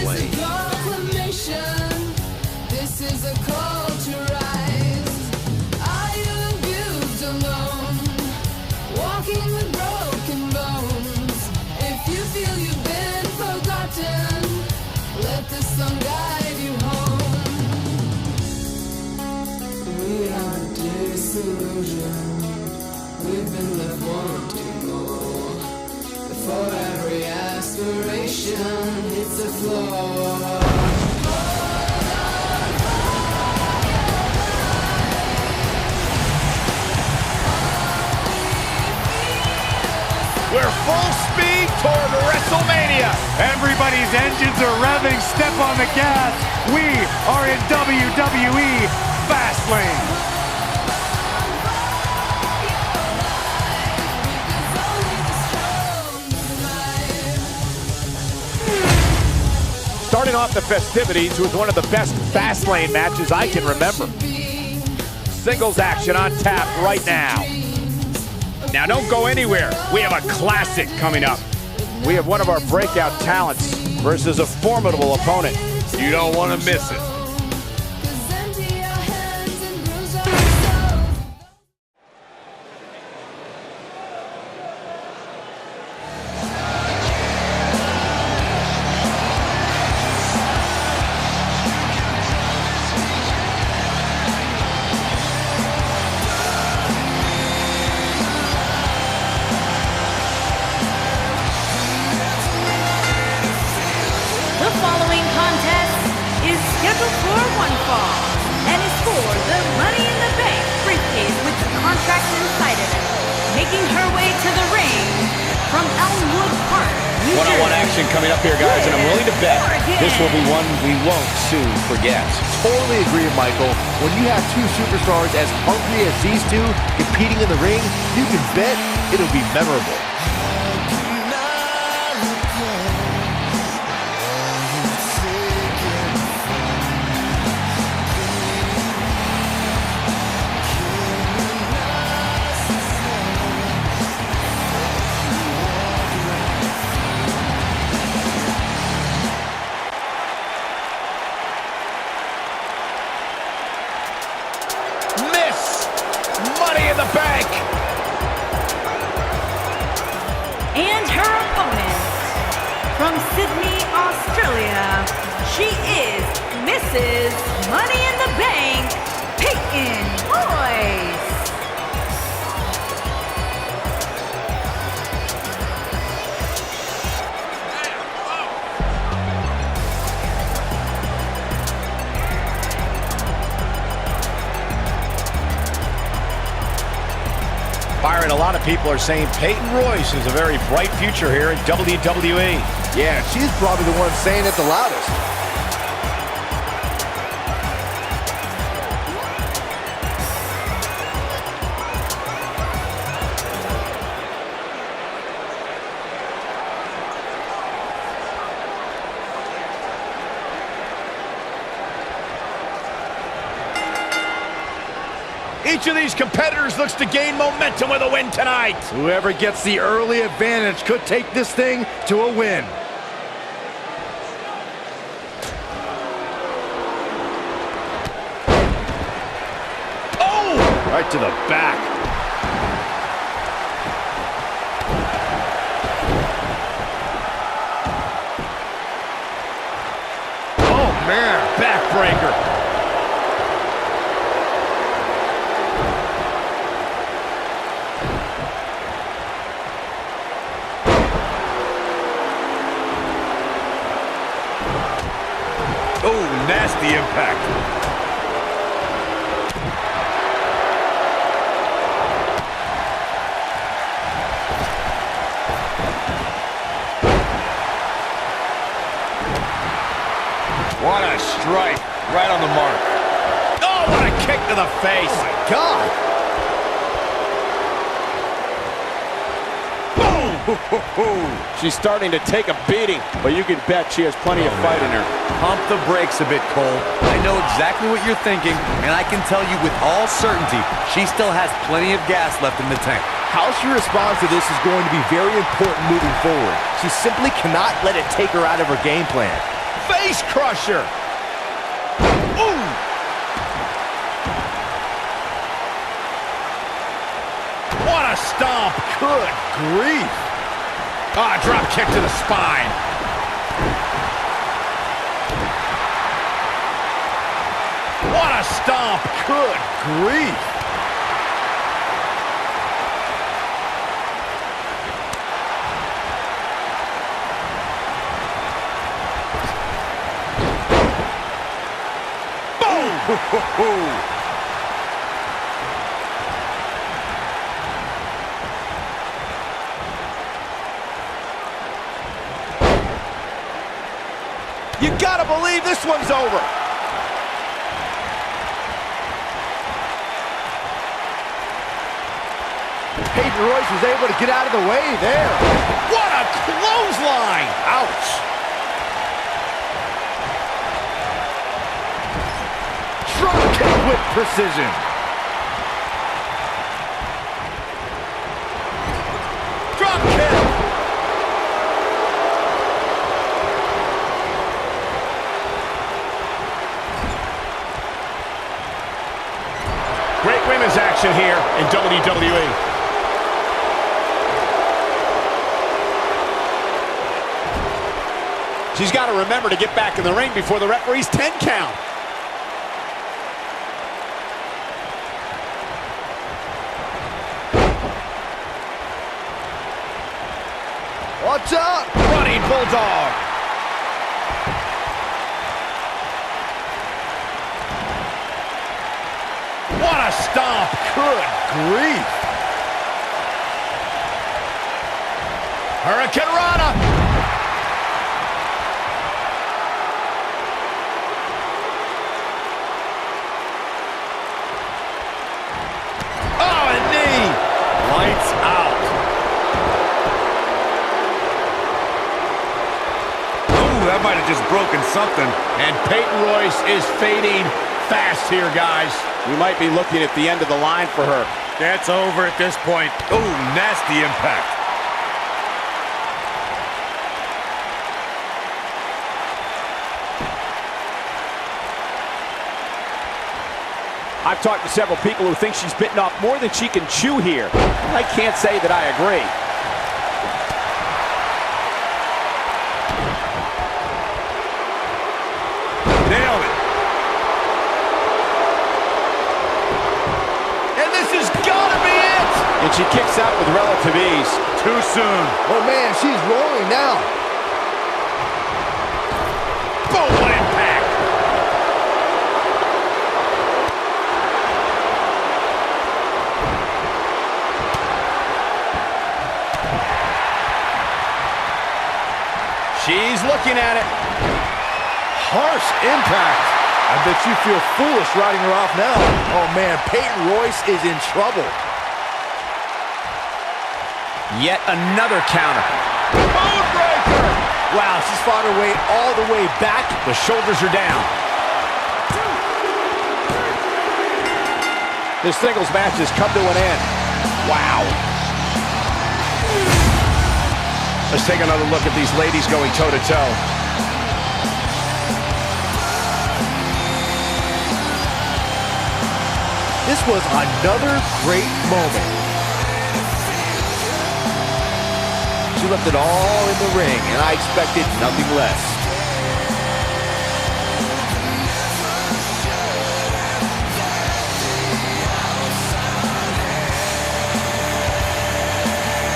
Fastlane. This is a call to rise. Are you abused alone? Walking with broken bones. If you feel you've been forgotten, let the song guide you home. We are disillusioned. We've been left wanting more. For every aspiration hits the floor. We're full speed toward Wrestlemania. Everybody's engines are revving. Step on the gas. We are in WWE Fastlane. Starting off the festivities with one of the best Fastlane matches I can remember. Singles action on tap right now. Now don't go anywhere. We have a classic coming up. We have one of our breakout talents versus a formidable opponent. You don't want to miss it. The following contest is scheduled for one fall and is for the Money in the Bank briefcase with the contract inside of it. Making her way to the ring from Elmwood Park, New Jersey. One-on-one action coming up here, guys, and I'm willing to bet this will be one we won't soon forget. Totally agree, Michael. When you have two superstars as hungry as these two competing in the ring, you can bet it'll be memorable. Money in the Bank. And her opponent from Sydney, Australia, she is Mrs. Money in the Bank, Peyton Royce. Byron, a lot of people are saying Peyton Royce is a very bright future here in WWE. Yeah, she's probably the one saying it the loudest. Each of these competitors looks to gain momentum with a win tonight. Whoever gets the early advantage could take this thing to a win. Oh! Right to the back. Oh, man, backbreaker. Oh, nasty impact. What a strike. Right on the mark. Oh, what a kick to the face. Oh, my God. She's starting to take a beating, but you can bet she has plenty of fight in her. Pump the brakes a bit, Cole. I know exactly what you're thinking, and I can tell you with all certainty, she still has plenty of gas left in the tank. How she responds to this is going to be very important moving forward. She simply cannot let it take her out of her game plan. face crusher. Ooh. What a stomp. Good grief. Ah, drop kick to the spine. What a stomp. Good grief. Boom. You gotta believe this one's over. Peyton Royce was able to get out of the way there. What a clothesline! Ouch! Drop kick with precision. Drop kick! Great women's action here in WWE. She's got to remember to get back in the ring before the referee's 10 count. Watch out! Running bulldog. What a stomp. Good grief. Hurricane Rana. Lights out. Ooh, that might have just broken something. And Peyton Royce is fading fast here, guys. We might be looking at the end of the line for her. That's over at this point. Ooh, nasty impact. I've talked to several people who think she's bitten off more than she can chew here. I can't say that I agree. Nailed it. And this has got to be it. And she kicks out with relative ease. Too soon. Oh man, she's rolling now. Boom, what impact. She's looking at it. Harsh impact. I bet you feel foolish riding her off now. Oh man, Peyton Royce is in trouble. Yet another counter. Bonebreaker! Wow, she's fought her way all the way back. The shoulders are down. This singles match has come to an end. Wow. Let's take another look at these ladies going toe-to-toe. This was another great moment. She left it all in the ring, and I expected nothing less.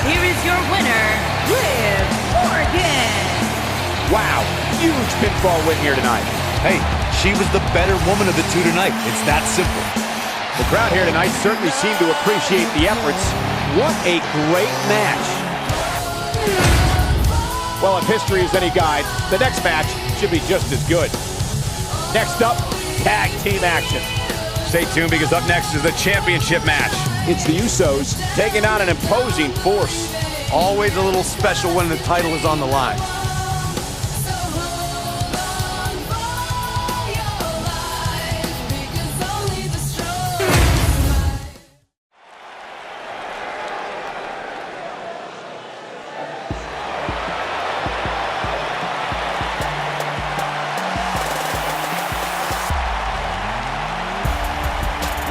Here is your winner, Liv Morgan. Wow, huge pinfall win here tonight. Hey, she was the better woman of the two tonight. It's that simple. The crowd here tonight certainly seemed to appreciate the efforts. What a great match. Well, if history is any guide, the next match should be just as good. Next up, tag team action. Stay tuned because up next is the championship match. It's the Usos taking on an imposing force. Always a little special when the title is on the line.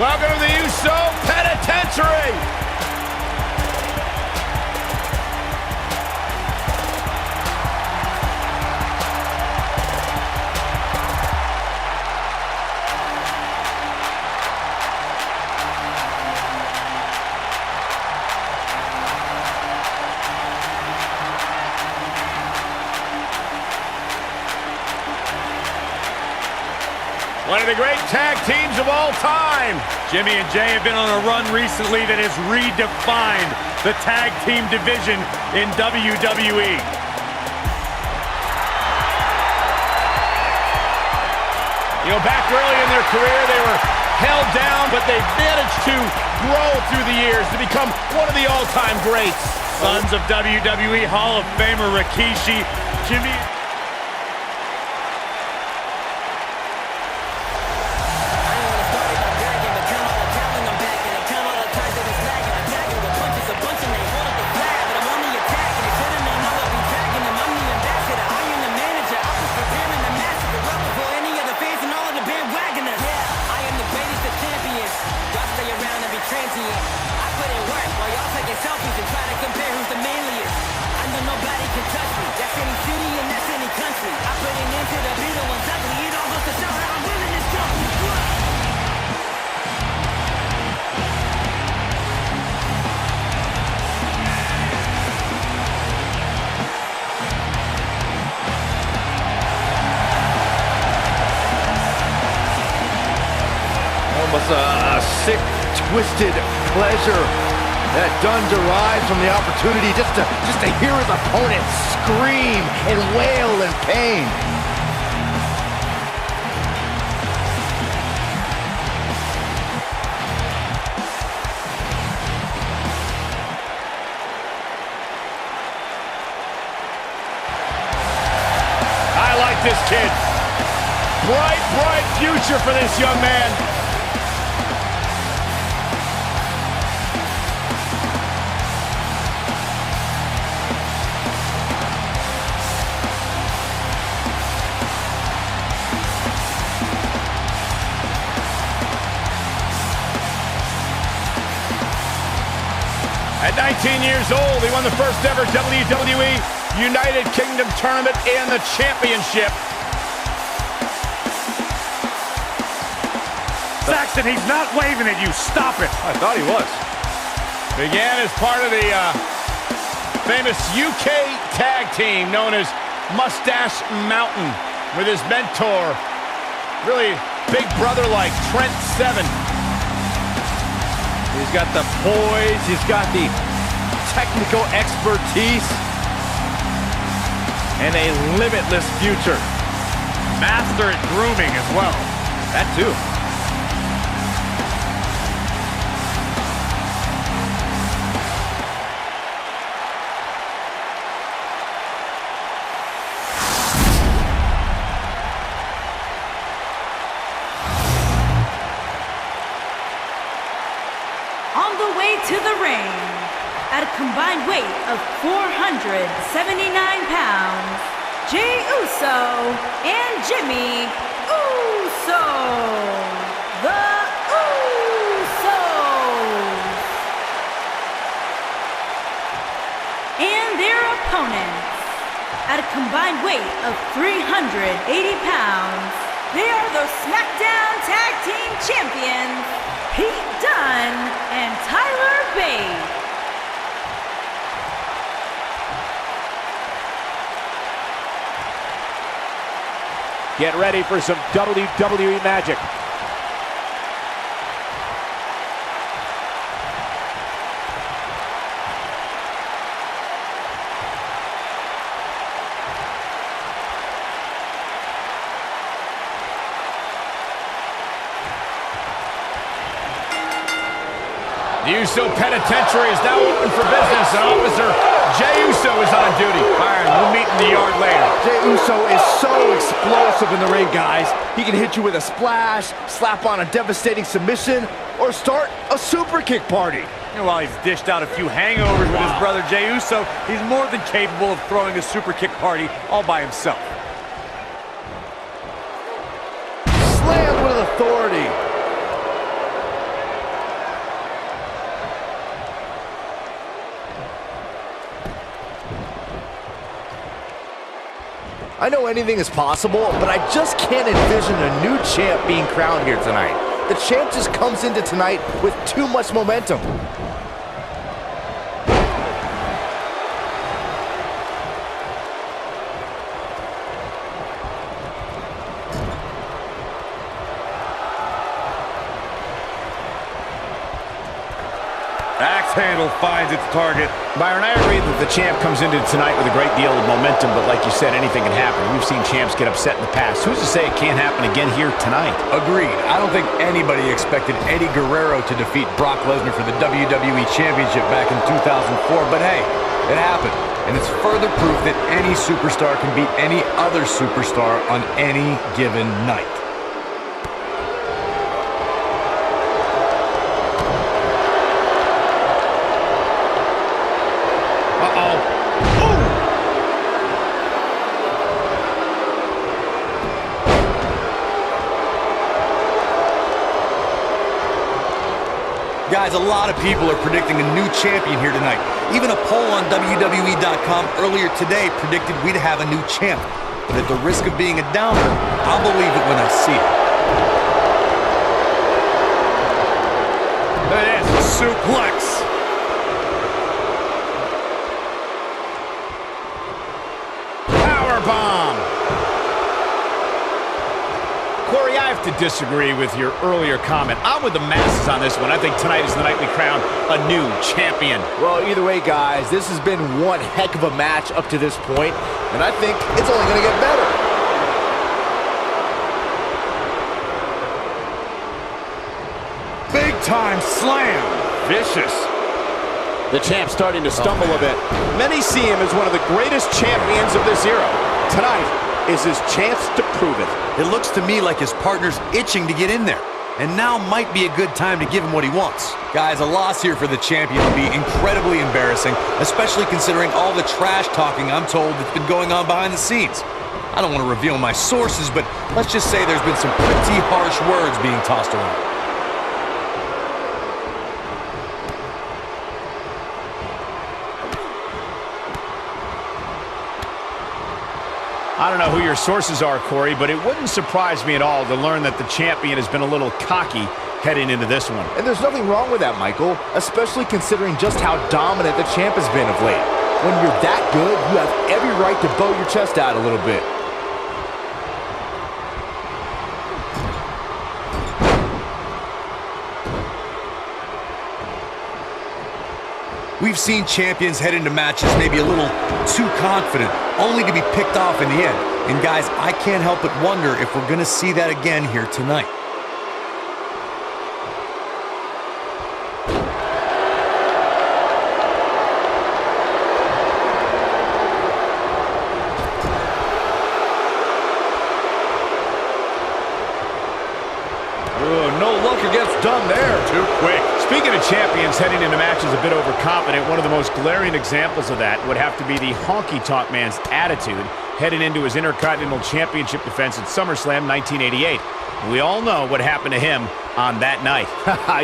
Welcome to the Uso Penitentiary. One of the great tag teams of all time. Jimmy and Jay have been on a run recently that has redefined the tag team division in WWE. You know, back early in their career, they were held down, but they managed to grow through the years to become one of the all-time greats. Sons of WWE Hall of Famer Rikishi, Jimmy... Almost a sick, twisted pleasure that Dunn derives from the opportunity just to hear his opponent scream and wail in pain. I like this kid. Bright, bright future for this young man. At 19 years old, he won the first ever WWE United Kingdom Tournament and the championship. Saxton, he's not waving at you. Stop it. I thought he was. Began as part of the famous UK tag team known as Mustache Mountain with his mentor, really big brother like Trent Seven. He's got the poise, he's got the technical expertise, and a limitless future. Master at grooming as well. That too. On the way to the ring, at a combined weight of 479 pounds, Jey Uso and Jimmy Uso. The Usos. And their opponents, at a combined weight of 380 pounds, they are the Smackdown Tag Team Champions, Pete Dunne and Tyler Bate. Get ready for some WWE magic. The Uso Penitentiary is now open for business, and Officer Jey Uso is on duty. Byron, we'll meet in the yard later. Jey Uso is so explosive in the ring, guys. He can hit you with a splash, slap on a devastating submission, or start a super kick party. And while he's dished out a few hangovers with his brother Jey Uso, he's more than capable of throwing a super kick party all by himself. Slammed with authority. I know anything is possible, but I just can't envision a new champ being crowned here tonight. The champ just comes into tonight with too much momentum. Axe handle finds its target. Byron, I agree that the champ comes into tonight with a great deal of momentum, but like you said, anything can happen. We've seen champs get upset in the past. Who's to say it can't happen again here tonight? Agreed. I don't think anybody expected Eddie Guerrero to defeat Brock Lesnar for the WWE Championship back in 2004, but hey, it happened. And it's further proof that any superstar can beat any other superstar on any given night. Guys, a lot of people are predicting a new champion here tonight. Even a poll on WWE.com earlier today predicted we'd have a new champ. But at the risk of being a downer, I'll believe it when I see it. That is a suplex. Powerbomb. Corey, I have to disagree with your earlier comment. I'm with the masses on this one. I think tonight is the night we crown a new champion. Well, either way, guys, this has been one heck of a match up to this point, and I think it's only going to get better. Big time slam. Vicious. The champ's starting to stumble a bit. Many see him as one of the greatest champions of this era. Tonight is his chance to prove it. It looks to me like his partner's itching to get in there. And now might be a good time to give him what he wants. Guys, a loss here for the champion would be incredibly embarrassing, especially considering all the trash talking I'm told that's been going on behind the scenes. I don't want to reveal my sources, but let's just say there's been some pretty harsh words being tossed around. I don't know who your sources are, Corey, but it wouldn't surprise me at all to learn that the champion has been a little cocky heading into this one. And there's nothing wrong with that, Michael, especially considering just how dominant the champ has been of late. When you're that good, you have every right to bow your chest out a little bit. We've seen champions head into matches maybe a little too confident, only to be picked off in the end. And guys, I can't help but wonder if we're going to see that again here tonight. No luck against Dunn there. Too quick. Speaking of champions heading into matches a bit overconfident, one of the most glaring examples of that would have to be the honky-tonk man's attitude heading into his Intercontinental Championship defense at SummerSlam 1988. We all know what happened to him on that night.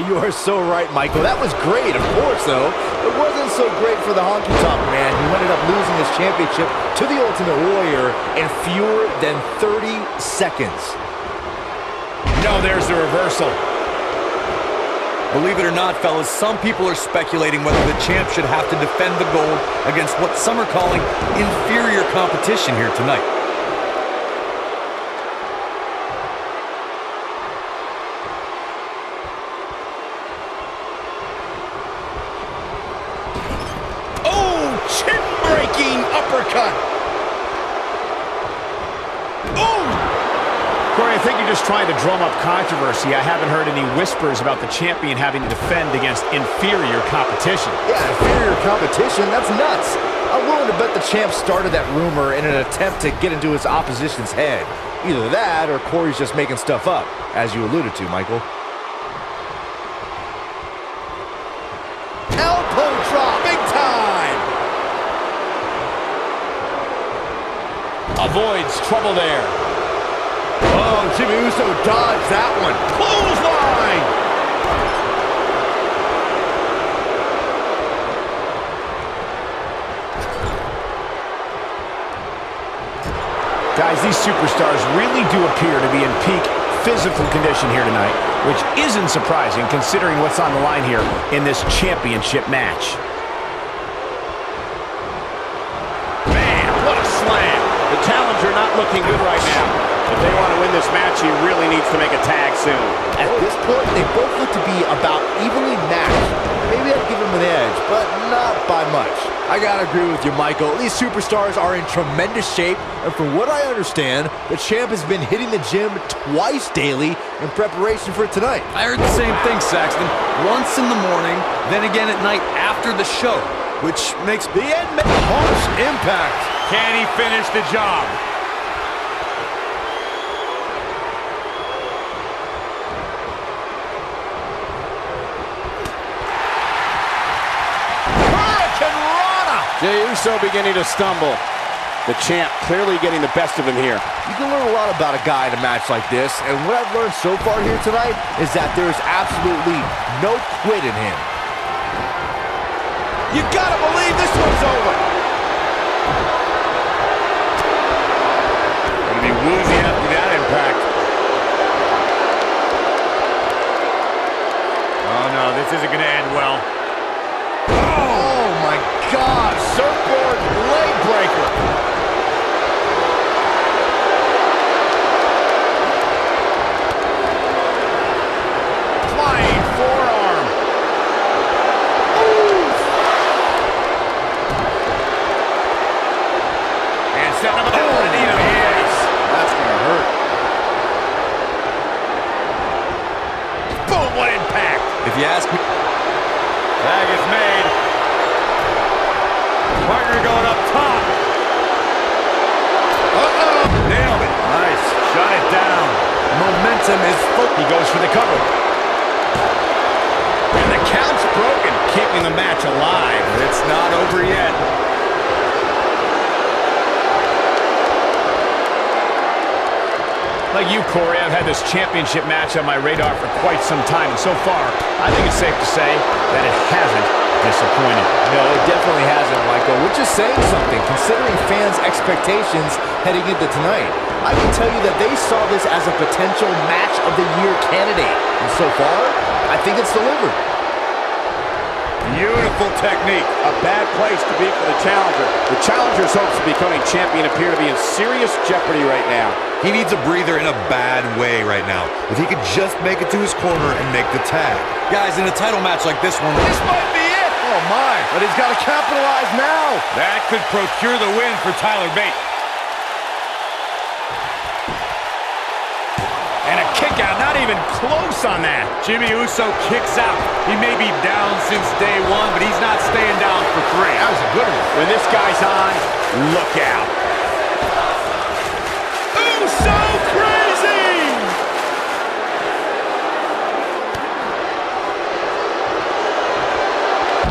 You are so right, Michael. That was great, of course, though. It wasn't so great for the honky-tonk man, who ended up losing his championship to the Ultimate Warrior in fewer than 30 seconds. No, there's the reversal. Believe it or not, fellas, some people are speculating whether the champ should have to defend the gold against what some are calling inferior competition here tonight. Oh, chin-breaking uppercut. Oh! Corey, I think you're just trying to drum up controversy. I haven't heard any whispers about the champion having to defend against inferior competition. Yeah, inferior competition? That's nuts. I'm willing to bet the champ started that rumor in an attempt to get into his opposition's head. Either that, or Corey's just making stuff up, as you alluded to, Michael. Elbow drop, big time! Avoids trouble there. Oh, Jimmy Uso dodged that one. Clothesline! Guys, these superstars really do appear to be in peak physical condition here tonight, which isn't surprising considering what's on the line here in this championship match. Man, what a slam. The challenger not looking good right now. If they want to win this match, he really needs to make a tag soon. At this point, they both look to be about evenly matched. Maybe I'd give him an edge, but not by much. I gotta agree with you, Michael. These superstars are in tremendous shape, and from what I understand, the champ has been hitting the gym twice daily in preparation for tonight. I heard the same thing, Saxton. Once in the morning, then again at night after the show, which makes The end. Harsh impact. Can he finish the job? Jey Uso beginning to stumble. The champ clearly getting the best of him here. You can learn a lot about a guy in a match like this, and what I've learned so far here tonight is that there is absolutely no quit in him. You gotta believe this one's over. Gonna be woozy after that impact. Oh no, this isn't gonna end well. Oh my God, surfboard leg breaker. Flying forearm. And setting up a yes. That's gonna hurt. Boom, what impact. if you ask me. Tag is made. Partner going up top. Uh-oh. Nailed it. Nice. Shut it down. Momentum is full. He goes for the cover. And the count's broken, keeping the match alive. It's not over yet. Like you, Corey, I've had this championship match on my radar for quite some time, and so far, I think it's safe to say that it hasn't disappointed. No, it definitely hasn't, Michael, which is saying something, considering fans' expectations heading into tonight. I can tell you that they saw this as a potential match of the year candidate, and so far, I think it's delivered. Beautiful technique. A bad place to be for the challenger. The challenger's hopes of becoming champion appear to be in serious jeopardy right now. He needs a breather in a bad way right now. If he could just make it to his corner and make the tag. Guys, in a title match like this one, This might be it! Oh my, but he's got to capitalize now! That could procure the win for Tyler Bate. And a kick out, not even close on that. Jimmy Uso kicks out. He may be down since day one, but he's not staying down for three. That was a good one. When this guy's on, look out. So crazy!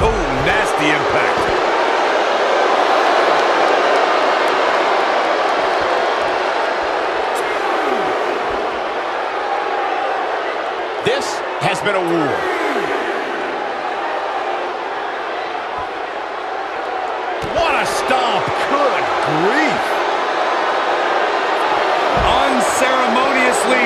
Oh, nasty impact. This has been a war. What a stomp. Good grief. Unceremoniously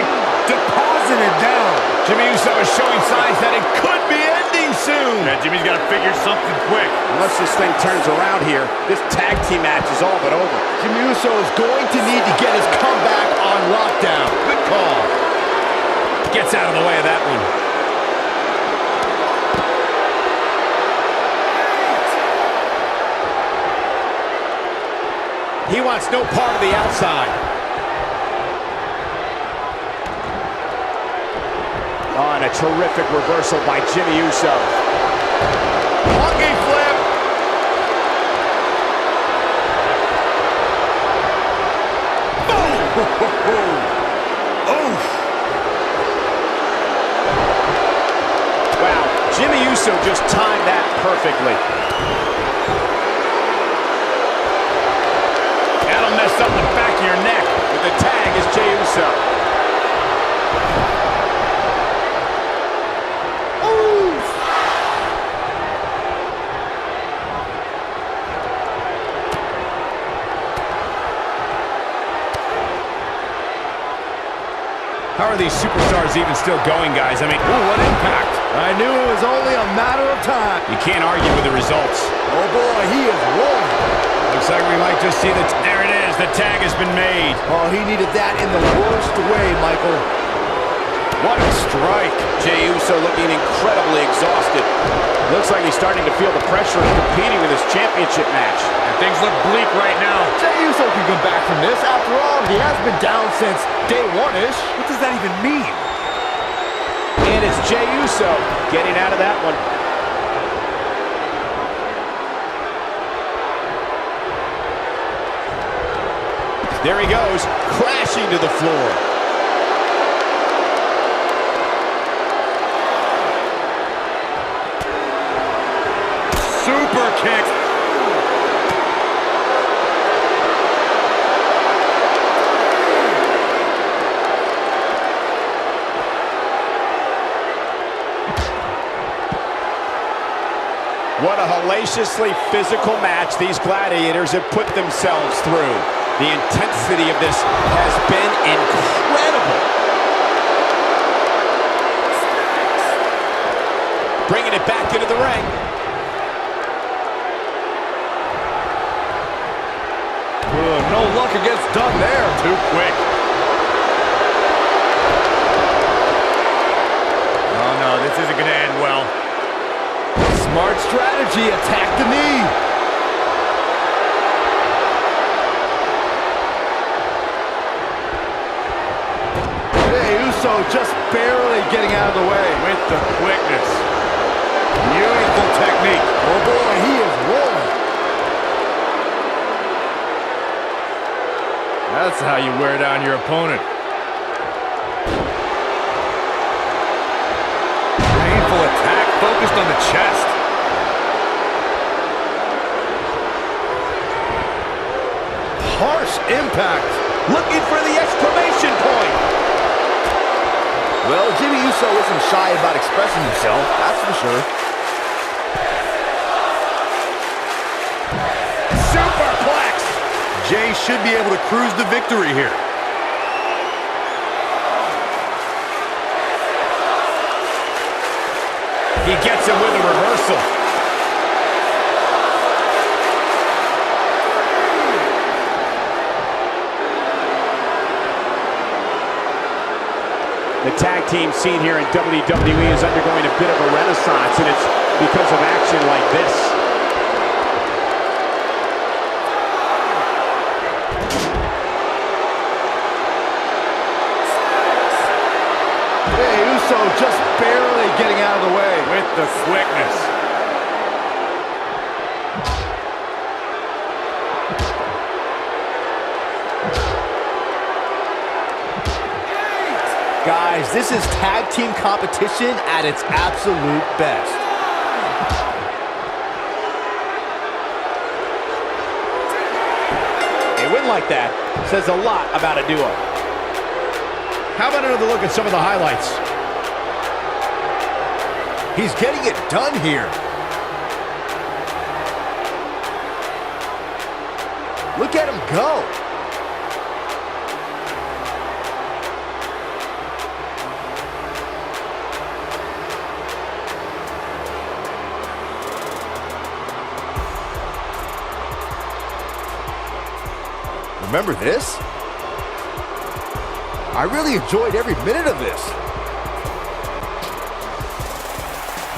deposited down. Jimmy Uso is showing signs that it could be ending soon. Yeah, Jimmy's got to figure something quick. Unless this thing turns around here, this tag team match is all but over. Jimmy Uso is going to need to get his comeback on lockdown. Good call. Gets out of the way of that one. He wants no part of the outside. Oh, and a terrific reversal by Jimmy Uso. Monkey flip. Boom. Oof. Wow, Jimmy Uso just timed that perfectly. That'll mess up the back of your neck. But the tag is Jey Uso. How are these superstars even still going, guys? I mean, Ooh, what impact. I knew it was only a matter of time. you can't argue with the results. Oh, boy, he is rolling. Looks like we might just see the... There it is. The tag has been made. Oh, he needed that in the worst way, Michael. What a strike. Jey Uso looking incredibly exhausted. Looks like he's starting to feel the pressure of competing in this championship match. And things look bleak right now. Jey Uso can come back from this. After all, he has been down since day one-ish. What does that even mean? And it's Jey Uso getting out of that one. There he goes, crashing to the floor. Super kick. What a hellaciously physical match these gladiators have put themselves through. The intensity of this has been incredible. Bringing it back into the ring. No luck against Dunn there. Too quick. Oh, no, this isn't going to end well. Smart strategy. Attack the knee. Jey Uso just barely getting out of the way. With the quickness. Beautiful technique. Oh, boy, he is rolling. That's how you wear down your opponent. Painful attack focused on the chest. Harsh impact. Looking for the exclamation point. Well, Jimmy Uso isn't shy about expressing himself, that's for sure. Superplex. Jey should be able to cruise the victory here. He gets him with a reversal. The tag team scene here in WWE is undergoing a bit of a renaissance, and it's because of action like this. Jey Uso just barely getting out of the way. With the quickness. Guys, this is tag team competition at its absolute best. A win like that says a lot about a duo. How about another look at some of the highlights? He's getting it done here. Look at him go. Remember this? I really enjoyed every minute of this.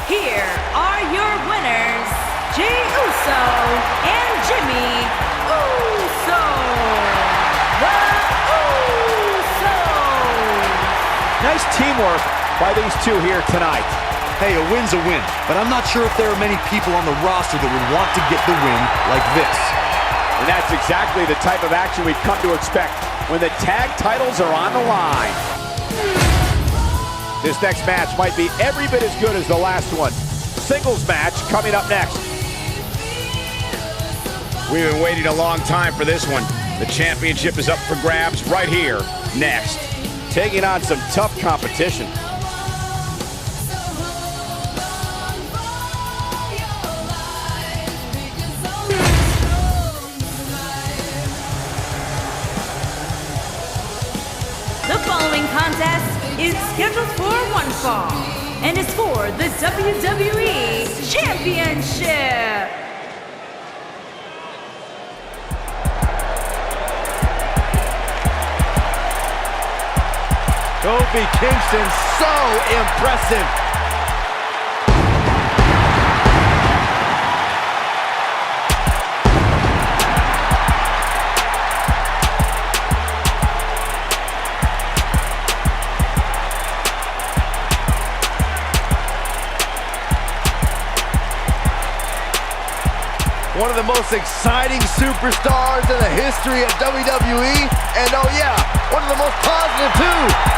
Here are your winners, Jey Uso and Jimmy Uso. The Usos. Nice teamwork by these two here tonight. Hey, a win's a win, but I'm not sure if there are many people on the roster that would want to get the win like this. And that's exactly the type of action we've come to expect when the tag titles are on the line. This next match might be every bit as good as the last one. Singles match coming up next. We've been waiting a long time for this one. The championship is up for grabs right here, next. Taking on some tough competition. The following contest is scheduled for one fall and is for the WWE Championship. Kofi Kingston, so impressive. One of the most exciting superstars in the history of WWE, and oh yeah, one of the most positive too.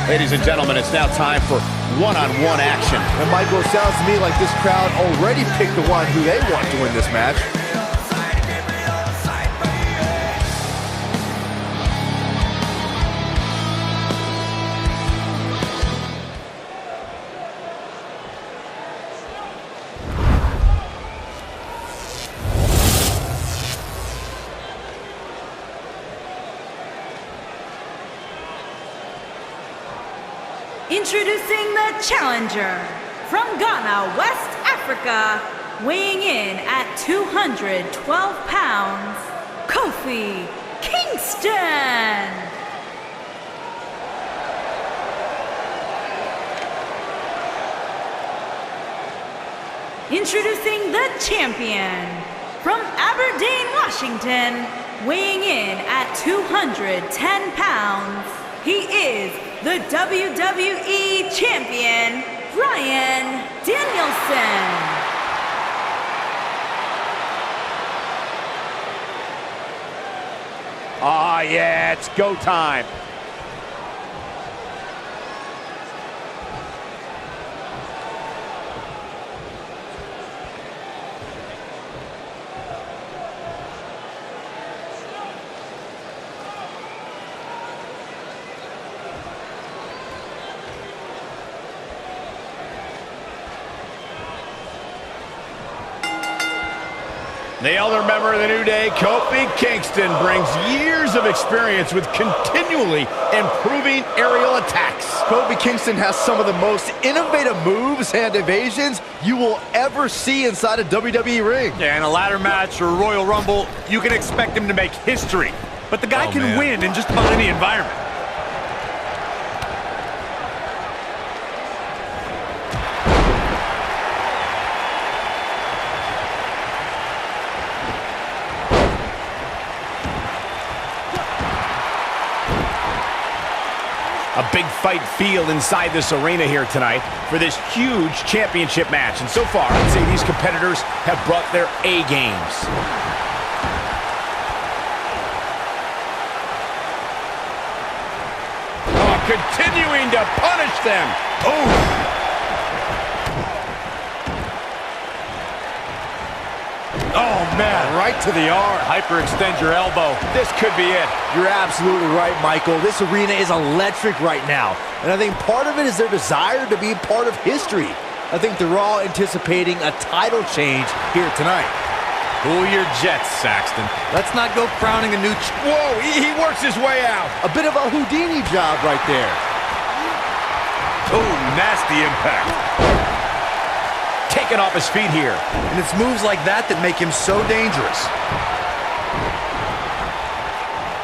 Ladies and gentlemen, it's now time for one-on-one action. And Michael, it sounds to me like this crowd already picked the one who they want to win this match. Introducing the challenger from Ghana, West Africa, weighing in at 212 pounds, Kofi Kingston. Introducing the champion from Aberdeen, Washington, weighing in at 210 pounds, he is the WWE Champion, Bryan Danielson. Ah, yeah, it's go time. The elder member of the New Day, Kofi Kingston, brings years of experience with continually improving aerial attacks. Kofi Kingston has some of the most innovative moves and evasions you will ever see inside a WWE ring. Yeah, in a ladder match or Royal Rumble, you can expect him to make history. But the guy can win in just about any environment. A big fight feel inside this arena here tonight for this huge championship match. And so far, I'd say these competitors have brought their A games. Oh, continuing to punish them. Oh. Oh, man, right to the arm. Hyperextend your elbow. This could be it. You're absolutely right, Michael. This arena is electric right now. And I think part of it is their desire to be part of history. I think they're all anticipating a title change here tonight. Cool your jets, Saxton. Let's not go crowning a new... Whoa, he works his way out. A bit of a Houdini job right there. Oh, nasty impact. taken off his feet here. And it's moves like that that make him so dangerous.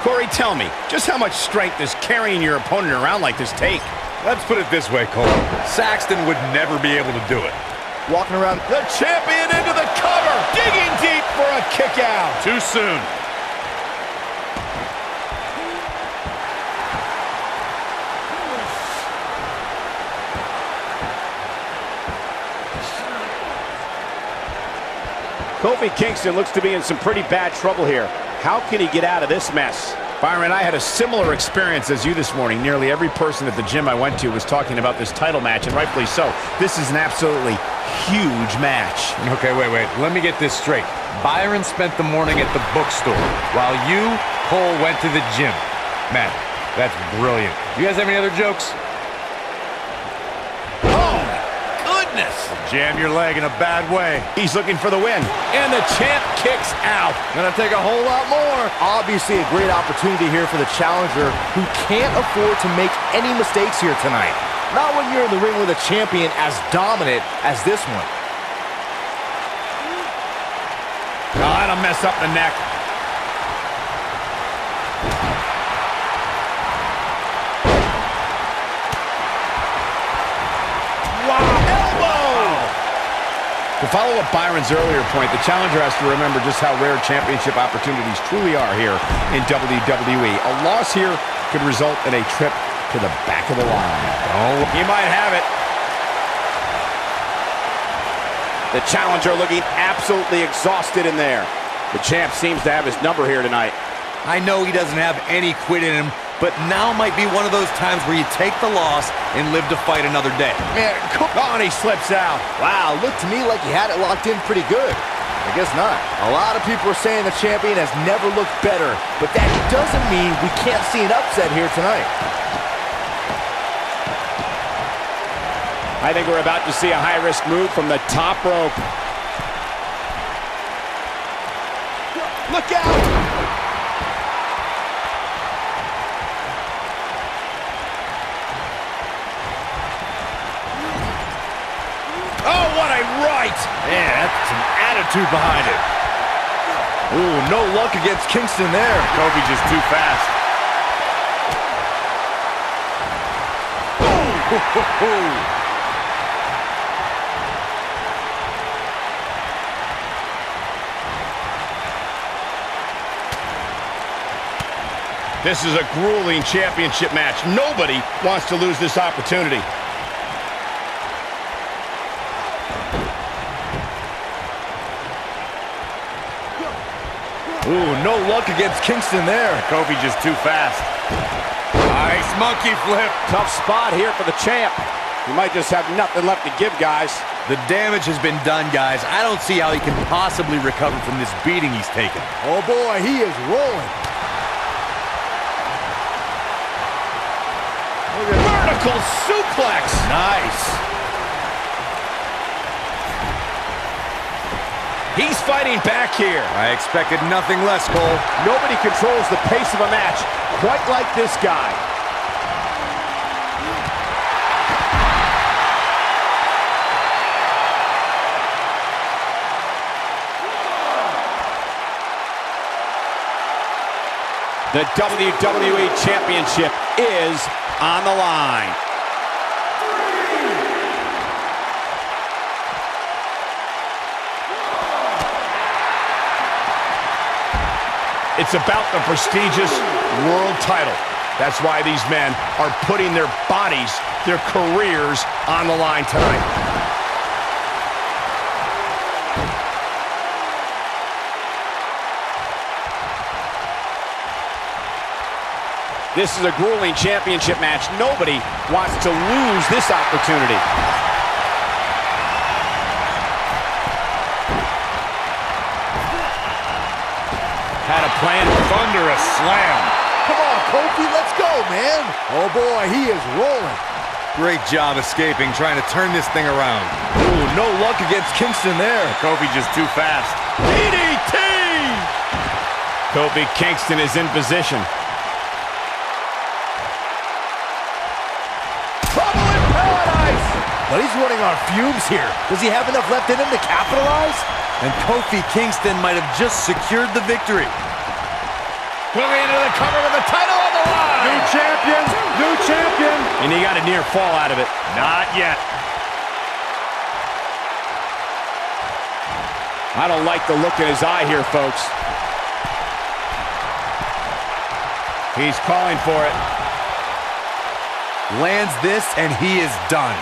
Corey, tell me, just how much strength does carrying your opponent around like this take? Let's put it this way, Cole. Saxton would never be able to do it. Walking around. The champion into the cover, digging deep for a kick out. Too soon. Kofi Kingston looks to be in some pretty bad trouble here. How can he get out of this mess? Byron, I had a similar experience as you this morning. Nearly every person at the gym I went to was talking about this title match, and rightfully so. This is an absolutely huge match. Okay, wait. Let me get this straight. Byron spent the morning at the bookstore, while you, Cole, went to the gym. Man, that's brilliant. You guys have any other jokes? Jam your leg in a bad way. He's looking for the win. And the champ kicks out. Gonna take a whole lot more. Obviously a great opportunity here for the challenger who can't afford to make any mistakes here tonight. Not when you're in the ring with a champion as dominant as this one. Oh, that'll mess up the neck. To follow up Byron's earlier point, the challenger has to remember just how rare championship opportunities truly are here in WWE. A loss here could result in a trip to the back of the line. Oh, he might have it. The challenger looking absolutely exhausted in there. The champ seems to have his number here tonight. I know he doesn't have any quit in him, but now might be one of those times where you take the loss and live to fight another day. Man, Oh, and he slips out. wow, looked to me like he had it locked in pretty good. I guess not. A lot of people are saying the champion has never looked better, but that doesn't mean we can't see an upset here tonight. I think we're about to see a high-risk move from the top rope. Look out! Oh, what a right! Man, that's some attitude behind it. Ooh, no luck against Kingston there. Kofi just too fast. This is a grueling championship match. Nobody wants to lose this opportunity. Ooh, no luck against Kingston there. Kofi just too fast. Nice monkey flip. Tough spot here for the champ. He might just have nothing left to give, guys. The damage has been done, guys. I don't see how he can possibly recover from this beating he's taken. Oh boy, he is rolling. Vertical suplex. Nice. He's fighting back here. I expected nothing less, Cole. Nobody controls the pace of a match quite like this guy. The WWE Championship is on the line. It's about the prestigious world title. That's why these men are putting their bodies, their careers on the line tonight. This is a grueling championship match. Nobody wants to lose this opportunity. Had a plan, thunderous slam. Come on, Kofi, let's go, man. Oh boy, he is rolling. Great job escaping, trying to turn this thing around. Ooh, no luck against Kingston there. Kofi just too fast. DDT! Kofi Kingston is in position. Trouble in paradise! But he's He's running on fumes here. Does he have enough left in him to capitalize? And Kofi Kingston might have just secured the victory. Moving into the cover with the title on the line. New champion, new champion. And he got a near fall out of it. Not yet. I don't like the look in his eye here, folks. He's calling for it. Lands this, and he is done.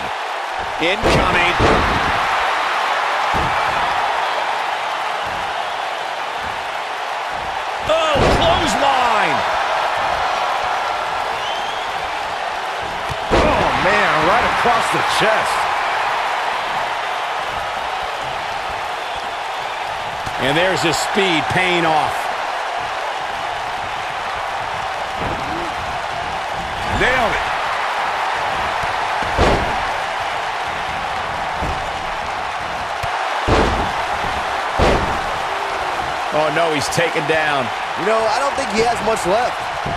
Incoming. Oh, clothesline. Oh, man, right across the chest. And there's his speed paying off. Nailed it. Oh, no, he's taken down. You know, I don't think he has much left.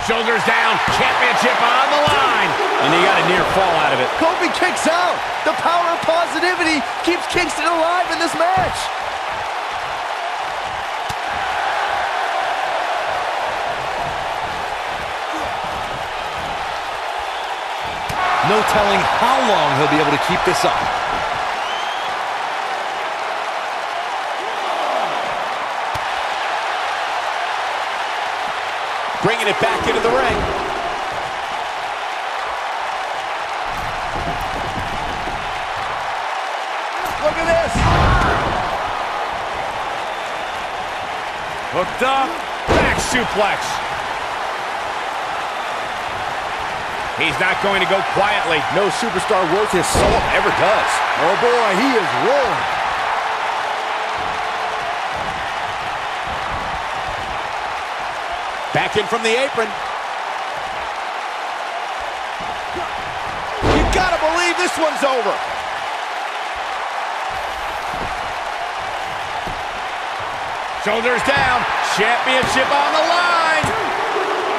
Shoulders down, championship on the line. And he got a near fall out of it. Kofi kicks out. The power of positivity keeps Kingston alive in this match. No telling how long he'll be able to keep this up. Bringing it back into the ring. Look at this. Hooked up. Back suplex. He's not going to go quietly. No superstar worth his salt ever does. Oh boy, he is rolling. Back in from the apron. You gotta believe this one's over. Shoulders down. Championship on the line.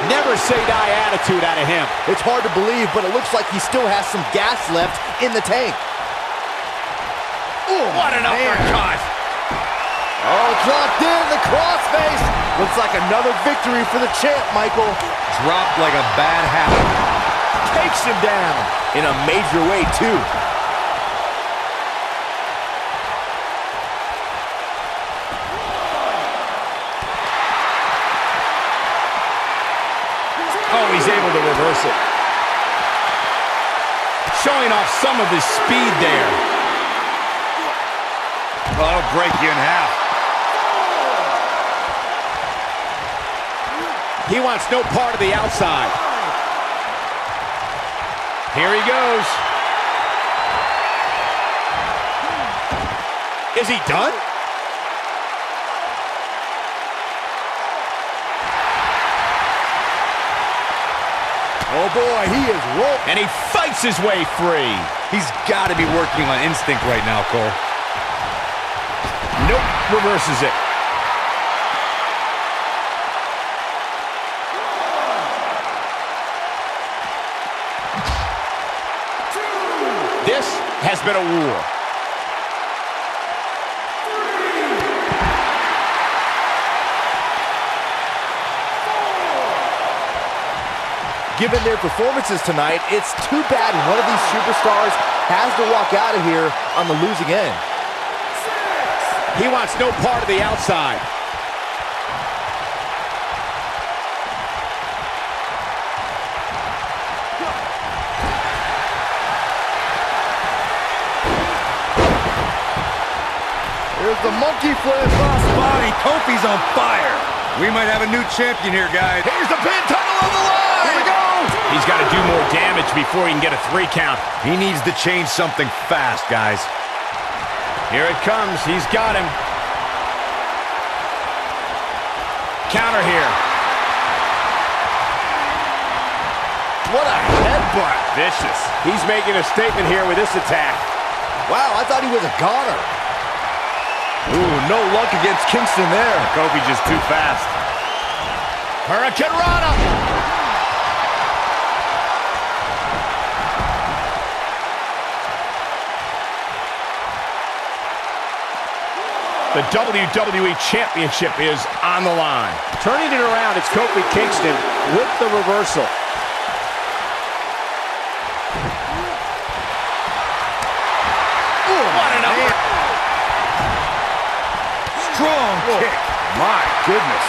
Never say die attitude out of him. It's hard to believe, but it looks like he still has some gas left in the tank. Ooh, what an uppercut. Oh, dropped in the crossface. Looks like another victory for the champ, Michael. Dropped like a bad habit. Takes him down in a major way, too. Oh, he's able to reverse it. Showing off some of his speed there. Oh, that'll break you in half. He wants no part of the outside. Here he goes. Is he done? Oh boy, he is rolling. And he fights his way free. He's got to be working on instinct right now, Cole. Nope, reverses it. This has been a war. Given their performances tonight, it's too bad one of these superstars has to walk out of here on the losing end. He wants no part of the outside. Here's the monkey flip. Crossbody, Kofi's on fire. We might have a new champion here, guys. Here's the pin tunnel on the line. Here we go. He's got to do more damage before he can get a 3 count. He needs to change something fast, guys. Here it comes. He's got him. Counter here. What a headbutt. Vicious. He's making a statement here with this attack. Wow, I thought he was a goner. Ooh, no luck against Kingston there. Kofi just too fast. Hurricane Rana. The WWE Championship is on the line. Turning it around, it's Kofi Kingston with the reversal. What an up! Strong kick. My goodness.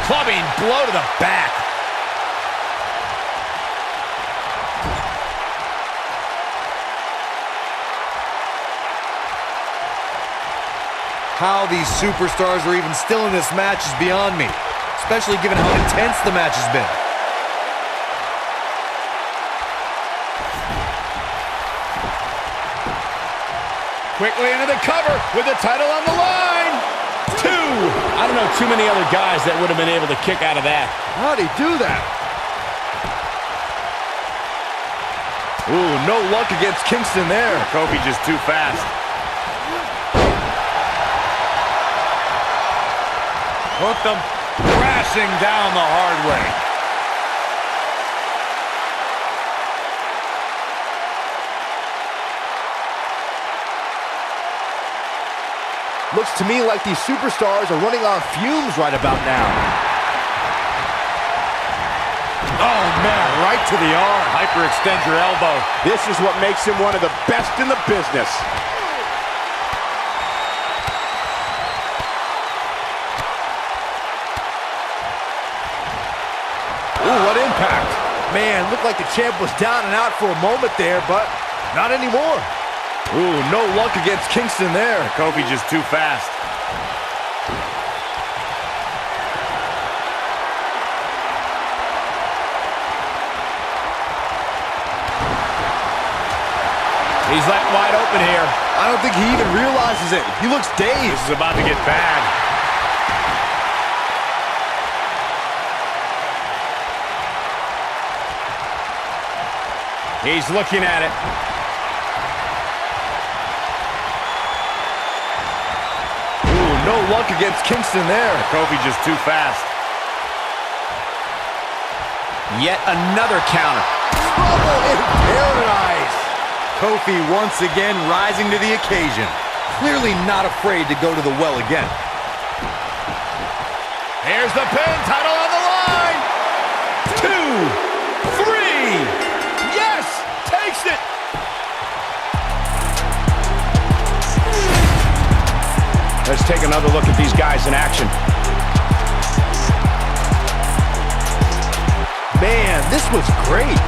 Clubbing blow to the back. How these superstars are even still in this match is beyond me, especially given how intense the match has been. Quickly into the cover with the title on the line. 2. I don't know too many other guys that would have been able to kick out of that. How'd he do that? Ooh, no luck against Kingston there. Kofi just too fast. Put them crashing down the hard way. Looks to me like these superstars are running on fumes right about now. Oh, man, right to the arm. Hyperextend your elbow. This is what makes him one of the best in the business. Ooh, what impact. Man, looked like the champ was down and out for a moment there, but not anymore. Ooh, no luck against Kingston there. Kofi just too fast. He's left wide open here. I don't think he even realizes it. He looks dazed. This is about to get bad. He's looking at it. Ooh, no luck against Kingston there. Kofi just too fast. Yet another counter. Trouble in paradise. Kofi once again rising to the occasion. Clearly not afraid to go to the well again. Here's the pin, title on the line. 2, 3. Yes, takes it. Let's take another look at these guys in action. Man, this was great.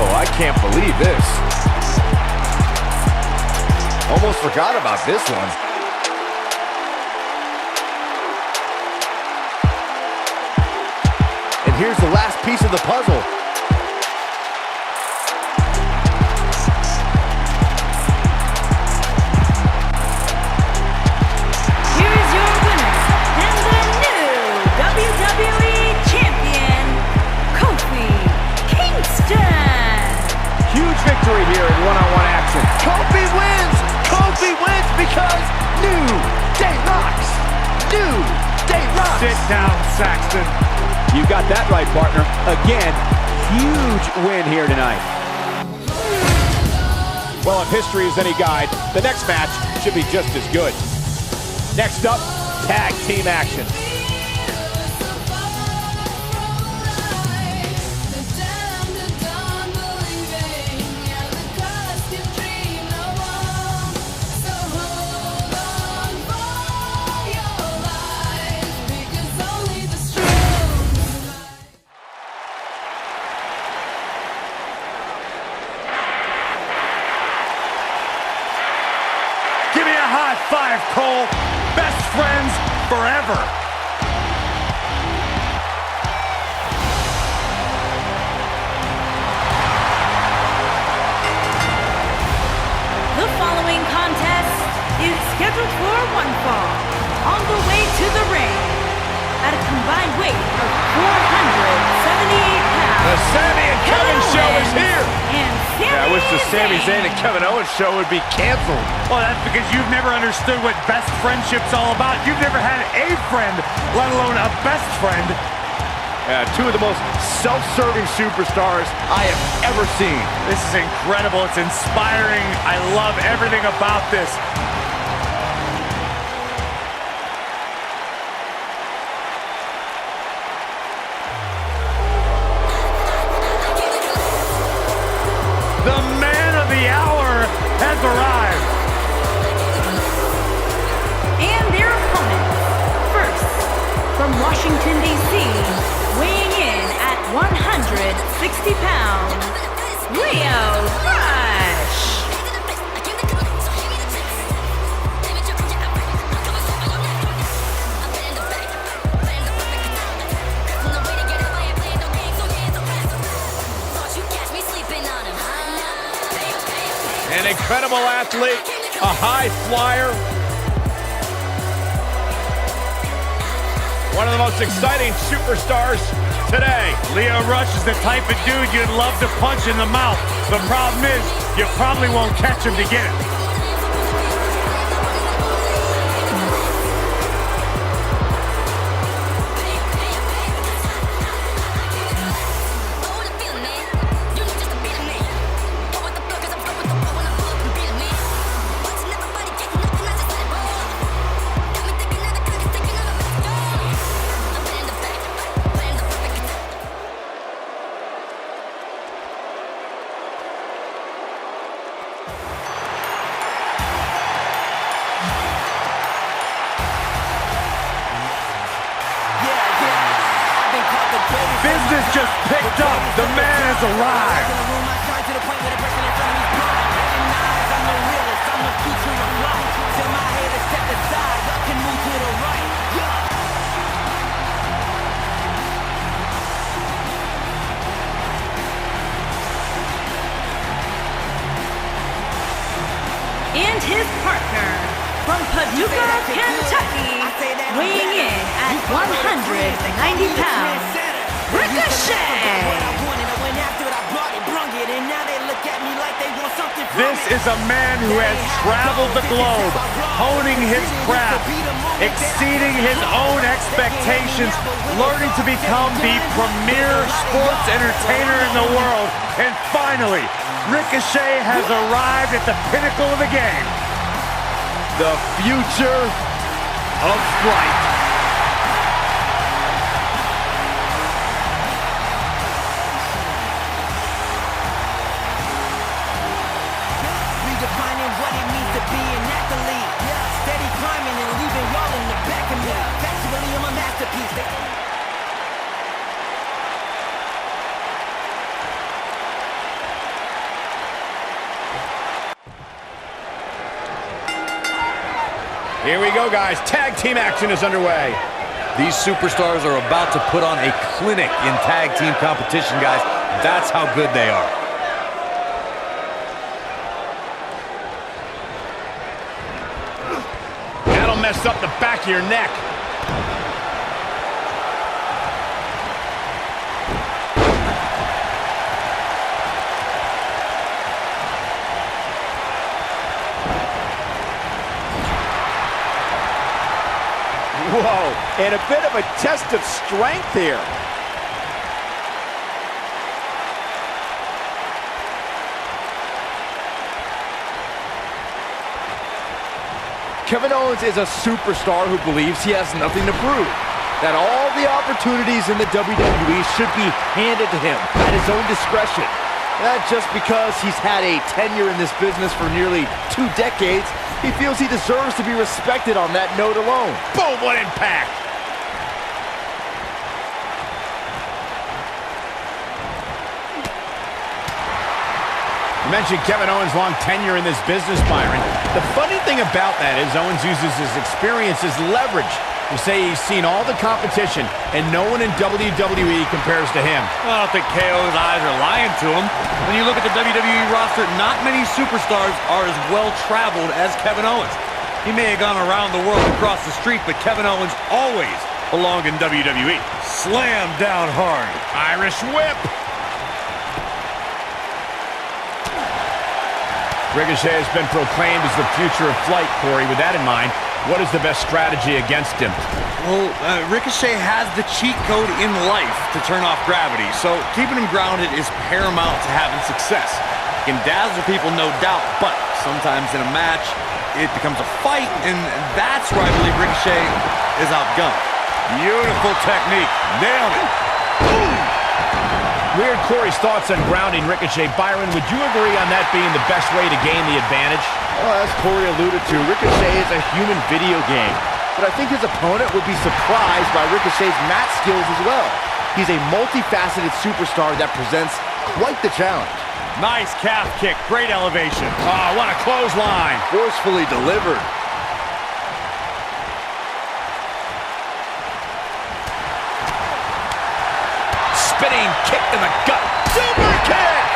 Oh, I can't believe this. Almost forgot about this one. And here's the last piece of the puzzle. Here is your winner and the new WWE Champion, Kofi Kingston. Huge victory here in one-on-one action. Kofi wins! Kofi wins because New Day rocks! New Day rocks! Sit down, Saxton. You got that right, partner. Again, huge win here tonight. Well, if history is any guide, the next match should be just as good. Next up, tag team action. Give me a high five, Cole. Best friends forever. The following contest is scheduled for one fall. On the way to the ring, at a combined weight of 478 pounds. The Sami and Kevin show is here. And Sami I wish the Sami Zayn. Zayn and Kevin Owens show would be canceled. Well, that's because you've never understood what best friendship's all about. You've never had a friend, let alone a best friend. Yeah, two of the most self-serving superstars I have ever seen. This is incredible. It's inspiring. I love everything about this. The man of the hour has arrived. And their opponents, first, from Washington, D.C., weighing in at 160 pounds, Lio Rush. An incredible athlete, a high flyer. One of the most exciting superstars today. Lio Rush is the type of dude you'd love to punch in the mouth. The problem is, you probably won't catch him to get it. Business just picked up. The man has arrived. And his partner, from Paducah, Kentucky, weighing in at 190 pounds, Ricochet. This is a man who has traveled the globe, honing his craft, exceeding his own expectations, learning to become the premier sports entertainer in the world, and finally, Ricochet has arrived at the pinnacle of the game. The future of flight. Redefining what it means to be an athlete. Steady climbing and leaving y'all in the back of me. Factually, I'm a masterpiece. Here we go, guys. Tag team action is underway. These superstars are about to put on a clinic in tag team competition, guys. That's how good they are. That'll mess up the back of your neck. Whoa, and a bit of a test of strength here. Kevin Owens is a superstar who believes he has nothing to prove. That all the opportunities in the WWE should be handed to him at his own discretion. Not just because he's had a tenure in this business for nearly 2 decades, he feels he deserves to be respected on that note alone. Boom, what impact! You mentioned Kevin Owens' long tenure in this business, Byron. The funny thing about that is Owens uses his experience as leverage to say he's seen all the competition and no one in WWE compares to him. Well, I don't think KO's eyes are lying to him. When you look at the WWE roster, not many superstars are as well-traveled as Kevin Owens. He may have gone around the world across the street, but Kevin Owens always belonged in WWE. Slam down hard. Irish whip. Ricochet has been proclaimed as the future of flight, Corey. With that in mind, What is the best strategy against him? Well, Ricochet has the cheat code in life to turn off gravity, so keeping him grounded is paramount to having success. He can dazzle people, no doubt, but sometimes in a match, it becomes a fight, and that's where I believe Ricochet is outgunned. Beautiful technique. Nailed it. Boom! We heard Corey's thoughts on grounding Ricochet. Byron, would you agree on that being the best way to gain the advantage? Well, as Corey alluded to, Ricochet is a human video game. But I think his opponent would be surprised by Ricochet's mat skills as well. He's a multifaceted superstar that presents quite the challenge. Nice calf kick. Great elevation. Oh, what a clothesline. Forcefully delivered. Spinning kick to the gut. Super kick!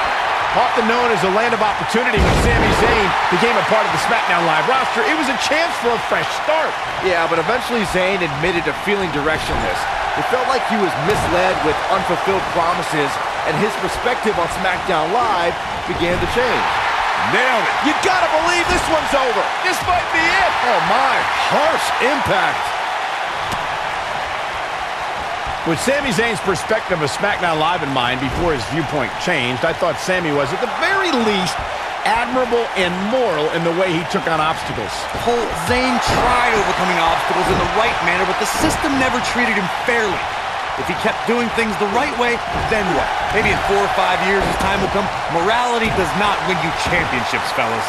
Often known as a land of opportunity when Sami Zayn became a part of the Smackdown Live roster, it was a chance for a fresh start. Yeah, but eventually Zayn admitted to feeling directionless. It felt like he was misled with unfulfilled promises, and his perspective on Smackdown Live began to change. Nailed it. You gotta believe this one's over. This might be it. Oh my, harsh impact. With Sami Zayn's perspective of SmackDown Live in mind before his viewpoint changed, I thought Sami was, at the very least, admirable and moral in the way he took on obstacles. Cole, Zayn tried overcoming obstacles in the right manner, but the system never treated him fairly. If he kept doing things the right way, then what? Maybe in 4 or 5 years, as time will come, morality does not win you championships, fellas.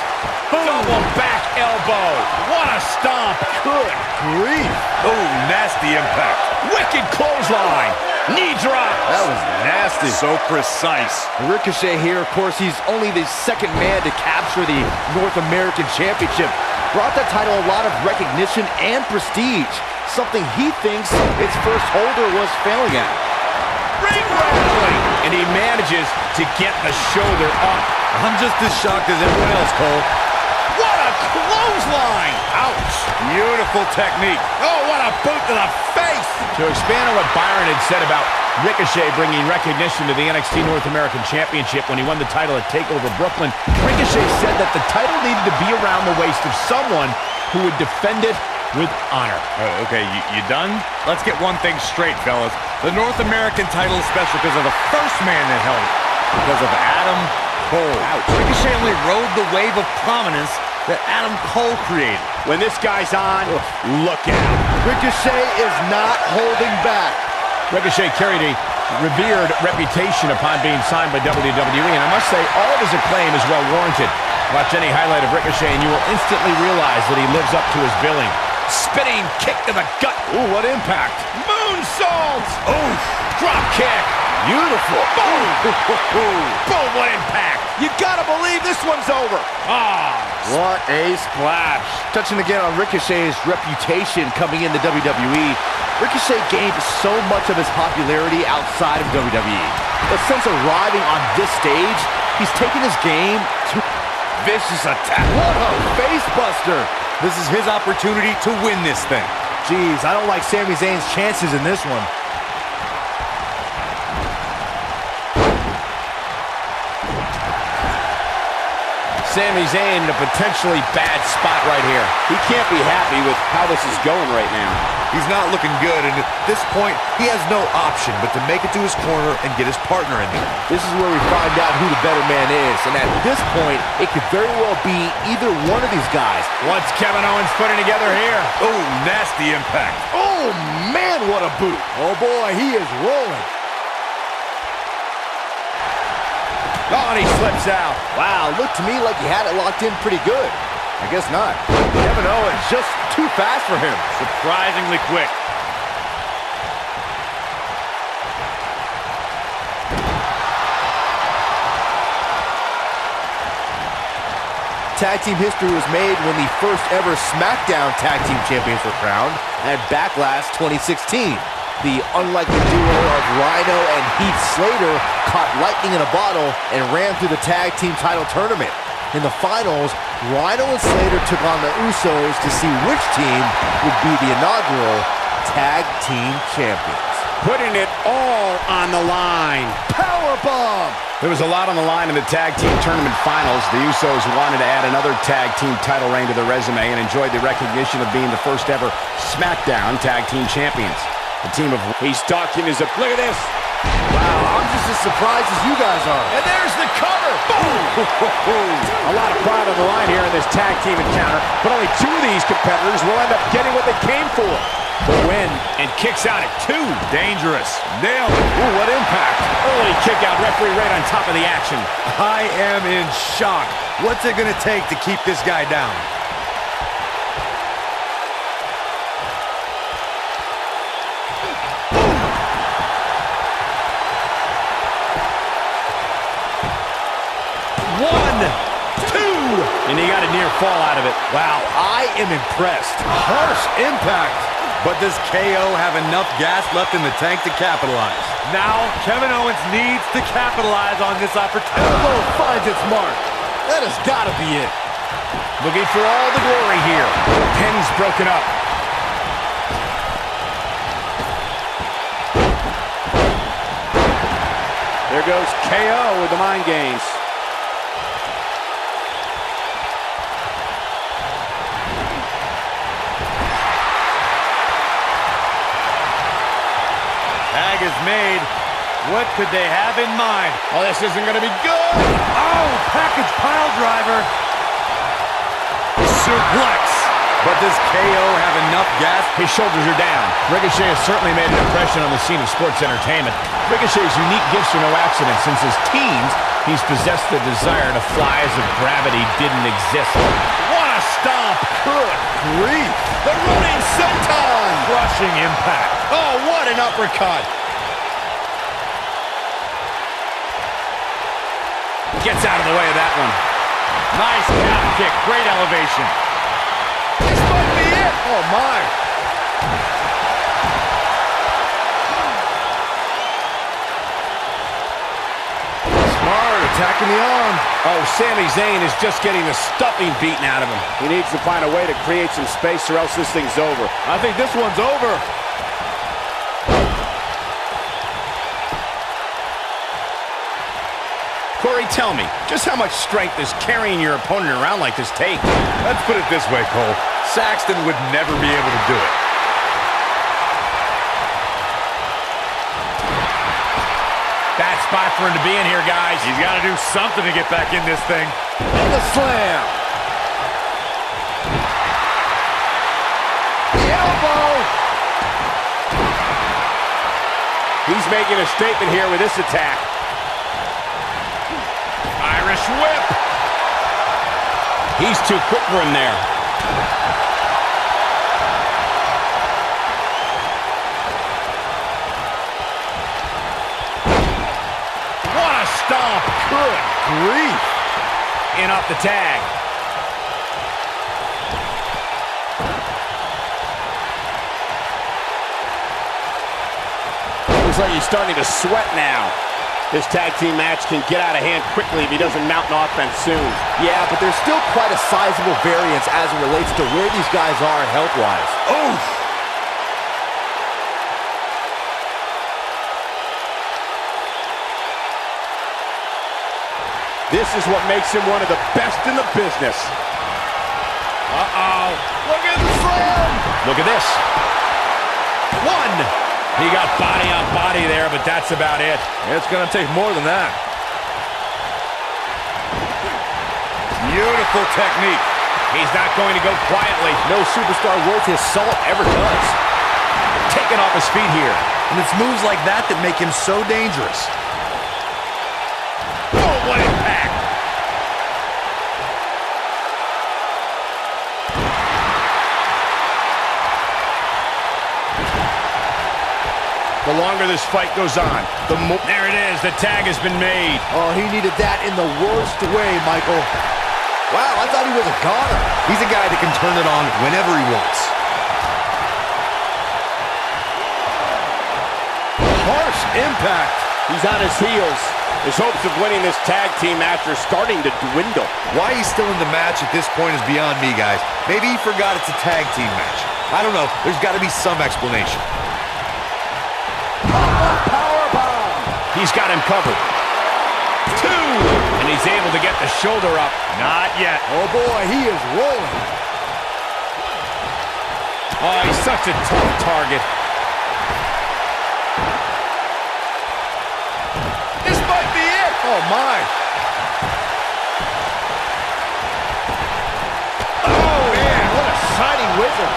Boom. Double back elbow. What a stomp. Good grief. Oh, nasty impact. Wicked clothesline. Knee drop. That was nasty. So precise. Ricochet here, of course, he's only the second man to capture the North American Championship. Brought that title a lot of recognition and prestige, something he thinks its first holder was failing at. Ring rattling. And he manages to get the shoulder up. I'm just as shocked as everyone else, Cole. What a clothesline. Ouch. Beautiful technique. Oh, what a boot to the face. To expand on what Byron had said about Ricochet bringing recognition to the NXT North American Championship when he won the title at TakeOver Brooklyn, Ricochet said that the title needed to be around the waist of someone who would defend it with honor. Okay, you done? Let's get one thing straight, fellas. The North American title is special because of the first man that held it. Because of Adam Cole. Ouch. Ricochet only rode the wave of prominence that Adam Cole created. When this guy's on, look out. Ricochet is not holding back. Ricochet carried a revered reputation upon being signed by WWE, and I must say, all of his acclaim is well warranted. Watch any highlight of Ricochet, and you will instantly realize that he lives up to his billing. Spinning kick to the gut. Ooh, what impact. Moonsault. Oh, drop kick. Beautiful. Boom. Boom, what impact. You gotta believe this one's over. Ah. What a splash. Touching again on Ricochet's reputation coming into WWE, Ricochet gained so much of his popularity outside of WWE. But since arriving on this stage, he's taken his game to vicious attack. What a face buster. This is his opportunity to win this thing. Jeez, I don't like Sami Zayn's chances in this one. Sami Zayn in a potentially bad spot right here. He can't be happy with how this is going right now. He's not looking good, and at this point, he has no option but to make it to his corner and get his partner in there. This is where we find out who the better man is, and at this point, it could very well be either one of these guys. What's Kevin Owens putting together here? Oh, nasty impact. Oh, man, what a boot. Oh, boy, he is rolling. Oh, and he slips out. Wow, looked to me like he had it locked in pretty good. I guess not. Kevin Owens just too fast for him. Surprisingly quick. Tag team history was made when the first ever Smackdown Tag Team Champions were crowned at Backlash 2016. The unlikely duo of Rhino and Heath Slater caught lightning in a bottle and ran through the tag team title tournament. In the finals, Rhino and Slater took on the Usos to see which team would be the inaugural tag team champions. Putting it all on the line. Power powerbomb. There was a lot on the line in the tag team tournament finals. The Usos wanted to add another tag team title reign to their resume and enjoyed the recognition of being the first ever Smackdown tag team champions. The team of... He's talking his... Look at this. Wow, I'm just as surprised as you guys are. And there's the cover. Boom! A lot of pride on the line here in this tag team encounter, but only two of these competitors will end up getting what they came for. The win, And kicks out at 2. Dangerous. Nailed it. Ooh, what impact. Early kick out, referee right on top of the action. I am in shock. What's it going to take to keep this guy down? One, two, and he got a near fall out of it. Wow, I am impressed. Harsh impact. But does KO have enough gas left in the tank to capitalize? Now, Kevin Owens needs to capitalize on this opportunity. Elbow finds its mark. That has got to be it. Looking for all the glory here. Pen's broken up. there goes KO with the mind games. Tag is made. What could they have in mind? Oh, this isn't going to be good. Oh, package pile driver. Suplex. But does KO have enough gas? His shoulders are down. Ricochet has certainly made an impression on the scene of sports entertainment. Ricochet's unique gifts are no accident. Since his teens, he's possessed the desire to fly as if gravity didn't exist. What a stomp. Good grief. The running senton. Crushing impact. Oh, what an uppercut. Gets out of the way of that one. Nice calf kick. Great elevation. This might be it. Oh, my. Smart, attacking the arm. Oh, Sami Zayn is just getting the stuffing beaten out of him. He needs to find a way to create some space or else this thing's over. I think this one's over. Corey, tell me, just how much strength does carrying your opponent around like this take? Let's put it this way, Cole. Saxton would never be able to do it. Bad spot for him to be in here, guys. He's got to do something to get back in this thing. And the slam. The elbow. He's making a statement here with this attack. Irish whip. He's too quick for him there. What a stomp. Good grief. In off the tag. Looks like he's starting to sweat now. This tag team match can get out of hand quickly if he doesn't mount an offense soon. Yeah, but there's still quite a sizable variance as it relates to where these guys are health-wise. Oof. This is what makes him one of the best in the business. Uh-oh. Look at the slam. Look at this. One. He got body on body there, but that's about it. It's going to take more than that. Beautiful technique. He's not going to go quietly. No superstar worth his salt ever does. Taken off his feet here. And it's moves like that that make him so dangerous. Oh, what impact. The longer this fight goes on, the more... There it is. The tag has been made. Oh, he needed that in the worst way, Michael. Wow, I thought he was a goner. He's a guy that can turn it on whenever he wants. Harsh impact. He's on his heels. His hopes of winning this tag team match are starting to dwindle. Why he's still in the match at this point is beyond me, guys. Maybe he forgot it's a tag team match. I don't know. There's got to be some explanation. Powerbomb. He's got him covered. he's able to get the shoulder up. Not yet. Oh boy, he is rolling. Oh, he's such a tough target. This might be it. Oh my. Oh, Man, what a shining wizard.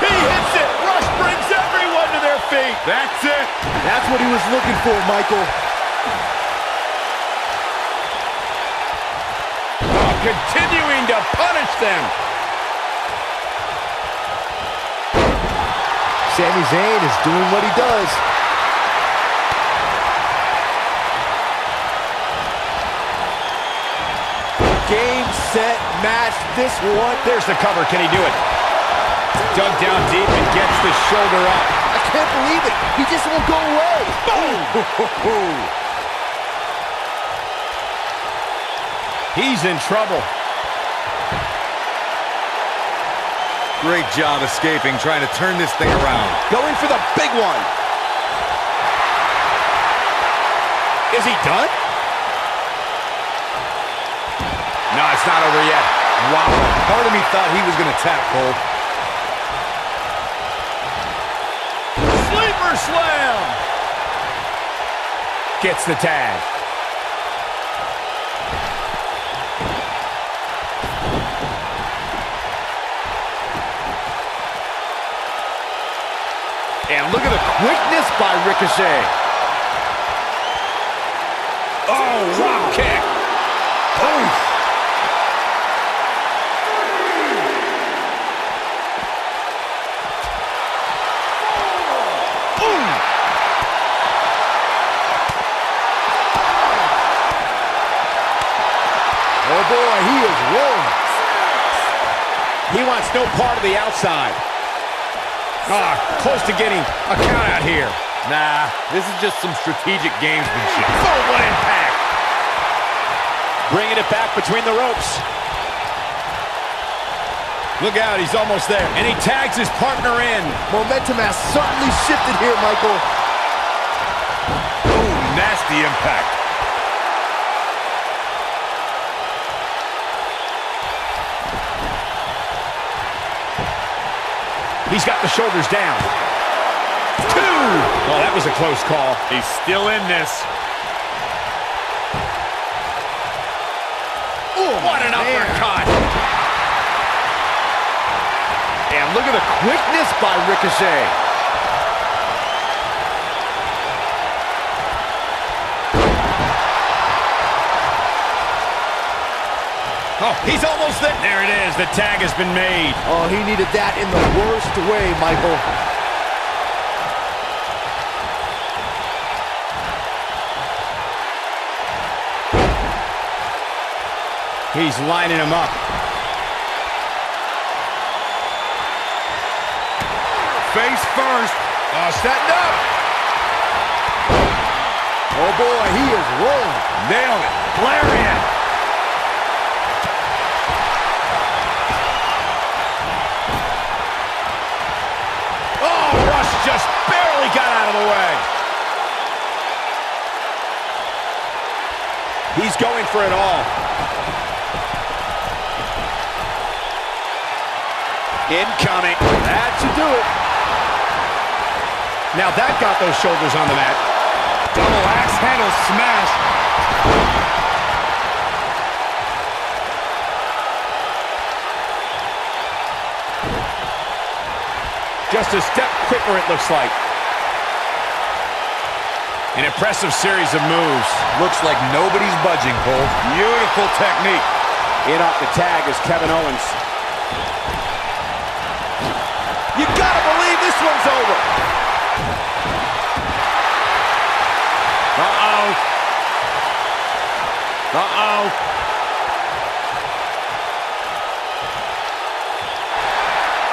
He hits it. Rush brings everyone to their feet. That's it. That's what he was looking for, Michael. Oh, continuing to punish them. Sami Zayn is doing what he does. Game, set, match. This one. There's the cover. Can he do it? Dug down deep and gets the shoulder up. I can't believe it. He just won't go away. Boom! He's in trouble. Great job escaping, trying to turn this thing around. Going for the big one. Is he done? No, it's not over yet. Wow, part of me thought he was going to tap, Cole. Sleeper slam! Gets the tag. And look at the quickness by Ricochet. Oh, drop kick. Oof. Oh boy, he is rolling. He wants no part of the outside. Ah, close to getting a count out here. Nah, this is just some strategic gamesmanship. Oh, what impact! Bringing it back between the ropes. Look out, he's almost there. And he tags his partner in. Momentum has certainly shifted here, Michael. Oh, nasty impact. He's got the shoulders down. 2! Oh, that was a close call. He's still in this. Oh, what an uppercut! And look at the quickness by Ricochet. Oh, he's almost there. There it is. The tag has been made. Oh, he needed that in the worst way, Michael. He's lining him up. Face first. Oh, setting up. Oh boy, he is rolling. Nailed it. Lariat. Just barely got out of the way. He's going for it all. Incoming. That should do it. Now that got those shoulders on the mat. Double axe handle smash. Just a step quicker, it looks like. An impressive series of moves. Looks like nobody's budging, Cole. Beautiful technique. In off the tag is Kevin Owens. You gotta believe this one's over. Uh-oh. Uh-oh.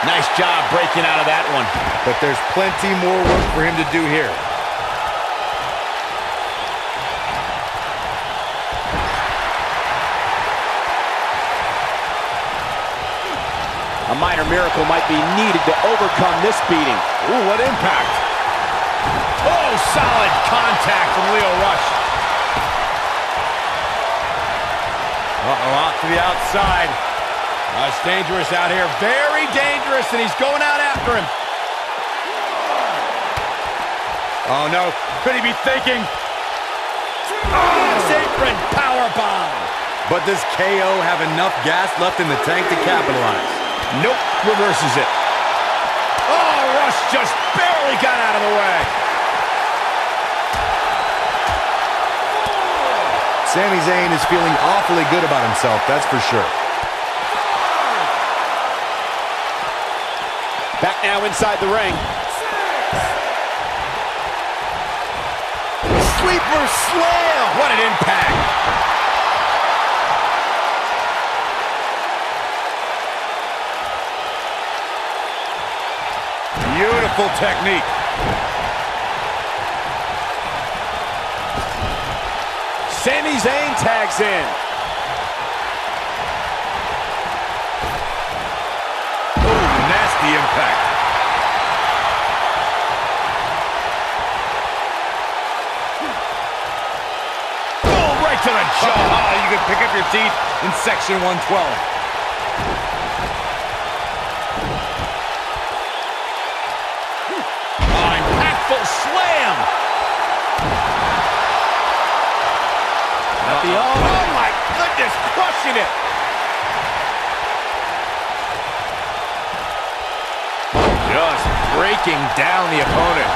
Nice job breaking out of that one. But there's plenty more work for him to do here. A minor miracle might be needed to overcome this beating. Ooh, what impact. Oh, solid contact from Lio Rush. Uh-oh, out to the outside. It's dangerous out here. Very dangerous, and he's going out after him. Oh, no. Could he be thinking? Oh, apron powerbomb. But does KO have enough gas left in the tank to capitalize? Nope, reverses it. Oh, Rush just barely got out of the way. Sami Zayn is feeling awfully good about himself, that's for sure. Back now inside the ring. Sleeper slam. What an impact. Beautiful technique. Sami Zayn tags in. Oh, nasty impact. Oh, right to the jaw. You can pick up your teeth in section 112. Impactful slam. Oh my goodness, crushing it. Just breaking down the opponent.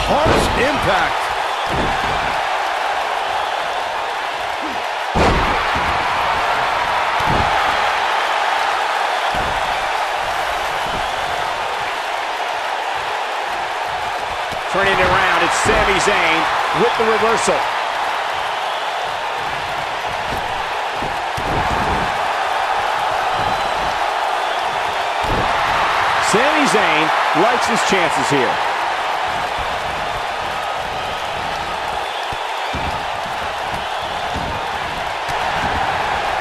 Harsh impact. Turning it around, it's Sami Zayn with the reversal. Sami Zayn likes his chances here.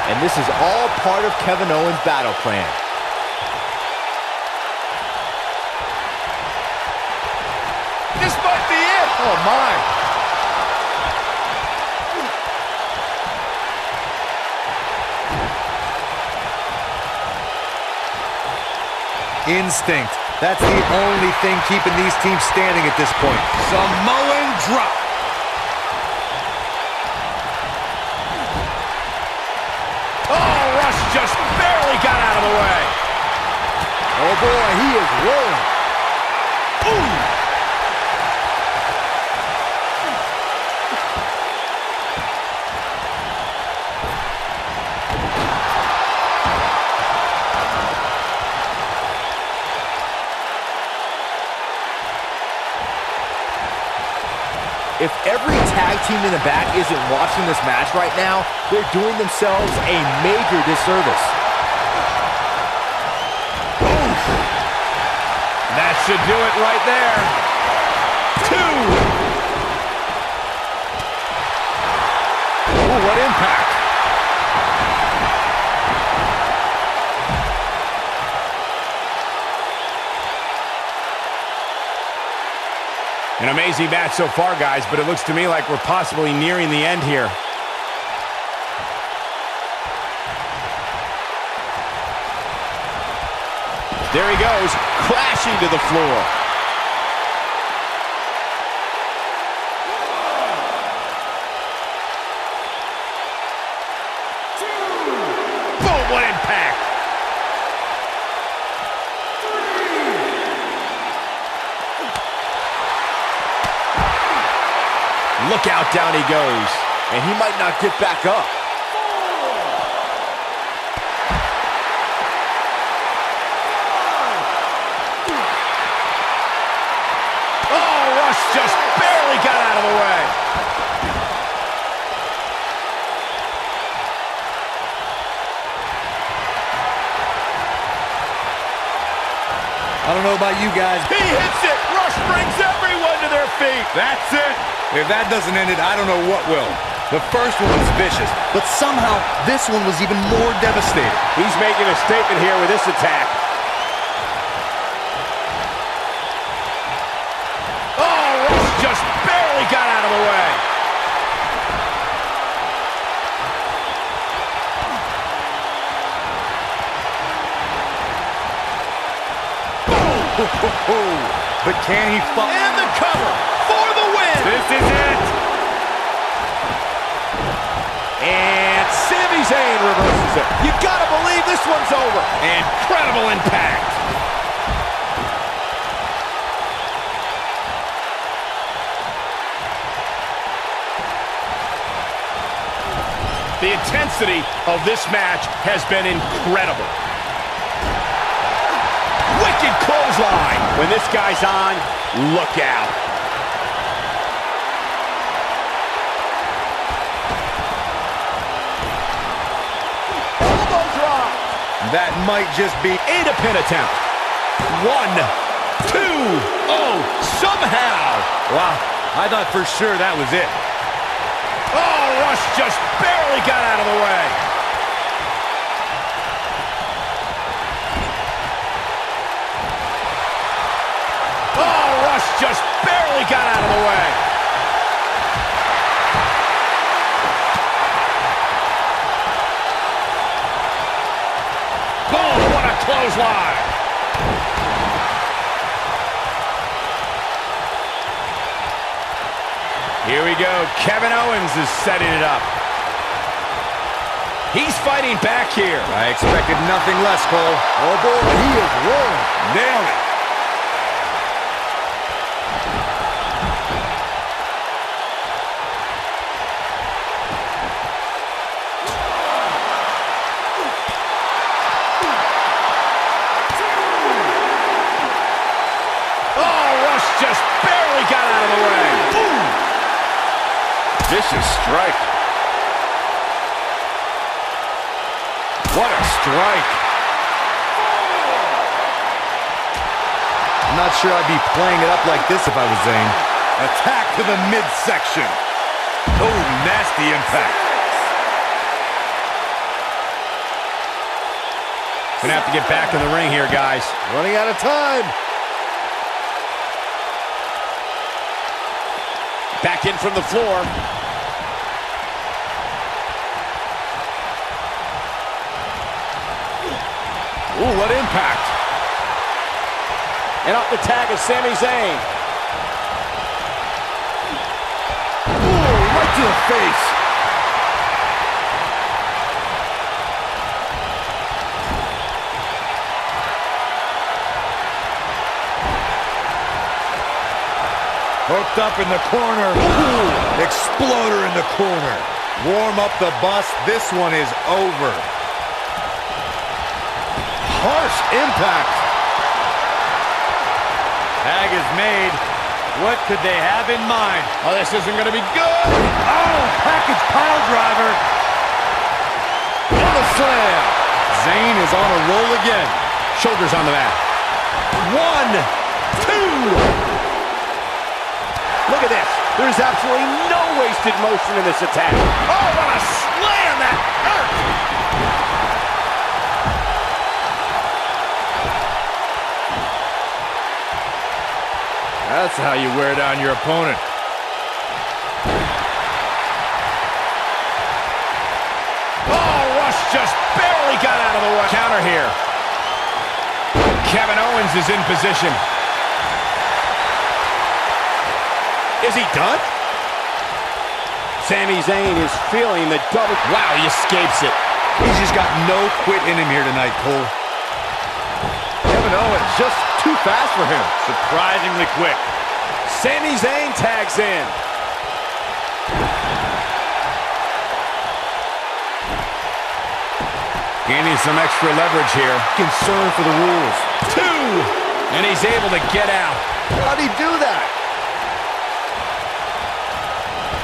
And this is all part of Kevin Owens' battle plan. This might be it. Oh my. Instinct. That's the only thing keeping these teams standing at this point. Samoan drop. Oh, Rush just barely got out of the way. Oh boy, he is rolling. Ooh. If every tag team in the back isn't watching this match right now, they're doing themselves a major disservice. Oof. That should do it right there. 2. Ooh, what impact. An amazing match so far, guys, but it looks to me like we're possibly nearing the end here. There he goes, crashing to the floor. Boom, what impact. Look out, down he goes. And he might not get back up. Oh, Rush just barely got out of the way. I don't know about you guys. He hits it. Rush brings everyone to their feet. That's it. If that doesn't end it, I don't know what will. The first one was vicious, but somehow this one was even more devastating. He's making a statement here with this attack. Oh, Rush just barely got out of the way. But can he fall? And the cover for the win. This is it. And Sami Zayn reverses it. You gotta believe this one's over. Incredible impact. The intensity of this match has been incredible. Wicked clothesline. When this guy's on, look out. Elbow drop. That might just be And a pin attempt. 1, 2. Oh, somehow. wow. I thought for sure that was it. Oh, Rush just barely got out of the way. Oh, Rush just barely got out of the way. Oh, what a clothesline. Here we go. Kevin Owens is setting it up. He's fighting back here. I expected nothing less, Cole. Oh boy, he is rolling. Nailed it. Oh, Rush just barely got out of the way. Boom. Vicious strike. What a strike. I'm not sure I'd be playing it up like this if I was Zayn. Attack to the midsection. Oh, nasty impact. Gonna have to get back in the ring here, guys. Running out of time. Back in from the floor. Ooh, what impact. And off the tag is Sami Zayn. Ooh, right to the face. Hooked up in the corner. Ooh, exploder in the corner. Warm up the bus. This one is over. Harsh impact. Tag is made. What could they have in mind? Oh, this isn't going to be good. Oh, package pile driver. What a slam. Zayn is on a roll again. Shoulders on the mat. 1, 2. Look at this. There's absolutely no wasted motion in this attack. Oh, what a slam. That hurt. That's how you wear down your opponent. Oh, Rush just barely got out of the way. Counter here. Kevin Owens is in position. Is he done? Sami Zayn is feeling the double. Wow, he escapes it. He's just got no quit in him here tonight, Cole. Kevin Owens just too fast for him. Surprisingly quick. Sami Zayn tags in. Gaining some extra leverage here. Concern for the rules. 2. And he's able to get out. How'd he do that?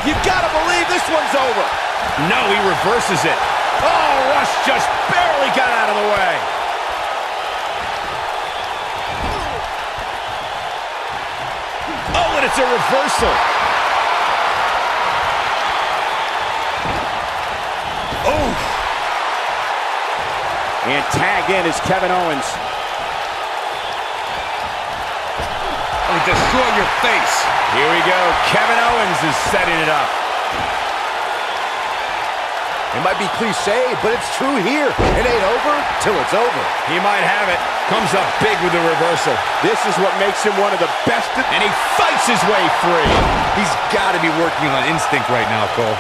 You gotta believe this one's over. No, he reverses it. Oh, Rush just barely got out of the way. Oh, and it's a reversal. And tagged in is Kevin Owens. Oh, destroy your face. Here we go. Kevin Owens is setting it up. It might be cliche, but it's true here. It ain't over till it's over. He might have it. Comes up big with the reversal. This is what makes him one of the best. And he fights his way free. He's got to be working on instinct right now, Cole.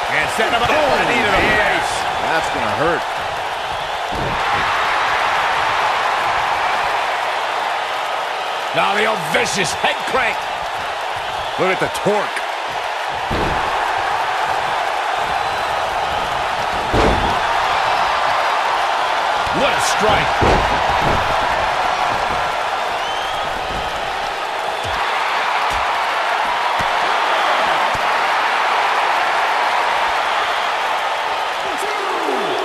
And setting him up with a knee to the face. That's going to hurt. Now the old vicious head crank. Look at the torque. What a strike.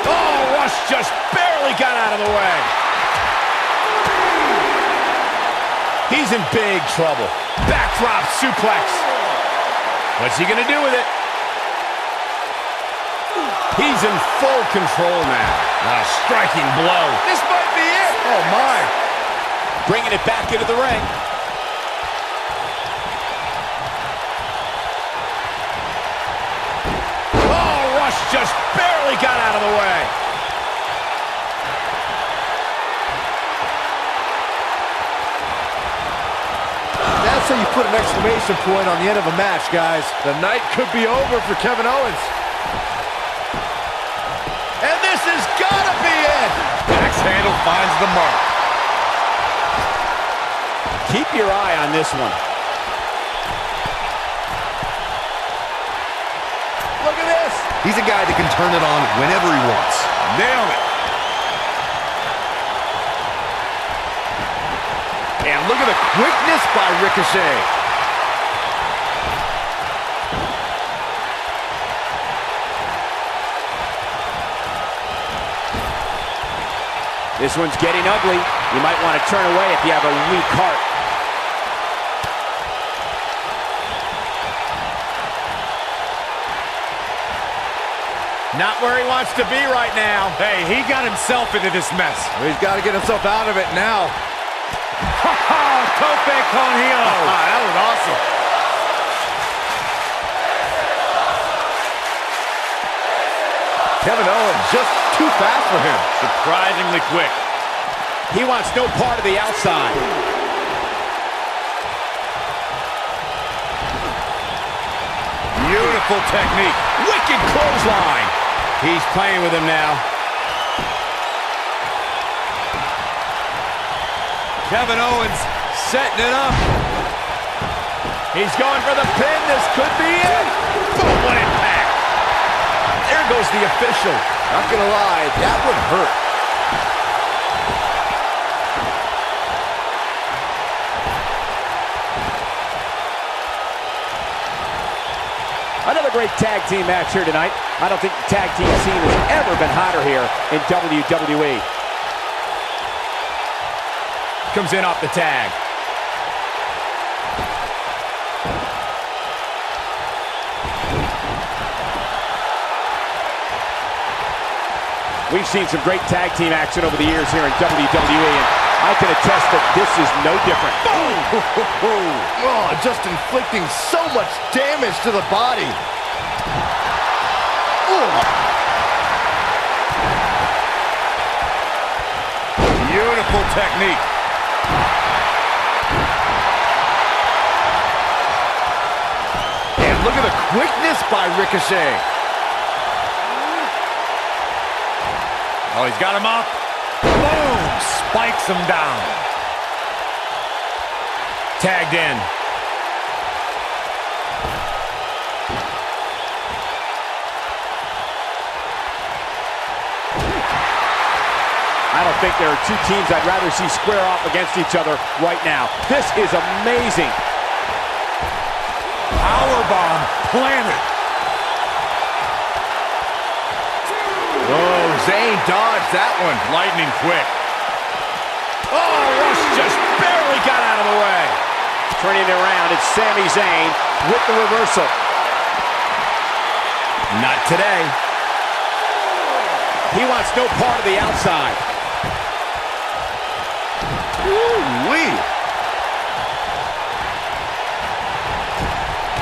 Oh, Rush just barely got out of the way. He's in big trouble. Backdrop suplex. What's he going to do with it? He's in full control now. A striking blow. This might be it. Oh, my. Bringing it back into the ring. Oh, Rush just barely got out of the way. That's how you put an exclamation point on the end of a match, guys. The night could be over for Kevin Owens. And this has got to be it. Axe handle finds the mark. Keep your eye on this one. Look at this. He's a guy that can turn it on whenever he wants. Nailed it. And look at the quickness by Ricochet. This one's getting ugly. You might want to turn away if you have a weak heart. Not where he wants to be right now. Hey, he got himself into this mess. He's got to get himself out of it now. Tope con hilo. That was awesome. Kevin Owens just too fast for him. Surprisingly quick. He wants no part of the outside. Beautiful technique. Wicked clothesline. He's playing with him now. Kevin Owens setting it up. He's going for the pin. This could be it. Boom, what impact. There goes the official. Not gonna lie, that would hurt. Another great tag team match here tonight. I don't think the tag team scene has ever been hotter here in WWE. Comes in off the tag. We've seen some great tag team action over the years here in WWE, and I can attest that this is no different. Oh, just inflicting so much damage to the body. Beautiful technique. And look at the quickness by Ricochet. Oh, he's got him up. Boom! Spikes him down. Tagged in. I don't think there are two teams I'd rather see square off against each other right now. This is amazing. Powerbomb planted. Oh, Zayn dodged that one. Lightning quick. Oh, Rush just barely got out of the way. Turning it around, it's Sami Zayn with the reversal. Not today. He wants no part of the outside. Woo-wee.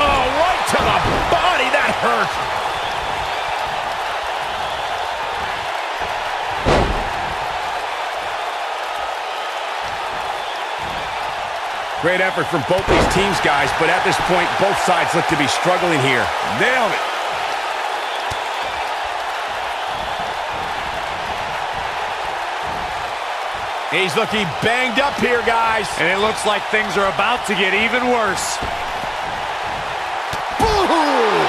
Oh, right to the body. That hurt. Great effort from both these teams, guys, but at this point, both sides look to be struggling here. Nailed it. He's looking banged up here, guys. And it looks like things are about to get even worse. Boo-hoo!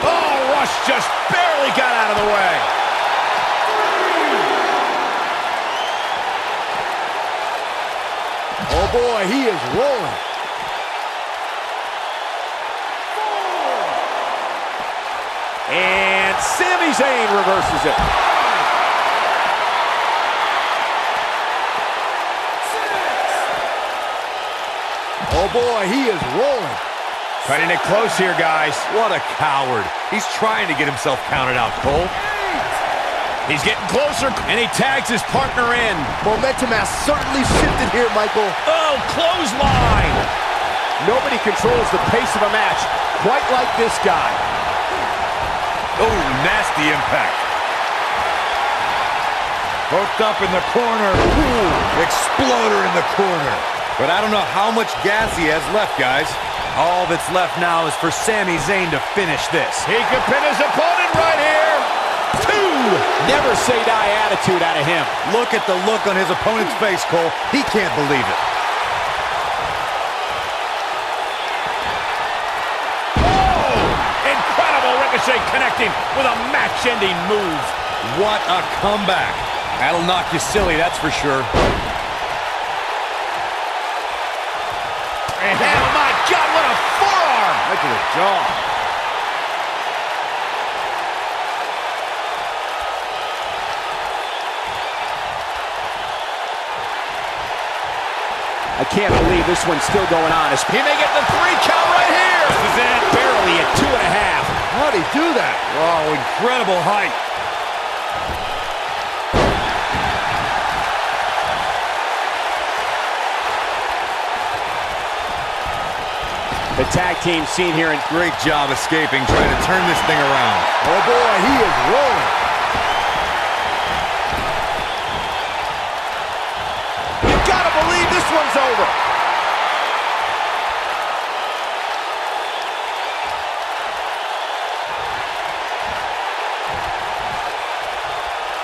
Oh, Rush just barely got out of the way. Oh boy, he is rolling. And Sami Zayn reverses it. Oh boy, he is rolling. Cutting it close here, guys. What a coward. He's trying to get himself counted out, Cole. He's getting closer, and he tags his partner in. Momentum has certainly shifted here, Michael. Oh, clothesline. Nobody controls the pace of a match quite like this guy. Oh, nasty impact. Hooked up in the corner. Ooh, exploder in the corner. But I don't know how much gas he has left, guys. All that's left now is for Sami Zayn to finish this. He could pin his opponent right here. Two. Never say die attitude out of him. Look at the look on his opponent's face, Cole. He can't believe it. Oh! Incredible Ricochet connecting with a match-ending move. What a comeback. That'll knock you silly, that's for sure. And oh my God, what a forearm! Right to the jaw. I can't believe this one's still going on. He may get the 3 count right here. This is it. Barely at 2.5. How'd he do that? Oh, incredible height. The tag team seen here in Great job escaping, trying to turn this thing around. Oh boy, he is rolling. You gotta believe this one's over.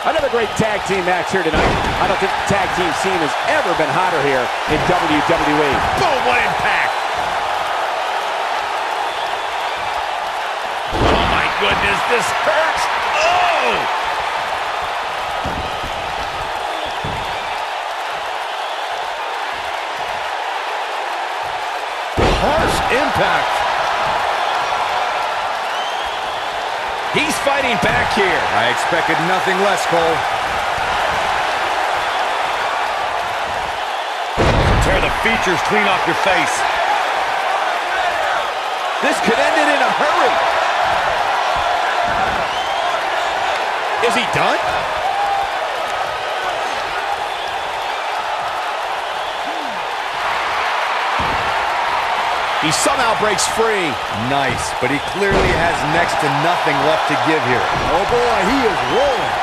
Another great tag team match here tonight. I don't think the tag team scene has ever been hotter here in WWE. Boom, what impact! Oh my goodness, this hurts! Oh! Harsh impact. He's fighting back here. I expected nothing less, Cole. Tear the features clean off your face. This could end it in a hurry. Is he done? He somehow breaks free. Nice, but he clearly has next to nothing left to give here. Oh boy, he is rolling.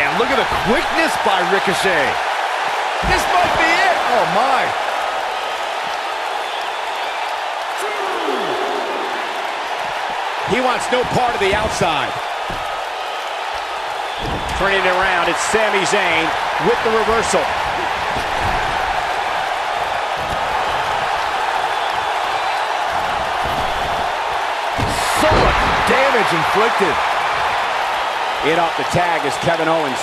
And look at the quickness by Ricochet. This might be it. Oh my. He wants no part of the outside. Turning it around, it's Sami Zayn with the reversal. So much damage inflicted. In off the tag is Kevin Owens.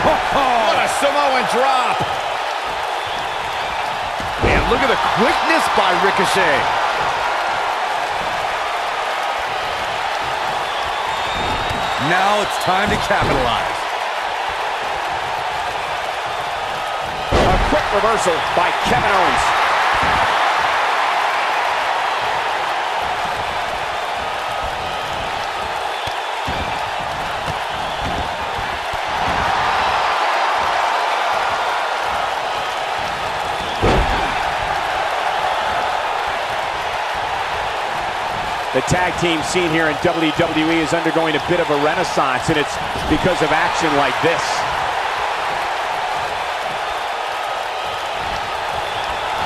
What a Samoan drop. And look at the quickness by Ricochet. Now it's time to capitalize. A quick reversal by Kevin Owens. The tag team scene here in WWE is undergoing a bit of a renaissance, and it's because of action like this.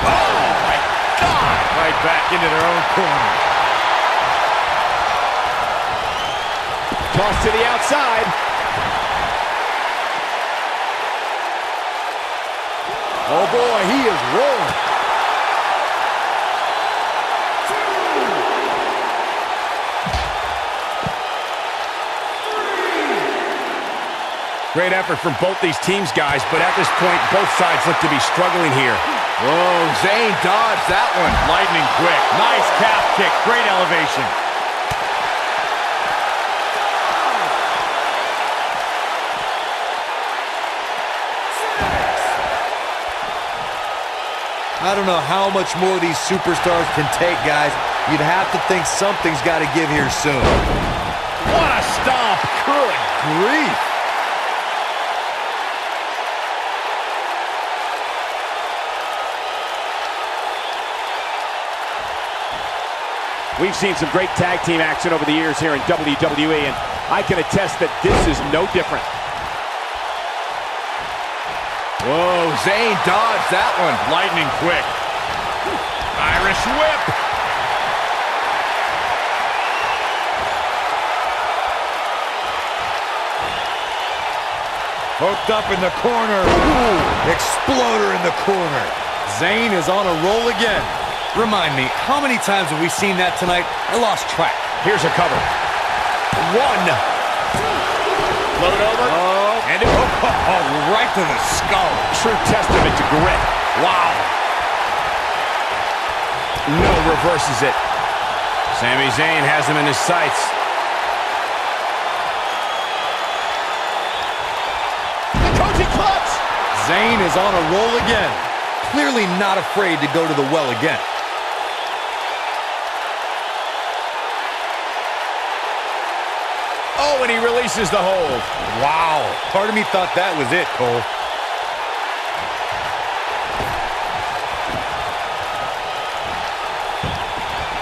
Oh, my God. Right back into their own corner. Toss to the outside. Oh boy, he is rolling. Great effort from both these teams, guys, but at this point, both sides look to be struggling here. Whoa, Zayn dodged that one. Lightning quick. Nice calf kick. Great elevation. I don't know how much more these superstars can take, guys. You'd have to think something's got to give here soon. What a stomp. Good grief. We've seen some great tag team action over the years here in WWE, and I can attest that this is no different. Whoa, Zayn dodged that one. Lightning quick. Irish whip. Hooked up in the corner. Ooh, exploder in the corner. Zayn is on a roll again. Remind me, how many times have we seen that tonight? I lost track. Here's a cover. One. Float over. And it, right to the skull. true testament to grit. Wow. No, reverses it. Sami Zayn has him in his sights. The coaching clutch. Zayn is on a roll again. Clearly not afraid to go to the well again. Oh, and he releases the hold. Wow. Part of me thought that was it, Cole.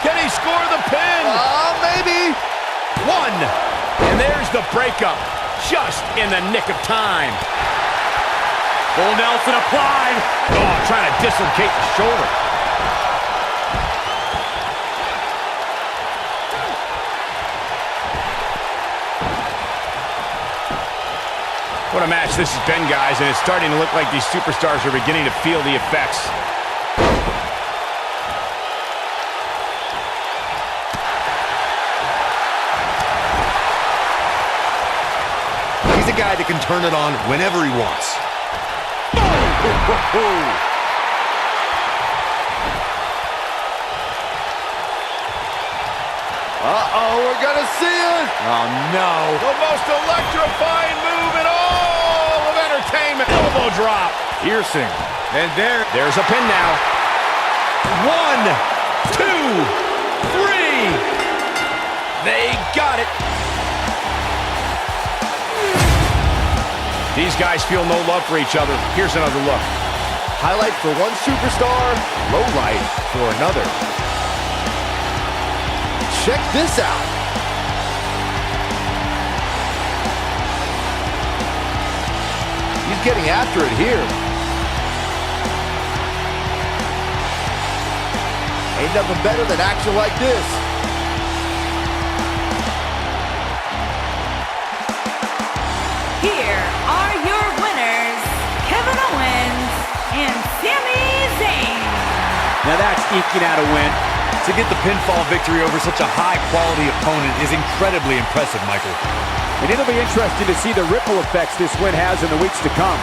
Can he score the pin? Maybe. One. And there's the breakup. Just in the nick of time. Full Nelson applied. Oh, trying to dislocate the shoulder. What a match this has been, guys, and it's starting to look like these superstars are beginning to feel the effects. He's a guy that can turn it on whenever he wants. Uh-oh, we're gonna see it. Oh, no. The most electrifying move in all of entertainment. Elbow drop. Piercing. And There's a pin now. 1, 2, 3. They got it. These guys feel no love for each other. Here's another look. Highlight for one superstar, low light for another. Check this out. He's getting after it here. Ain't nothing better than action like this. Here are your winners, Kevin Owens and Sami Zayn. Now that's eking out a win. to get the pinfall victory over such a high-quality opponent is incredibly impressive, Michael. And it'll be interesting to see the ripple effects this win has in the weeks to come.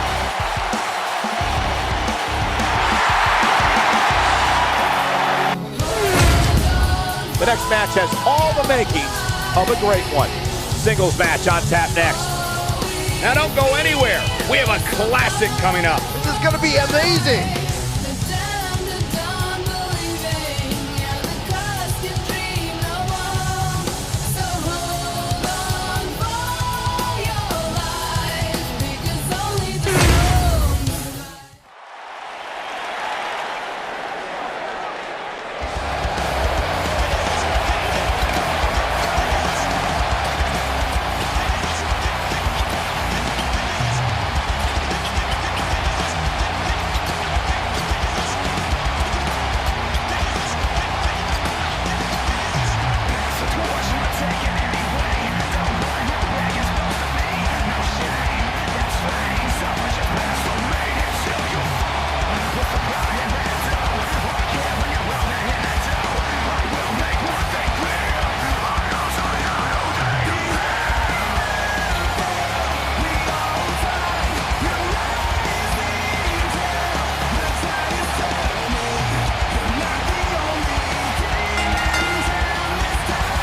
The next match has all the makings of a great one. Singles match on tap next. Now don't go anywhere. We have a classic coming up. This is going to be amazing.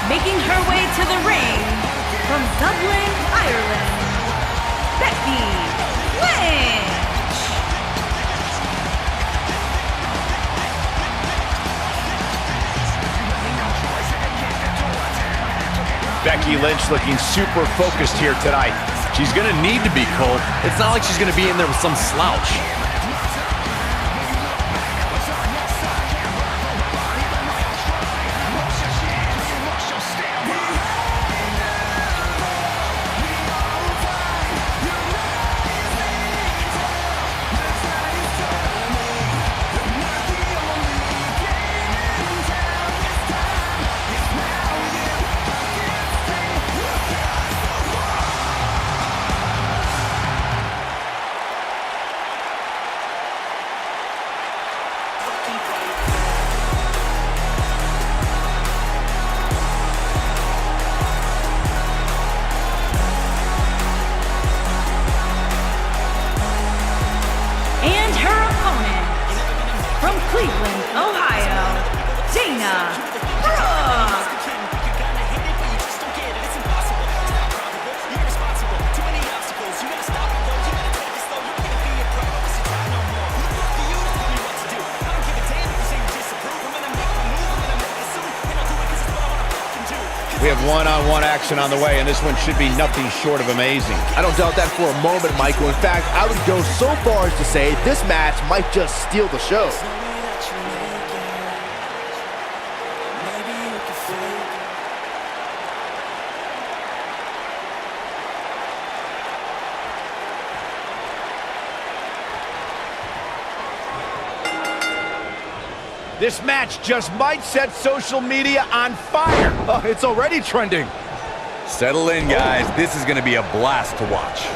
Making her way to the ring from Dublin, Ireland, Becky Lynch. Becky Lynch looking super focused here tonight. She's going to need to be, Cole. It's not like she's going to be in there with some slouch. From Cleveland, Ohio, Dana Brooke. We have one-on-one action on the way, and this one should be nothing short of amazing. I don't doubt that for a moment, Michael. In fact, I would go so far as to say this match might just steal the show. This match just might set social media on fire. Oh, it's already trending. Settle in, guys. This is going to be a blast to watch.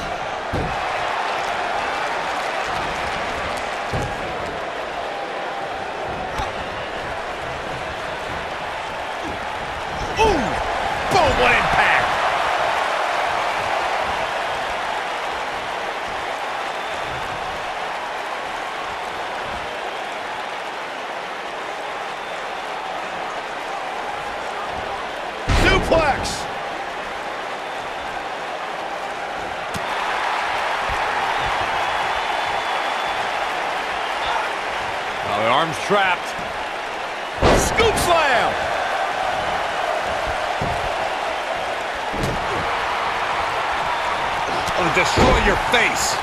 Ooh! Boom, what impact! Suplex! The arm's trapped. Scoop slam! It'll destroy your face.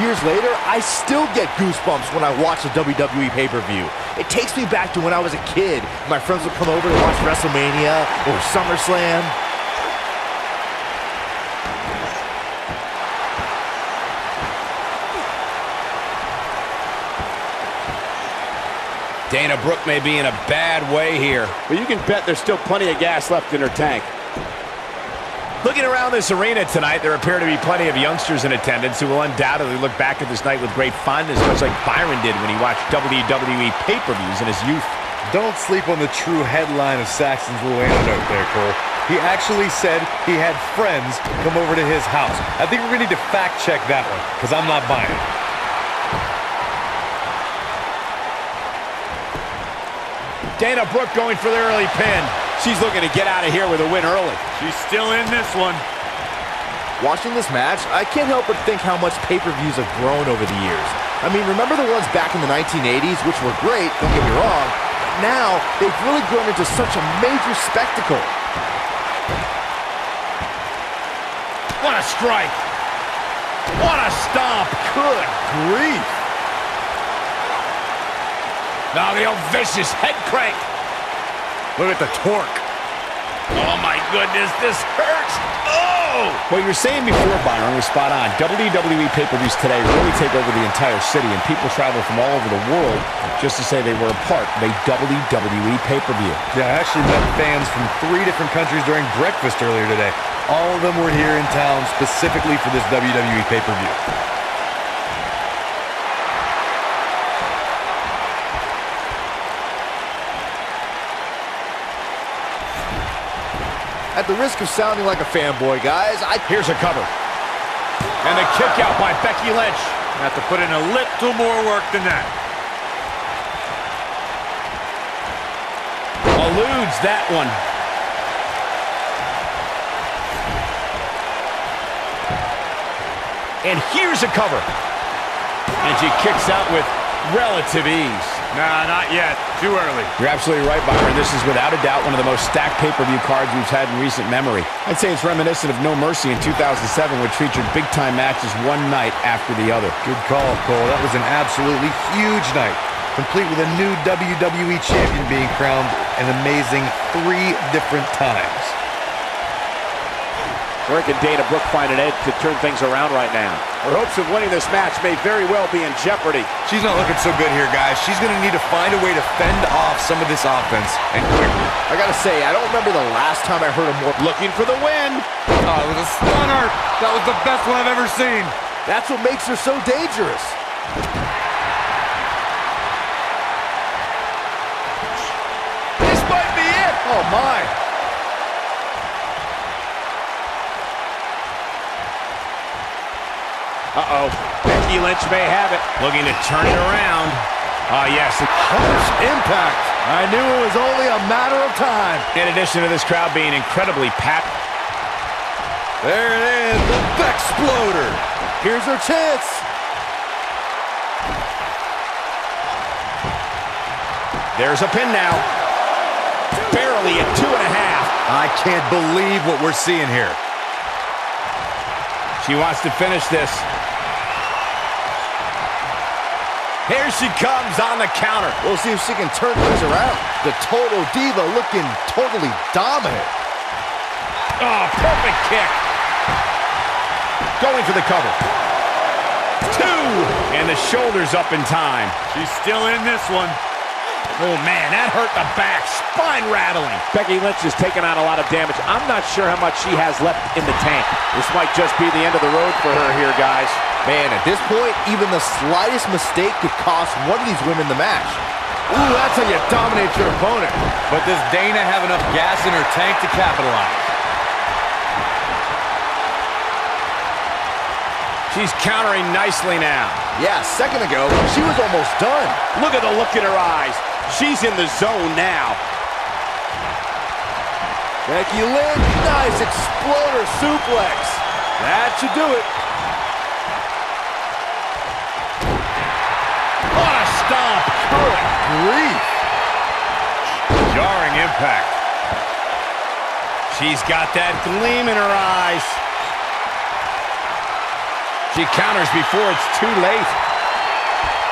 Years later, I still get goosebumps when I watch the WWE pay-per-view. It takes me back to when I was a kid. My friends would come over to watch Wrestlemania or SummerSlam. Dana Brooke may be in a bad way here, But you can bet there's still plenty of gas left in her tank. Looking around this arena tonight, there appear to be plenty of youngsters in attendance who will undoubtedly look back at this night with great fondness, much like Byron did when he watched WWE pay-per-views in his youth. Don't sleep on the true headline of Saxton's little anecdote there, Cole. He actually said he had friends come over to his house. I think we're going to need to fact-check that one, because I'm not buying it. Dana Brooke going for the early pin. She's looking to get out of here with a win early. She's still in this one. Watching this match, I can't help but think how much pay-per-views have grown over the years. I mean, remember the ones back in the 1980s, which were great, don't get me wrong. Now, they've really grown into such a major spectacle. What a strike. What a stomp. Good grief. Now the old vicious head crank. Look at the torque. Oh my goodness, this hurts. Oh! What you were saying before, Byron, was spot on. WWE pay-per-views today really take over the entire city, and people travel from all over the world just to say they were a part of a WWE pay-per-view. Yeah, I actually met fans from 3 different countries during breakfast earlier today. All of them were here in town specifically for this WWE pay-per-view. At the risk of sounding like a fanboy, guys, Here's a cover. And the kick out by Becky Lynch. Have to put in a little more work than that. Eludes that one. And here's a cover. And she kicks out with relative ease. Nah, not yet. Too early. You're absolutely right, Byron. This is without a doubt one of the most stacked pay-per-view cards we've had in recent memory. I'd say it's reminiscent of No Mercy in 2007, which featured big-time matches one night after the other. Good call, Cole. That was an absolutely huge night, complete with a new WWE champion being crowned an amazing 3 different times. Where can Dana Brooke find an edge to turn things around right now? Her hopes of winning this match may very well be in jeopardy. She's not looking so good here, guys. She's going to need to find a way to fend off some of this offense, and quickly. I gotta say, I don't remember the last time I heard a more... Looking for the win. Oh, it was a stunner. That was the best one I've ever seen. That's what makes her so dangerous. This might be it. Oh, my. Uh-oh. Becky Lynch may have it. Looking to turn it around. Ah, yes. Harsh impact. I knew it was only a matter of time. In addition to this crowd being incredibly packed. There it is, the Bexploder. Here's her chance. There's a pin now. Barely at 2.5. I can't believe what we're seeing here. She wants to finish this. Here she comes on the counter. We'll see if she can turn things around. The Total Diva looking totally dominant. Oh, perfect kick. Going for the cover. 2. And the shoulders up in time. She's still in this one. Oh, man, that hurt the back. Spine rattling. Becky Lynch has taken on a lot of damage. I'm not sure how much she has left in the tank. This might just be the end of the road for her here, guys. Man, at this point, even the slightest mistake could cost one of these women the match. Ooh, that's how you dominate your opponent. But does Dana have enough gas in her tank to capitalize? She's countering nicely now. Yeah, a second ago, she was almost done. Look at the look in her eyes. She's in the zone now. Becky Lynch, nice exploder suplex. That should do it. What a stomp. Good grief. Jarring impact. She's got that gleam in her eyes. She counters before it's too late.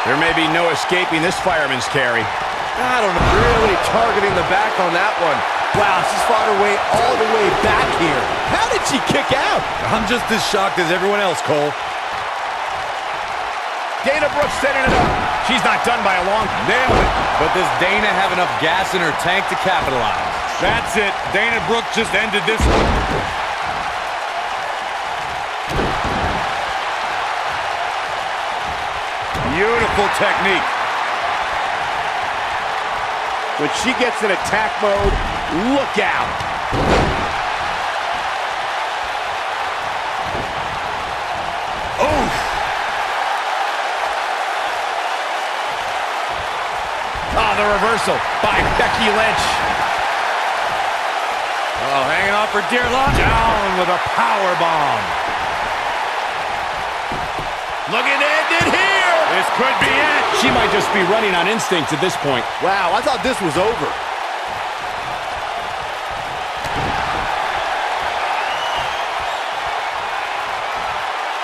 There may be no escaping this fireman's carry. I don't know. Really targeting the back on that one. Wow, she's fought her way all the way back here. How did she kick out? I'm just as shocked as everyone else, Cole. Dana Brooke setting it up. She's not done by a long... Nailed it. But does Dana have enough gas in her tank to capitalize? That's it. Dana Brooke just ended this one. Beautiful technique. When she gets in attack mode, look out. Oh! Oh, the reversal by Becky Lynch. Oh, hanging on for dear life. Down with a power bomb. Looking to end it here. This could be it. She might just be running on instinct at this point. Wow, I thought this was over.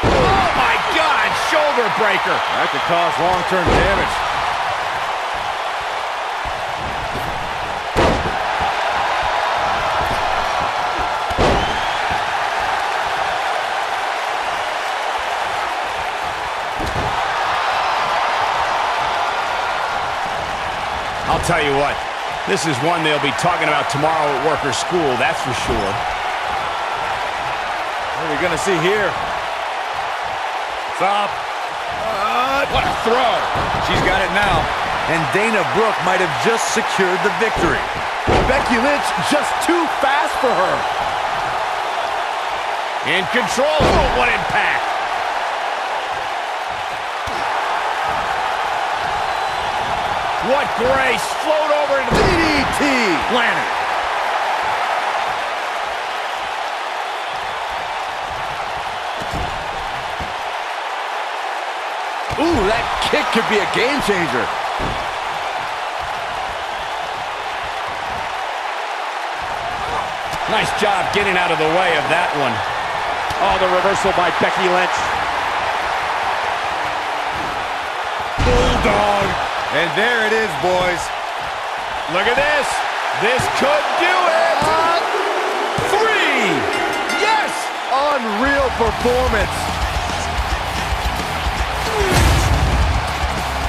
Oh my God, shoulder breaker. That could cause long-term damage. I'll tell you what, this is one they'll be talking about tomorrow at work or school, that's for sure. What are we going to see here? Stop. What a throw. She's got it now. And Dana Brooke might have just secured the victory. Becky Lynch just too fast for her. In control. Oh, what impact. What grace. Float over into the DDT. planet. Ooh, that kick could be a game changer. Nice job getting out of the way of that one. Oh, the reversal by Becky Lynch. Bulldog. And there it is, boys. Look at this. This could do it. 3. Yes! Unreal performance.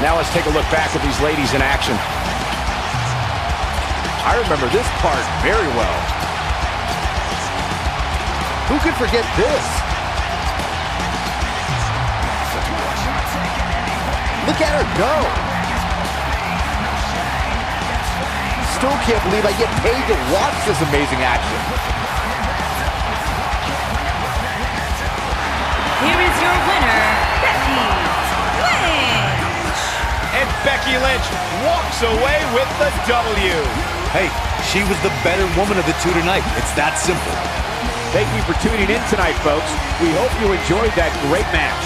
Now let's take a look back at these ladies in action. I remember this part very well. Who could forget this? Look at her go. Still can't believe I get paid to watch this amazing action. Here is your winner, Becky Lynch. And Becky Lynch walks away with the W. Hey, she was the better woman of the two tonight. It's that simple. Thank you for tuning in tonight, folks. We hope you enjoyed that great match.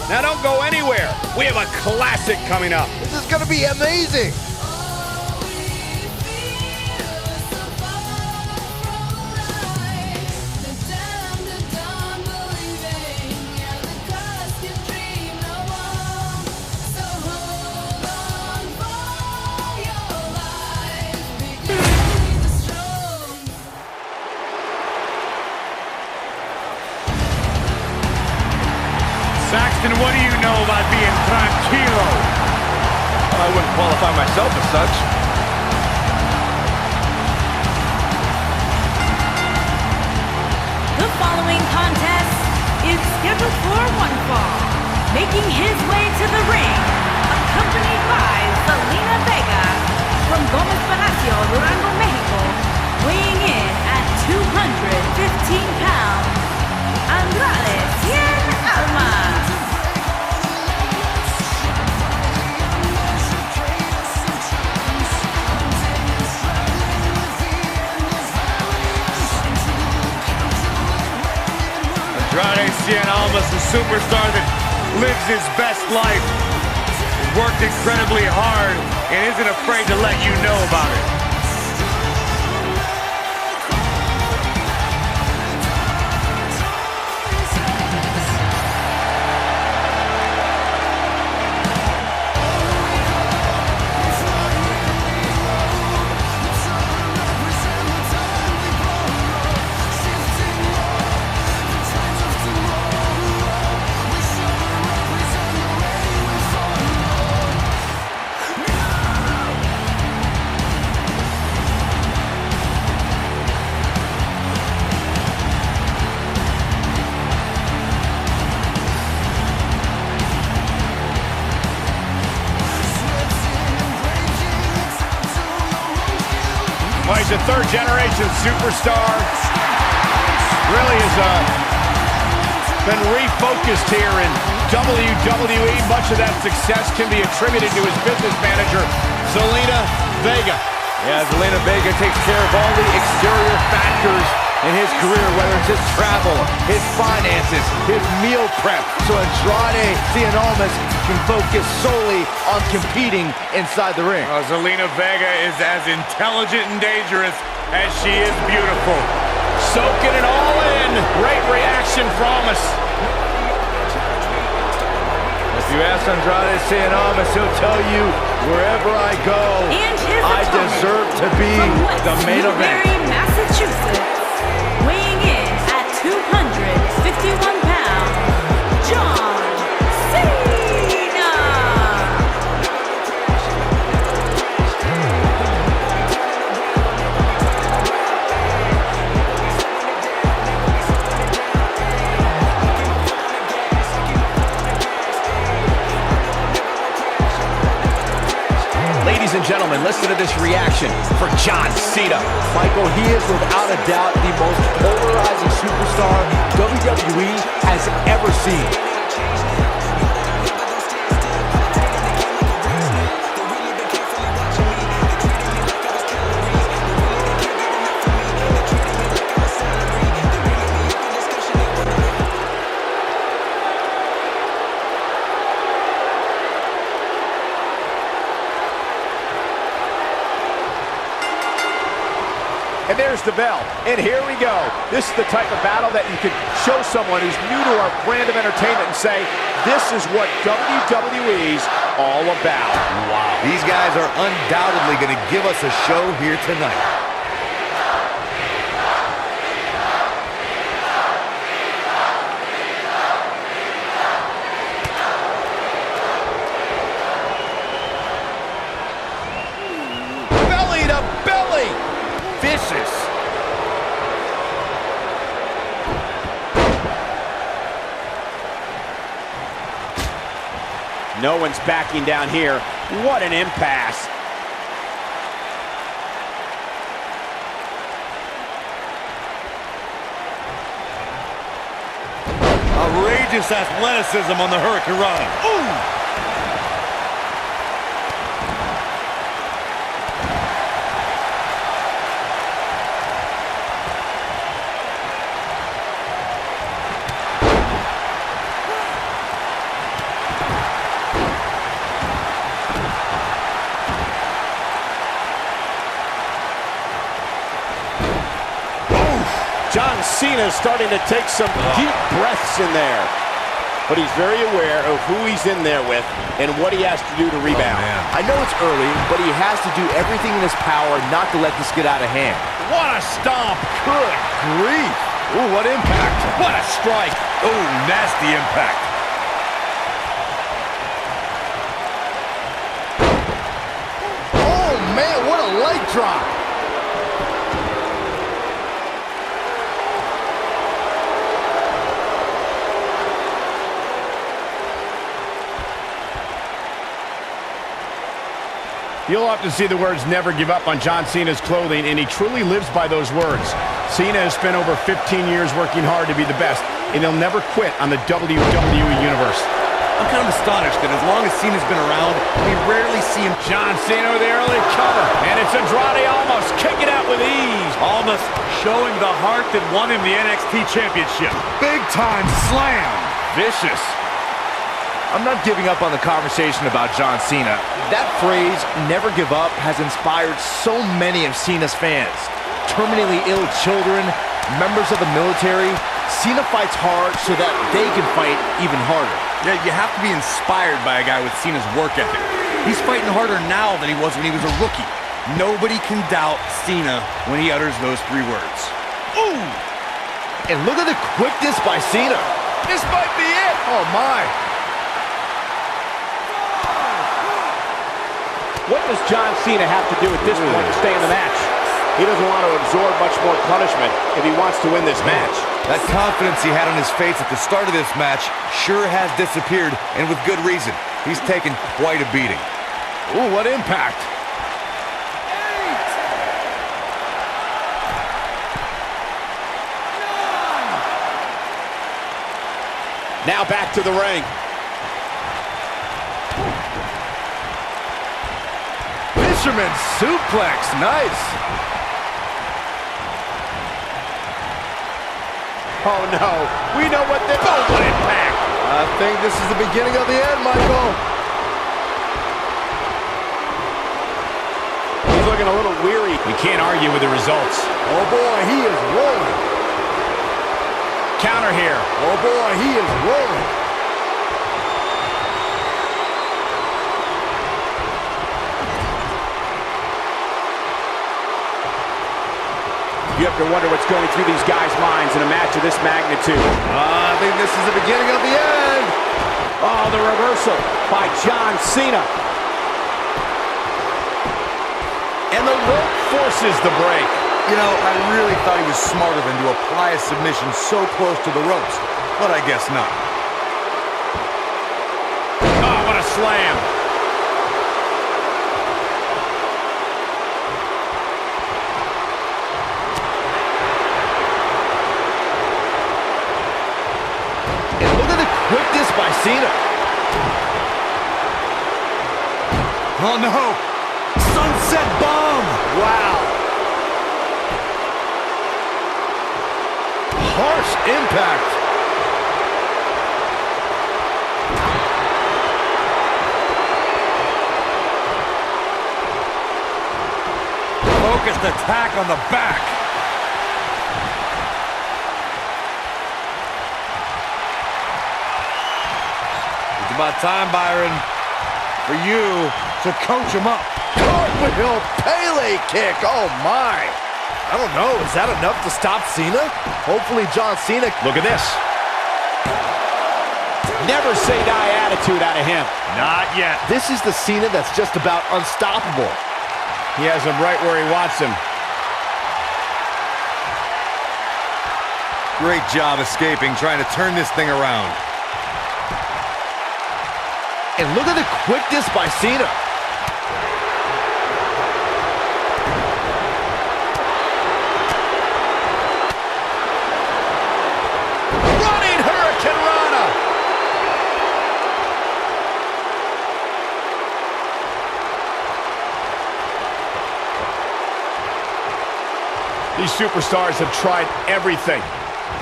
Now don't go anywhere. We have a classic coming up. This is going to be amazing. Saxton, what do you know about being tranquilo? I wouldn't qualify myself as such. The following contest is scheduled for one fall. Making his way to the ring, accompanied by Zelina Vega from Gomez Palacio, Durango, Mexico, weighing in at 215 pounds, Andrade Cien Almas. Andrade Cien Almas, a superstar that lives his best life, worked incredibly hard, and isn't afraid to let you know about it. third generation superstar. Really has been refocused here in WWE. Much of that success can be attributed to his business manager, Zelina Vega. Yeah, Zelina Vega takes care of all the exterior factors in his career, whether it's his travel, his finances, his meal prep. So Andrade Cien Almas can focus solely on competing inside the ring. Zelina Vega is as intelligent and dangerous as she is beautiful. Soaking it all in. Great reaction from us. If you ask Andrade Cien Almas, he'll tell you, wherever I go, And his I opponent, deserve to be from West the main event. Newbury, Massachusetts, weighing in at 251 pounds, John Cena. Ladies and gentlemen, listen to this reaction for John Cena. Michael, he is without a doubt the most polarizing superstar WWE has ever seen. And there's the bell. And here we go. This is the type of battle that you can show someone who's new to our brand of entertainment and say, this is what WWE's all about. Wow. These guys are undoubtedly going to give us a show here tonight. Belly to belly. Vicious. No one's backing down here. What an impasse. Outrageous athleticism on the Hurricane Rana. Ooh! John Cena is starting to take some deep breaths in there. But he's very aware of who he's in there with and what he has to do to rebound. I know it's early, but he has to do everything in his power not to let this get out of hand. What a stomp! Good grief. Ooh, what impact! What a strike! Ooh, nasty impact! Oh, man, what a leg drop. You'll often see the words "never give up" on John Cena's clothing, and he truly lives by those words. Cena has spent over 15 years working hard to be the best, and he'll never quit on the WWE Universe. I'm kind of astonished that as long as Cena's been around, we rarely see him. John Cena with the early cover, and it's Andrade almost kicking out with ease. Almost showing the heart that won him the NXT Championship. Big time slam. Vicious. I'm not giving up on the conversation about John Cena. That phrase, never give up, has inspired so many of Cena's fans. Terminally ill children, members of the military. Cena fights hard so that they can fight even harder. Yeah, you have to be inspired by a guy with Cena's work ethic. He's fighting harder now than he was when he was a rookie. Nobody can doubt Cena when he utters those three words. Ooh! And look at the quickness by Cena. This might be it. Oh, my. What does John Cena have to do at this point to stay in the match? He doesn't want to absorb much more punishment if he wants to win this match. That confidence he had on his face at the start of this match sure has disappeared, and with good reason. He's taken quite a beating. Ooh, what impact. Now back to the ring. Fisherman suplex, nice. Oh no, we know what this... Oh, what impact! I think this is the beginning of the end, Michael. He's looking a little weary. You can't argue with the results. Oh boy, he is rolling. Counter here. Oh boy, he is rolling. You have to wonder what's going through these guys' minds in a match of this magnitude. I think this is the beginning of the end. Oh, the reversal by John Cena. And the rope forces the break. You know, I really thought he was smarter than to apply a submission so close to the ropes, but I guess not. Oh, what a slam. And look at the quickness by Cena. Oh no! Sunset bomb! Wow. Harsh impact. Focused attack on the back. It's about time, Byron, for you to coach him up. Cartwheel Pele kick. Oh my. I don't know. Is that enough to stop Cena? Hopefully John Cena. Look at this. Never say die attitude out of him. Not yet. This is the Cena that's just about unstoppable. He has him right where he wants him. Great job escaping, trying to turn this thing around. And look at the quickness by Cena. Running Hurricane Rana. These superstars have tried everything.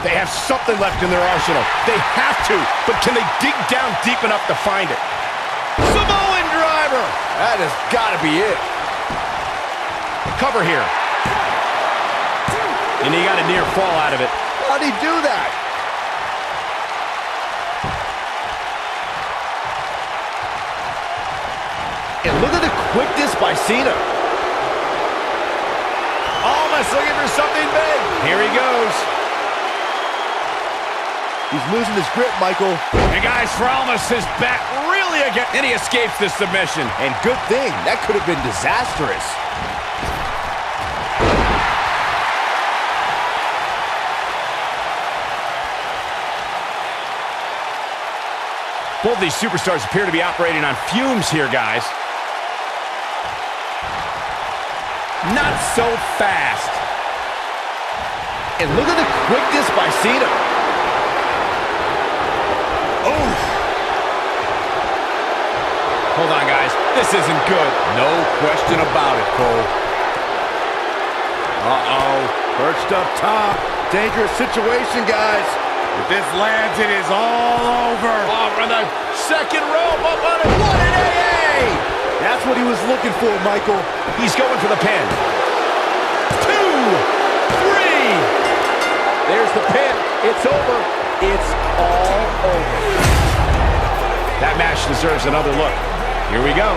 They have something left in their arsenal. They have to, but can they dig down deep enough to find it? Samoan driver! That has got to be it. Cover here. And he got a near fall out of it. How'd he do that? And look at the quickness by Cena. Almost looking for something big. Here he goes. He's losing his grip, Michael. And guys, for Almas, his back really again. And he escapes this submission. And good thing. That could have been disastrous. Both these superstars appear to be operating on fumes here, guys. Not so fast. And look at the quickness by Cena. Oh! Hold on, guys. This isn't good. No question about it, Cole. Uh-oh. Perched up top. Dangerous situation, guys. If this lands, it is all over. Oh, from the second rope up on it. What an AA! That's what he was looking for, Michael. He's going for the pin. 2, 3. There's the pin. It's over. It's all over. That match deserves another look. Here we go.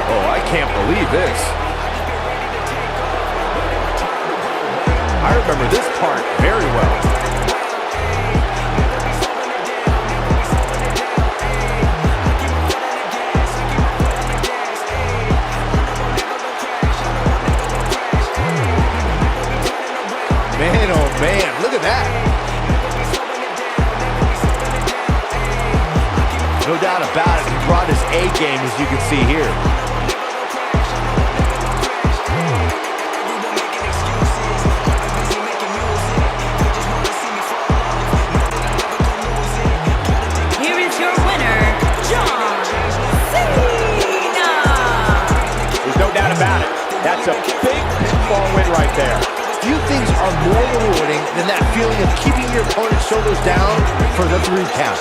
Oh, I can't believe this. I remember this part very well. Man, oh man, look at that. No doubt about it, he brought his A game, as you can see here. That's a big pinfall win right there. Few things are more rewarding than that feeling of keeping your opponent's shoulders down for the 3 count.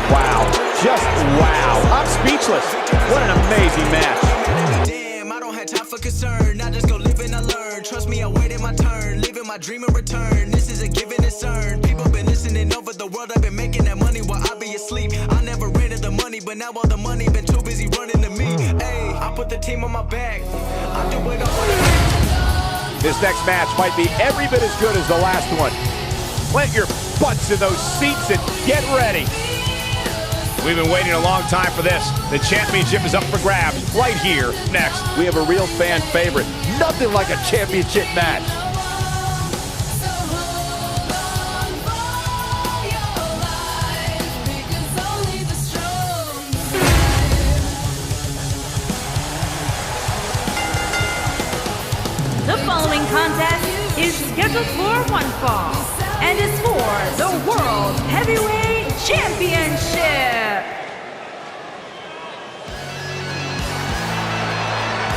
Wow, just wow. I'm speechless. What an amazing match. Damn, I don't have time for concern. I just go live and I learn. Trust me, I waited my turn. Living my dream in return. This is a given and earned. People been listening over the world. I've been making that money while I be asleep. I never ran to the money, but now all the money been too busy running to me. Hey, I put the team on my back. I do what I want. This next match might be every bit as good as the last one. Plant your butts in those seats and get ready. We've been waiting a long time for this. The championship is up for grabs right here next. We have a real fan favorite. Nothing like a championship match. The following contest is scheduled for one fall and is for the World Heavyweight Championship.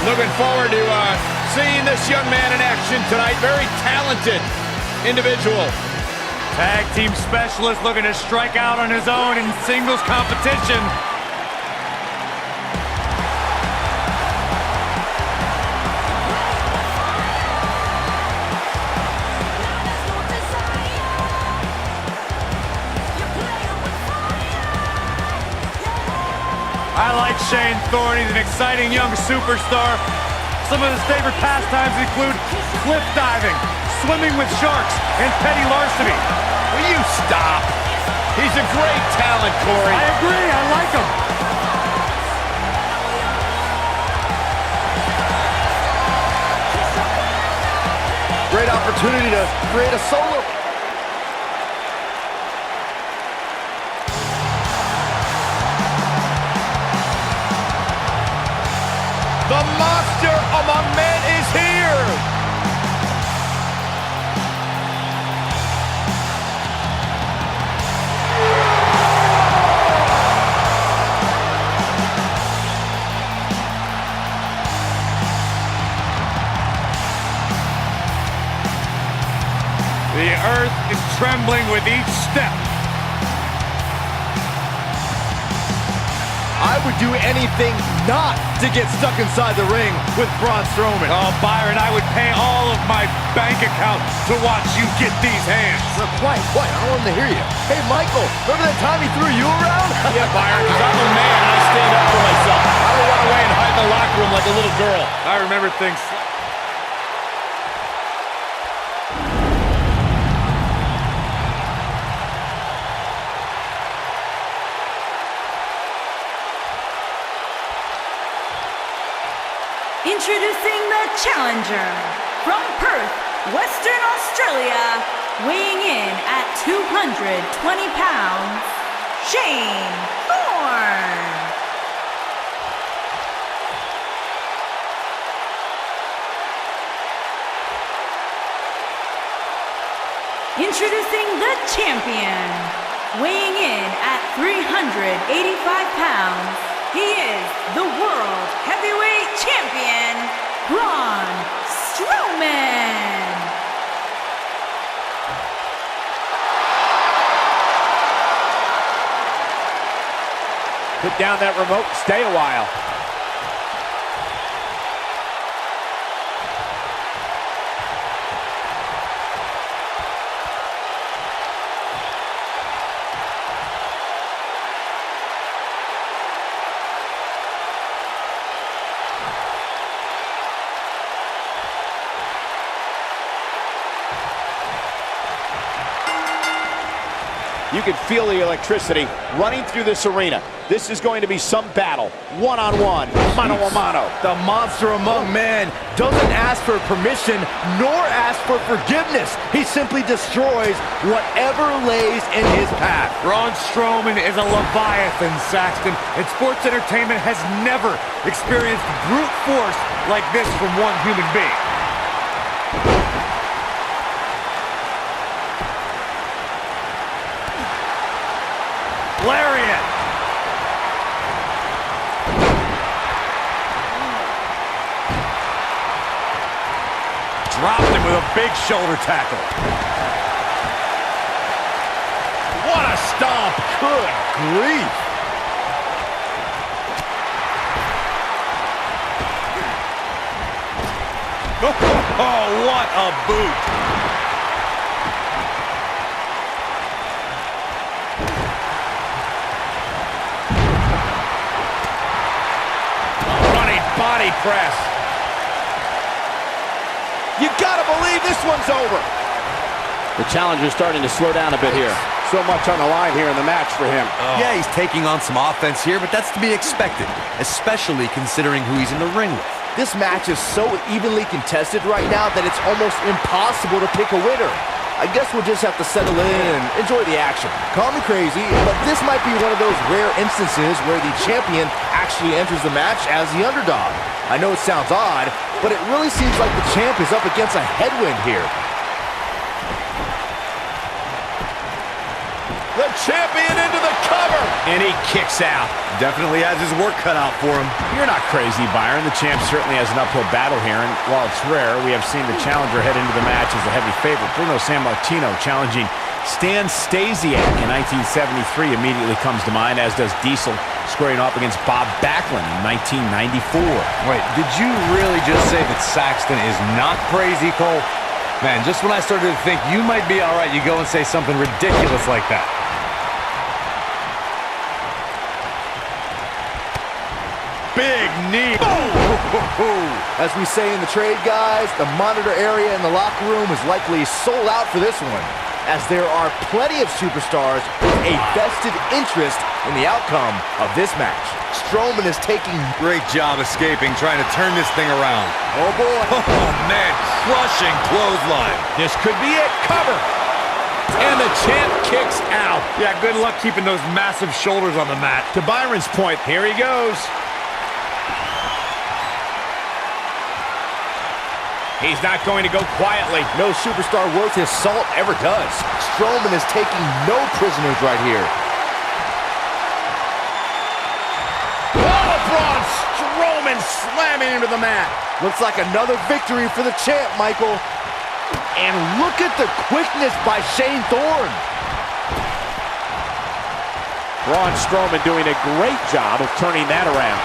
Looking forward to seeing this young man in action tonight. Very talented individual. Tag team specialist looking to strike out on his own in singles competition. I like Shane Thorne. He's an exciting young superstar. Some of his favorite pastimes include cliff diving, swimming with sharks, and petty larceny. Will you stop? He's a great talent, Corey. I agree. I like him. Great opportunity to create a solo. The monster among men is here! The earth is trembling with each step. I would do anything not to get stuck inside the ring with Braun Strowman. Oh, Byron, I would pay all of my bank account to watch you get these hands. What? I don't want to hear you. Hey, Michael, remember that time he threw you around? Yeah, Byron, because I'm a man and I stand up for myself. I don't run away and hide in the locker room like a little girl. I remember things. Introducing the challenger from Perth, Western Australia, weighing in at 220 pounds, Shane Thorne. Introducing the champion, weighing in at 385 pounds, he is the World Heavyweight Champion, Braun Strowman. Put down that remote, stay a while. You can feel the electricity running through this arena. This is going to be some battle, one-on-one, mano-a-mano. The monster among men doesn't ask for permission nor ask for forgiveness. He simply destroys whatever lays in his path. Braun Strowman is a Leviathan, Saxton, and sports entertainment has never experienced brute force like this from one human being. Lariat! Dropped him with a big shoulder tackle. What a stomp. Good grief. Oh, what a boot. Running body press. You gotta believe this one's over. The challenger's starting to slow down a bit here. So much on the line here in the match for him. Yeah, he's taking on some offense here, but that's to be expected, especially considering who he's in the ring with. This match is so evenly contested right now that it's almost impossible to pick a winner. I guess we'll just have to settle in and enjoy the action. Call me crazy, but this might be one of those rare instances where the champion actually enters the match as the underdog. I know it sounds odd, but it really seems like the champ is up against a headwind here. The champion into the cover. And he kicks out. Definitely has his work cut out for him. You're not crazy, Byron. The champ certainly has an uphill battle here, and while it's rare, we have seen the challenger head into the match as a heavy favorite. Bruno Sammartino challenging Stan Stasiak in 1973 immediately comes to mind, as does Diesel squaring off against Bob Backlund in 1994. Wait, did you really just say that Saxton is not crazy, Cole? Man, just when I started to think you might be all right, you go and say something ridiculous like that. Big knee. As we say in the trade, guys, the monitor area in the locker room is likely sold out for this one, as there are plenty of superstars with a vested interest in the outcome of this match. Strowman is taking... Great job escaping, trying to turn this thing around. Oh, boy. Oh, man, crushing clothesline. This could be it. Cover. And the champ kicks out. Yeah, good luck keeping those massive shoulders on the mat. To Byron's point, here he goes. He's not going to go quietly. No superstar worth his salt ever does. Strowman is taking no prisoners right here. Oh, Braun Strowman slamming into the mat. Looks like another victory for the champ, Michael. And look at the quickness by Shane Thorne. Braun Strowman doing a great job of turning that around.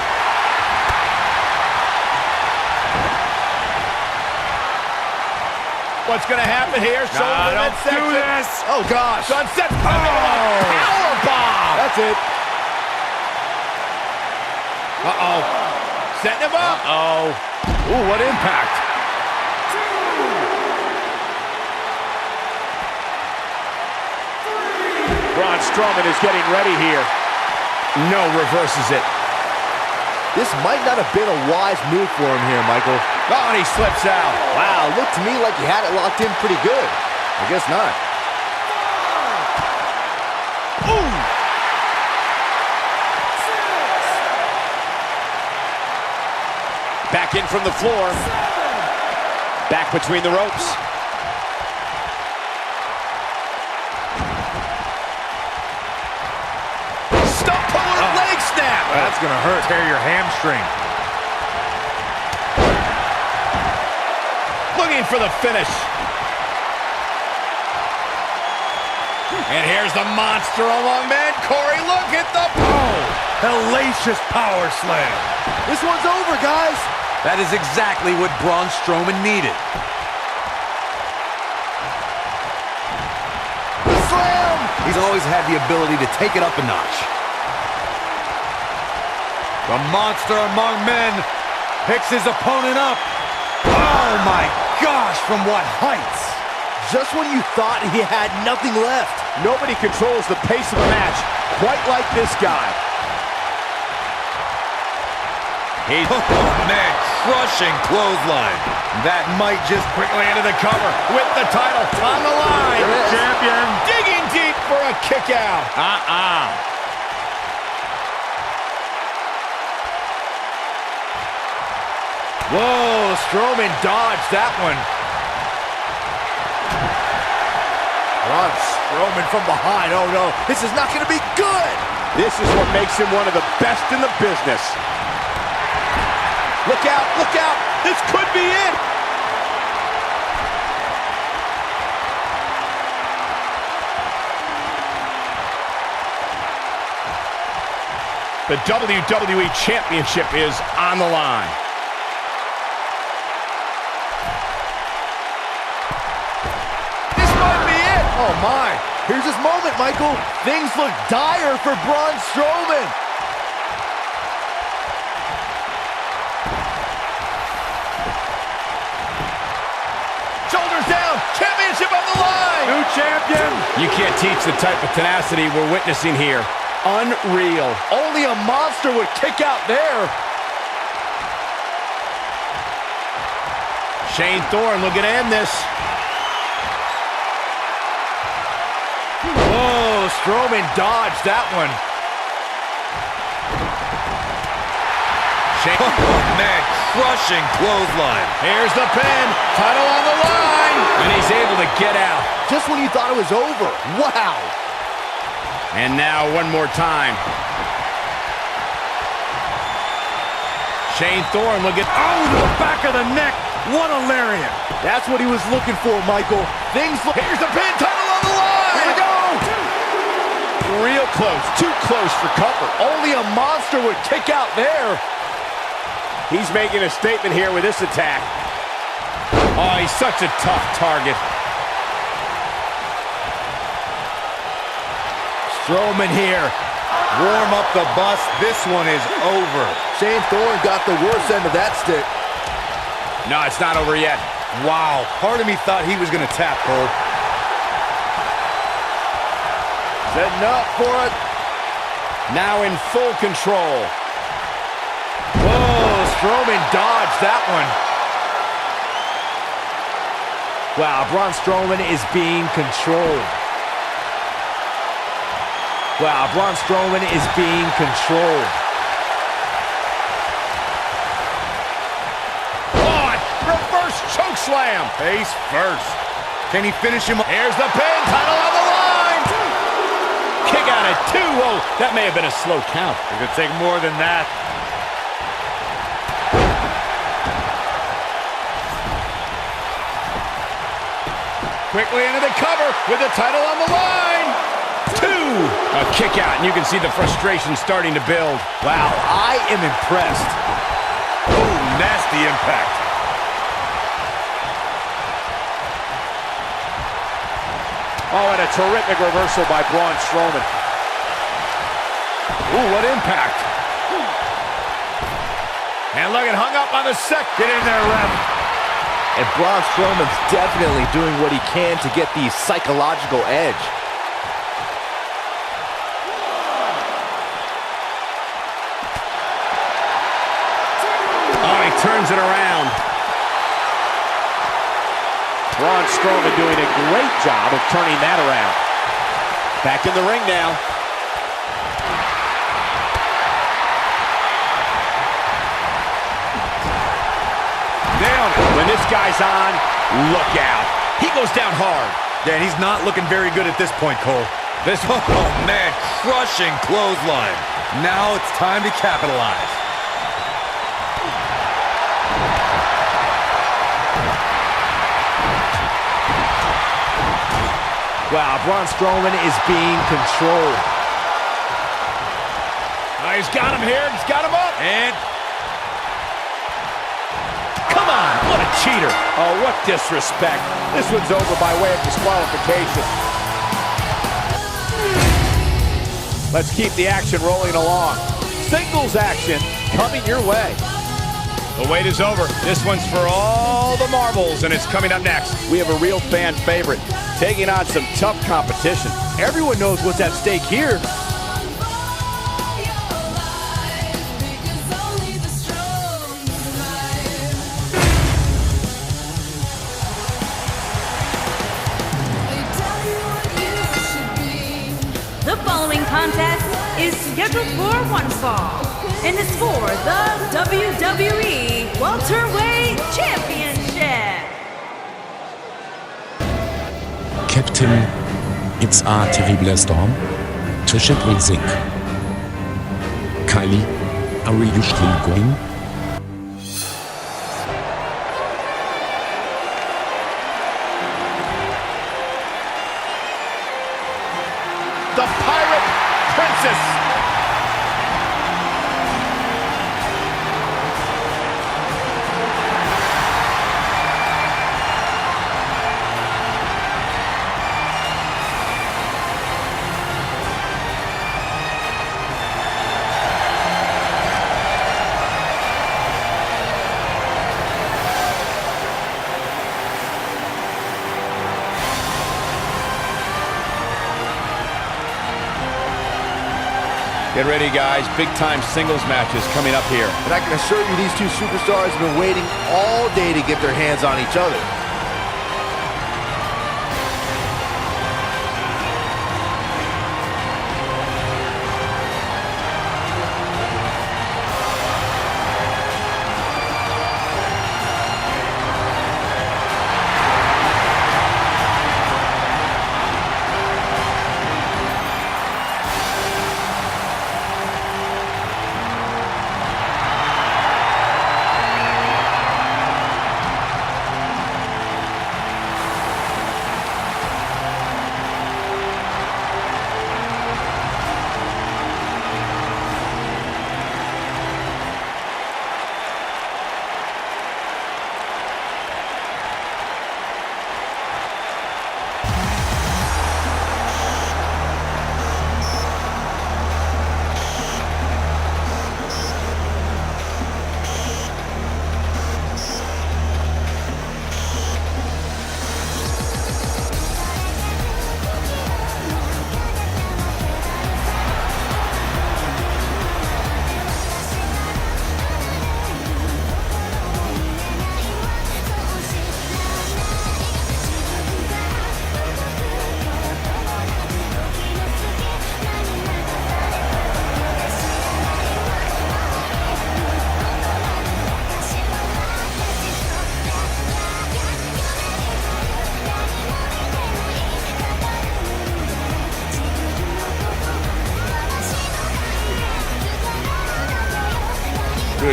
What's going to happen here? Don't do this. Oh, gosh. Sunset. Power bomb. That's it. Uh-oh. Setting him up. Uh-oh. Ooh, what impact. Braun Strowman is getting ready here. No, reverses it. This might not have been a wise move for him here, Michael. Oh, and he slips out. Wow, looked to me like he had it locked in pretty good. I guess not. Ooh! Back in from the floor. Back between the ropes. Stump puller leg snap. That's going to hurt. Tear your hamstring. Looking for the finish. And here's the monster among men. Corey, look at the Hellacious power slam. This one's over, guys. That is exactly what Braun Strowman needed. The slam. He's always had the ability to take it up a notch. The monster among men picks his opponent up. Oh my gosh, from what heights? Just when you thought he had nothing left. Nobody controls the pace of a match quite like this guy. He's, oh man, crushing clothesline. That might just quickly into the cover with the title on the line. Champion. Digging deep for a kick out. Whoa, Strowman dodged that one. Braun Strowman from behind. Oh no, this is not going to be good. This is what makes him one of the best in the business. Look out, look out. This could be it. The WWE Championship is on the line. This might be it. Oh, my. Here's his moment, Michael. Things look dire for Braun Strowman. Shoulders down. Championship on the line. New champion. You can't teach the type of tenacity we're witnessing here. Unreal. Only a monster would kick out there. Shane Thorne looking to end this. Whoa, Strowman dodged that one. Shane. Oh, man, crushing clothesline. Here's the pin. Title on the line. And he's able to get out. Just when you thought it was over. Wow. And now one more time. Shane Thorne looking. Oh, to the back of the neck. What a lariat. That's what he was looking for, Michael. Things look. Here's the pin. Title on the line. Here we go. Real close. Too close for comfort. Only a monster would kick out there. He's making a statement here with this attack. Oh, he's such a tough target. Strowman here. Warm up the bus. This one is over. Shane Thorne got the worst end of that stick. No, it's not over yet. Wow, part of me thought he was going to tap, Cole. Setting up for it. Now in full control. Whoa, Strowman dodged that one. Wow, Braun Strowman is being controlled. Wow, Braun Strowman is being controlled. On, reverse choke slam. Face first. Can he finish him? Here's the pin, title on the line. Kick out at 2. Whoa, that may have been a slow count. It could take more than that. Quickly into the cover with the title on the line. 2. A kick out, and you can see the frustration starting to build. Wow, I am impressed. Oh, nasty impact. Oh, and a terrific reversal by Braun Strowman. Ooh, what impact. And look, it hung up on the second. Get in there, ref. And Braun Strowman's definitely doing what he can to get the psychological edge. Oh, he turns it around. Braun Strowman doing a great job of turning that around. Back in the ring now. Down. When this guy's on, look out. He goes down hard. Yeah, and he's not looking very good at this point, Cole. This one. Oh, man, crushing clothesline. Now it's time to capitalize. Wow, Braun Strowman is being controlled. Oh, he's got him here. He's got him up. And come on. What a cheater. Oh, what disrespect. This one's over by way of disqualification. Let's keep the action rolling along. Singles action coming your way. The wait is over. This one's for all the marbles, and it's coming up next. We have a real fan favorite taking on some tough competition. Everyone knows what's at stake here. The following contest is scheduled for one fall and is for the WWE Welterweight Championship. Captain, it's a terrible storm. The ship will sink. Kylie, are you still going? The Pirate Princess. Get ready, guys. Big-time singles matches coming up here. And I can assure you these two superstars have been waiting all day to get their hands on each other.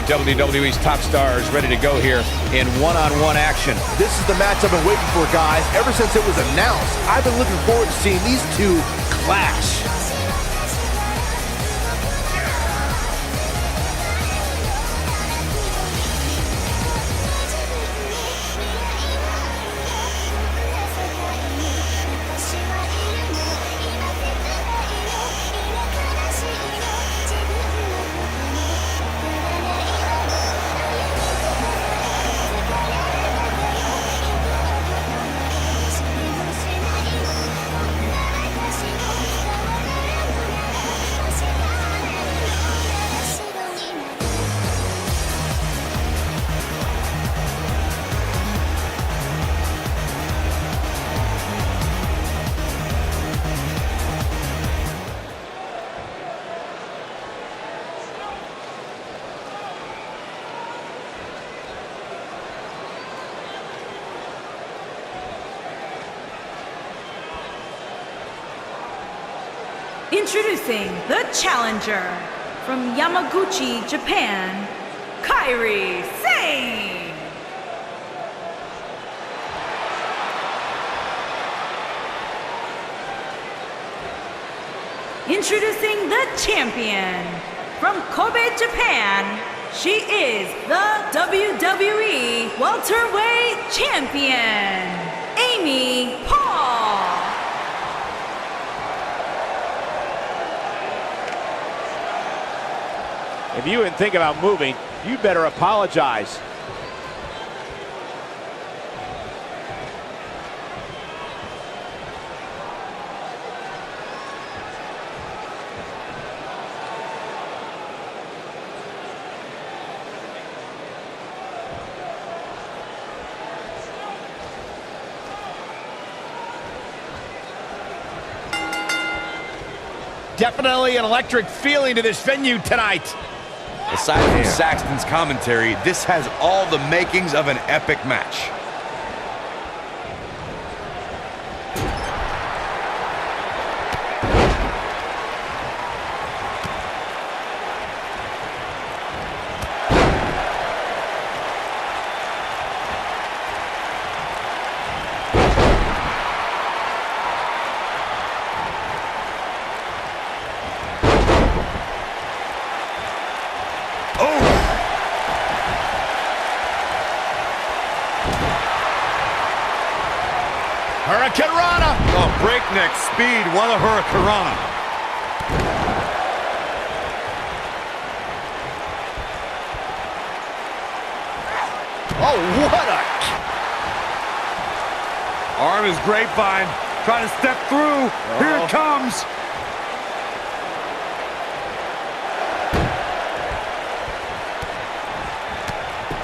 WWE's top stars ready to go here in one-on-one action. This is the match I've been waiting for, guys. Ever since it was announced, I've been looking forward to seeing these two clash. Introducing the challenger from Yamaguchi, Japan, Kairi Sane. Introducing the champion from Kobe, Japan. She is the WWE Welterweight Champion, Amy Paul. If you didn't think about moving, you better apologize. Definitely an electric feeling to this venue tonight. Aside from Saxton's commentary, this has all the makings of an epic match. Hurricanrana! Oh, breakneck speed, what a Hurricanrana. Oh, what a... Arm is grapevine, trying to step through. Here it comes.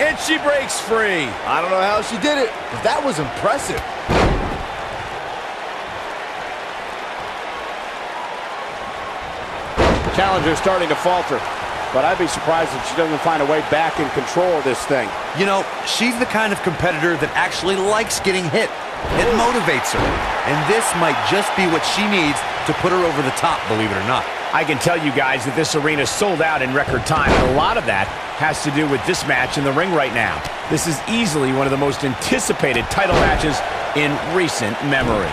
And she breaks free. I don't know how she did it, but that was impressive. Challenger's starting to falter, but I'd be surprised if she doesn't find a way back in control of this thing. You know, she's the kind of competitor that actually likes getting hit. It motivates her, and this might just be what she needs to put her over the top, believe it or not. I can tell you guys that this arena sold out in record time, and a lot of that has to do with this match in the ring right now. This is easily one of the most anticipated title matches in recent memory.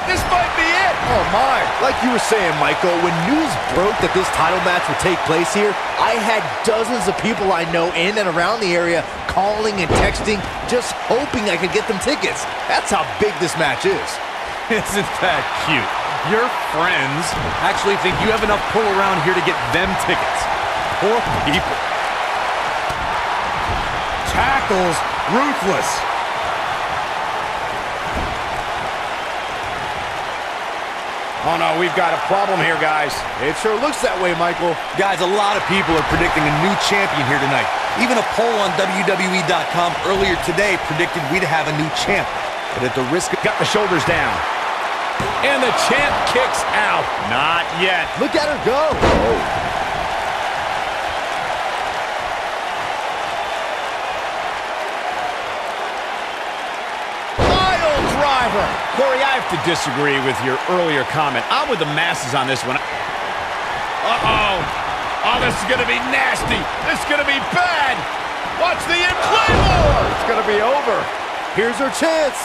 This might be it! Oh my, like you were saying, Michael, when news broke that this title match would take place here, I had dozens of people I know in and around the area calling and texting, just hoping I could get them tickets. That's how big this match is. Isn't that cute? Your friends actually think you have enough pull around here to get them tickets. Poor people. Tackles ruthless. Oh no, we've got a problem here, guys. It sure looks that way, Michael. Guys, a lot of people are predicting a new champion here tonight. Even a poll on WWE.com earlier today predicted we'd have a new champ. But at the risk of... Got the shoulders down. And the champ kicks out. Not yet. Look at her go. Oh. Corey, I have to disagree with your earlier comment. I'm with the masses on this one. Uh-oh. Oh, this is going to be nasty. This is going to be bad. Watch the in-play. It's going to be over. Here's her chance.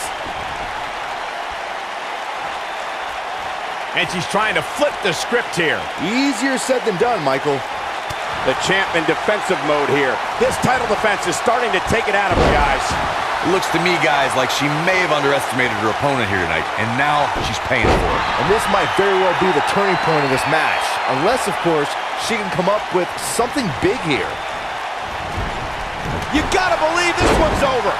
And she's trying to flip the script here. Easier said than done, Michael. The champ in defensive mode here. This title defense is starting to take it out of her, guys. It looks to me, guys, like she may have underestimated her opponent here tonight, and now she's paying for it. And this might very well be the turning point of this match. Unless, of course, she can come up with something big here. You gotta believe this one's over.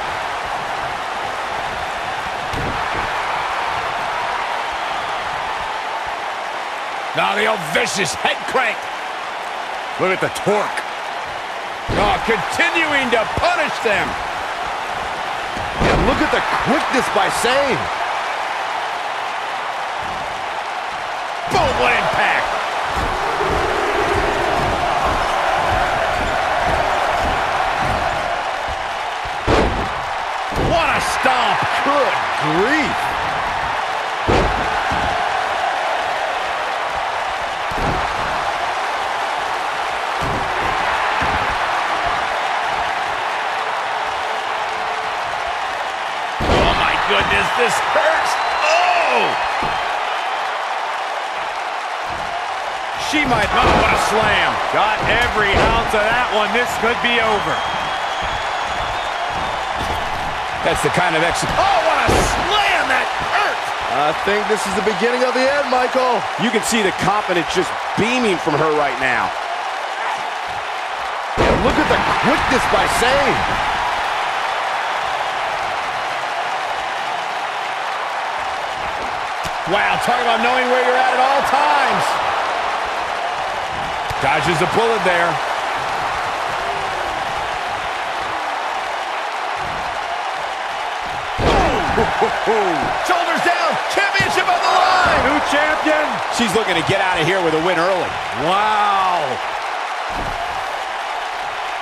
Now the old vicious head crank. Look at the torque. Oh, continuing to punish them. And look at the quickness by Sane. Boom, what impact. What a stomp. Good grief. Goodness, this hurts. Oh! She might, oh, what a slam. Got every ounce of that one. This could be over. That's the kind of oh, what a slam, that hurt. I think this is the beginning of the end, Michael. You can see the confidence just beaming from her right now. And look at the quickness by Sane. Wow, talk about knowing where you're at all times. Dodges a bullet there. Shoulders down, championship on the line. New champion. She's looking to get out of here with a win early. Wow.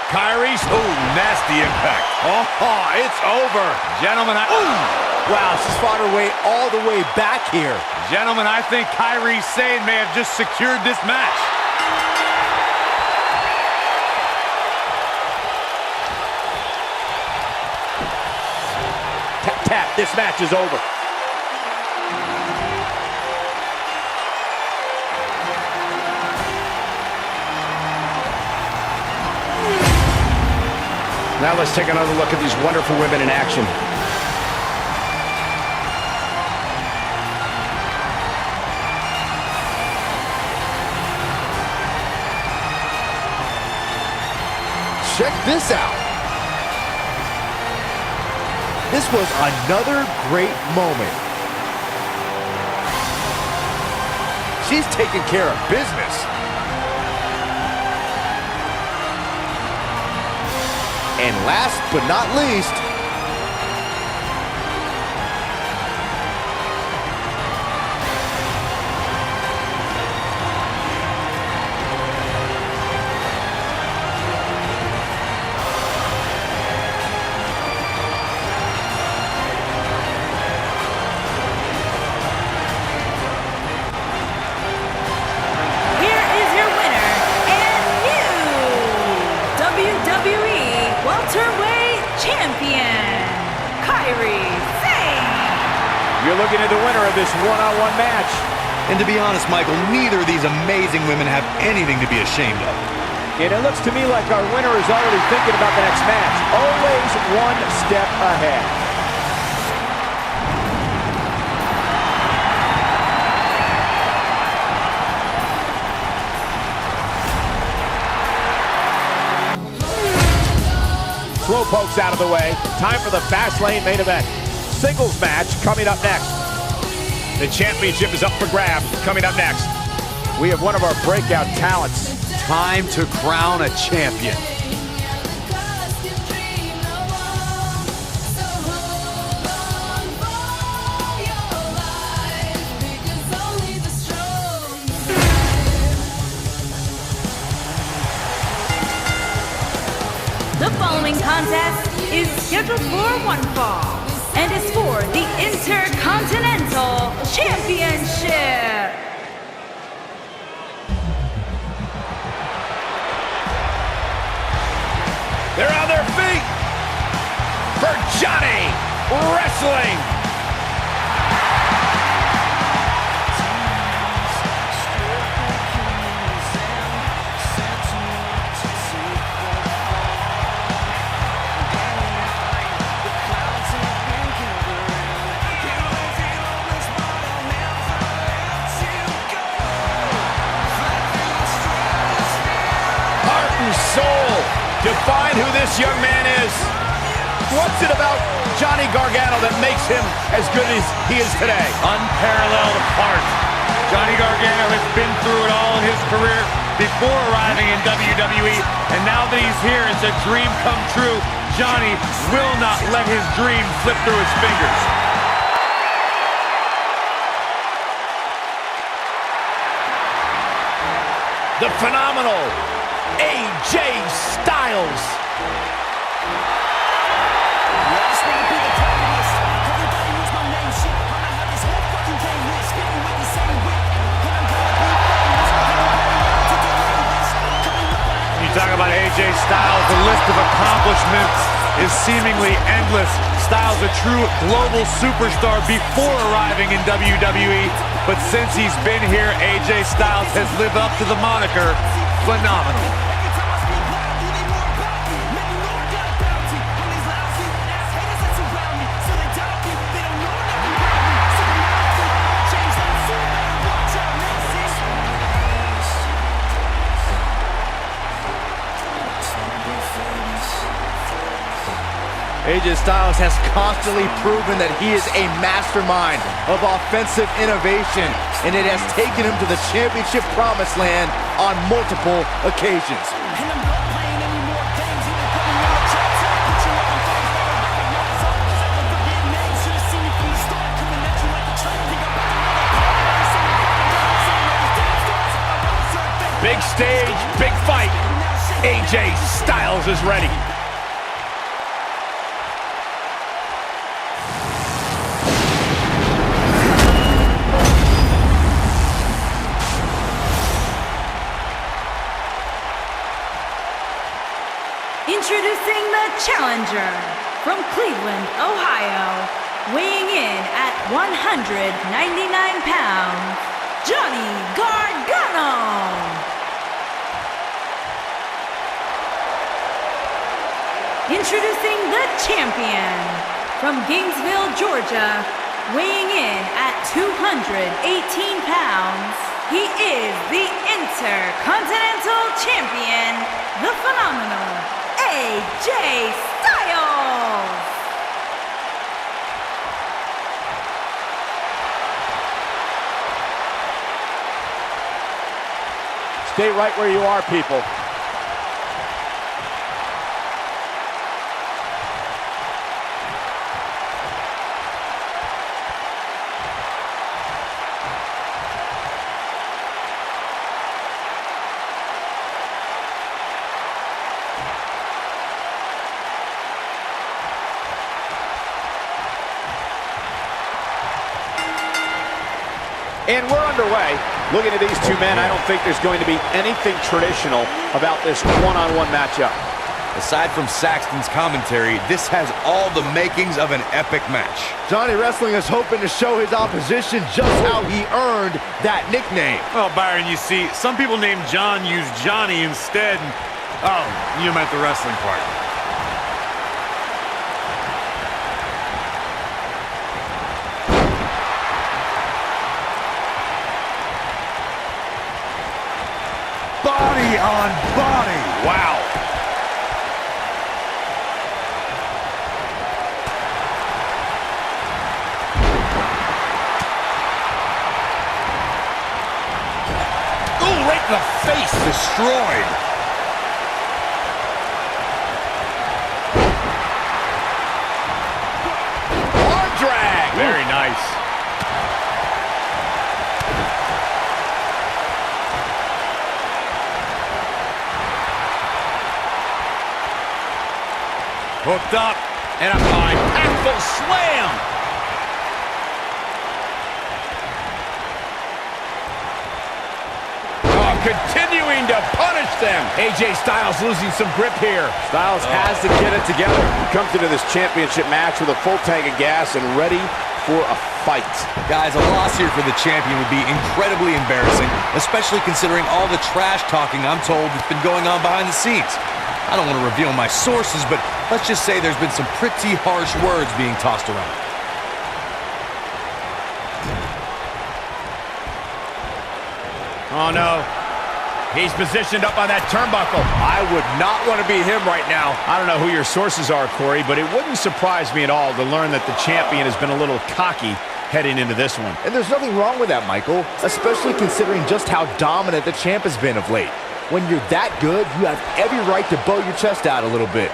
Kyrie, oh, nasty impact. Oh, it's over. Gentlemen, Wow, she's fought her way all the way back here. Gentlemen, I think Kyrie Sane may have just secured this match. Tap, tap, this match is over. Now let's take another look at these wonderful women in action. Check this out. This was another great moment. she's taking care of business. And last but not least, you're looking at the winner of this one-on-one match. And to be honest, Michael, neither of these amazing women have anything to be ashamed of. And it looks to me like our winner is already thinking about the next match. Always one step ahead. Slowpoke's out of the way. Time for the Fastlane main event. Singles match coming up next. The championship is up for grabs. Coming up next, we have one of our breakout talents. Time to crown a champion. The following contest is scheduled for one fall and is for the Intercontinental Championship. They're on their feet for Johnny Wrestling. Soul. Define who this young man is. What's it about Johnny Gargano that makes him as good as he is today? Unparalleled heart. Johnny Gargano has been through it all in his career before arriving in WWE, and now that he's here, it's a dream come true. Johnny will not let his dream slip through his fingers. The phenomenal AJ Styles. You talk about AJ Styles, the list of accomplishments is seemingly endless. Styles a true global superstar before arriving in WWE, but since he's been here, AJ Styles has lived up to the moniker phenomenal. AJ Styles has constantly proven that he is a mastermind of offensive innovation, and it has taken him to the championship promised land on multiple occasions. Big stage, big fight. AJ Styles is ready. Introducing the challenger from Cleveland, Ohio, weighing in at 199 pounds, Johnny Gargano. Introducing the champion from Gainesville, Georgia, weighing in at 218 pounds, he is the Intercontinental Champion, the phenomenal AJ Styles. Stay right where you are, people. And we're underway. Looking at these two men, I don't think there's going to be anything traditional about this one-on-one matchup. Aside from Saxton's commentary, this has all the makings of an epic match. Johnny Wrestling is hoping to show his opposition just how he earned that nickname. Well, Byron, you see, some people named John use Johnny instead. Oh, you meant the wrestling part. Body on body. Wow. Ooh, right in the face. Destroyed. Arm drag. Very nice. Hooked up, and a impactful slam. Oh, continuing to punish them. AJ Styles losing some grip here. Styles has to get it together. He comes into this championship match with a full tank of gas and ready for a fight. Guys, a loss here for the champion would be incredibly embarrassing, especially considering all the trash talking I'm told that's been going on behind the scenes. I don't want to reveal my sources, but let's just say there's been some pretty harsh words being tossed around. Oh, no. He's positioned up on that turnbuckle. I would not want to be him right now. I don't know who your sources are, Corey, but it wouldn't surprise me at all to learn that the champion has been a little cocky heading into this one. And there's nothing wrong with that, Michael, especially considering just how dominant the champ has been of late. When you're that good, you have every right to bow your chest out a little bit.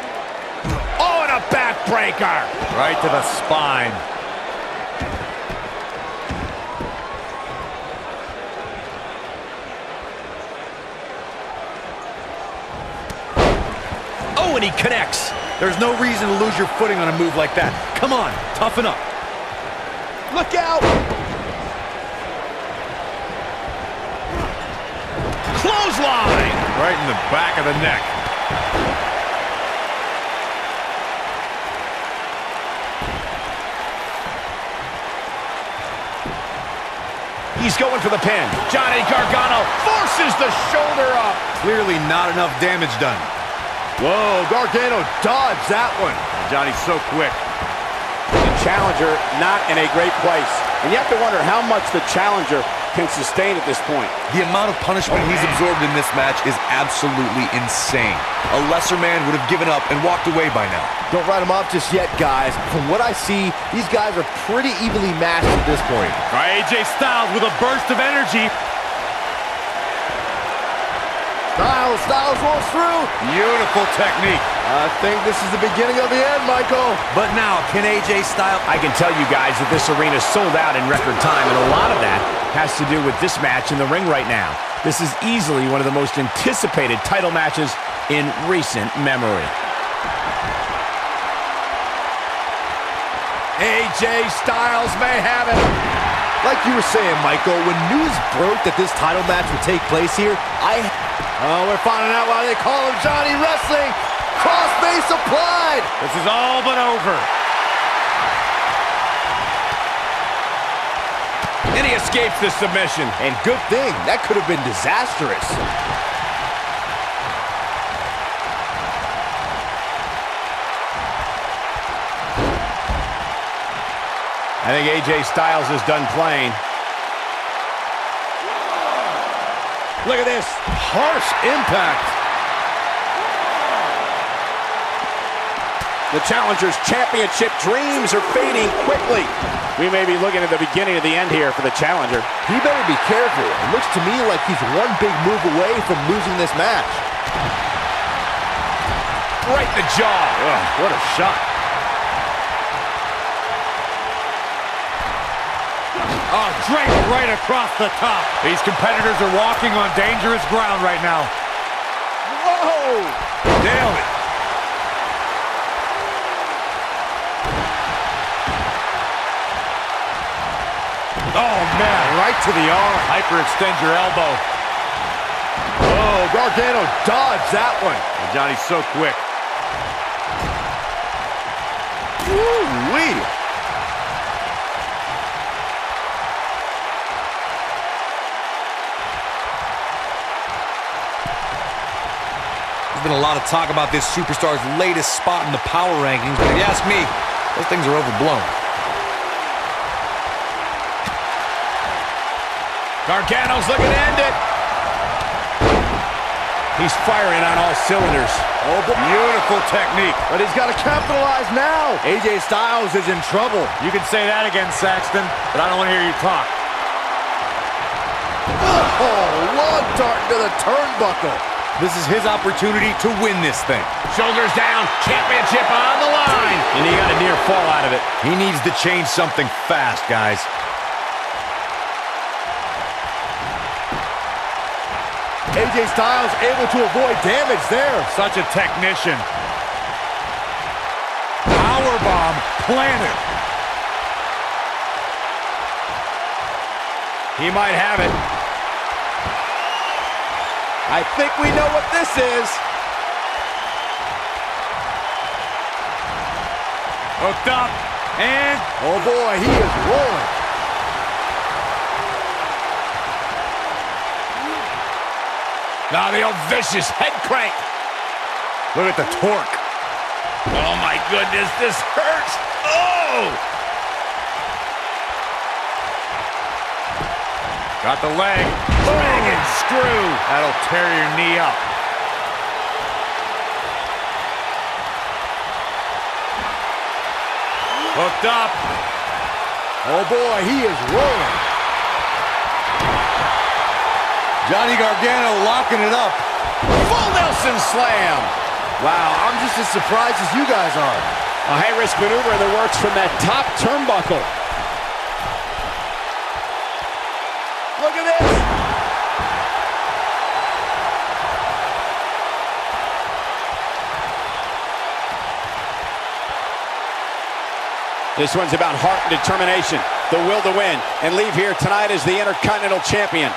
Oh, and a backbreaker. Right to the spine. Oh, and he connects. There's no reason to lose your footing on a move like that. Come on, toughen up. Look out. Clothesline. Right in the back of the neck. He's going for the pin. Johnny Gargano forces the shoulder up. Clearly not enough damage done. Whoa, Gargano dodged that one. Johnny's so quick. The challenger not in a great place. And you have to wonder how much the challenger can sustain at this point. The amount of punishment he's absorbed in this match is absolutely insane. A lesser man would have given up and walked away by now. Don't write him off just yet, guys. From what I see, these guys are pretty evenly matched at this point. All right, AJ Styles with a burst of energy. Styles rolls through. Beautiful technique. I think this is the beginning of the end, Michael. But now, can AJ Styles... I can tell you guys that this arena sold out in record time, and a lot of that has to do with this match in the ring right now. This is easily one of the most anticipated title matches in recent memory. AJ Styles may have it. Like you were saying, Michael, when news broke that this title match would take place here, Oh, we're finding out why they call him Johnny Wrestling. Crossface applied. This is all but over. And he escapes the submission. And good thing. That could have been disastrous. I think AJ Styles is done playing. Look at this. Harsh impact. The challenger's championship dreams are fading quickly. We may be looking at the beginning of the end here for the challenger. He better be careful. It looks to me like he's one big move away from losing this match. Right in the jaw. Ugh, what a shot. Oh, draped right across the top. These competitors are walking on dangerous ground right now. Whoa! Nailed it. Oh, man. Right to the arm. Hyperextend your elbow. Oh, Gargano dodged that one. And Johnny's so quick. Woo-wee. There's been a lot of talk about this superstar's latest spot in the power rankings, but if you ask me, those things are overblown. Gargano's looking to end it. He's firing on all cylinders. Oh, but Beautiful technique. But he's got to capitalize now. AJ Styles is in trouble. You can say that again, Saxton, but I don't want to hear you talk. Oh, log dart to the turnbuckle. This is his opportunity to win this thing. Shoulders down, championship on the line. And he got a near fall out of it. He needs to change something fast, guys. AJ Styles able to avoid damage there. Such a technician. Powerbomb planted. He might have it. I think we know what this is. Hooked up. And Oh boy, he is rolling. Now the old vicious head crank. look at the torque. Oh my goodness, this hurts. Oh! Got the leg. Dragon screw. That'll tear your knee up. Hooked up. Oh boy, he is rolling. Johnny Gargano locking it up. Full Nelson slam. Wow, I'm just as surprised as you guys are. A high-risk maneuver in the works from that top turnbuckle. Look at this. This one's about heart and determination, the will to win, and leave here tonight as the Intercontinental Champion.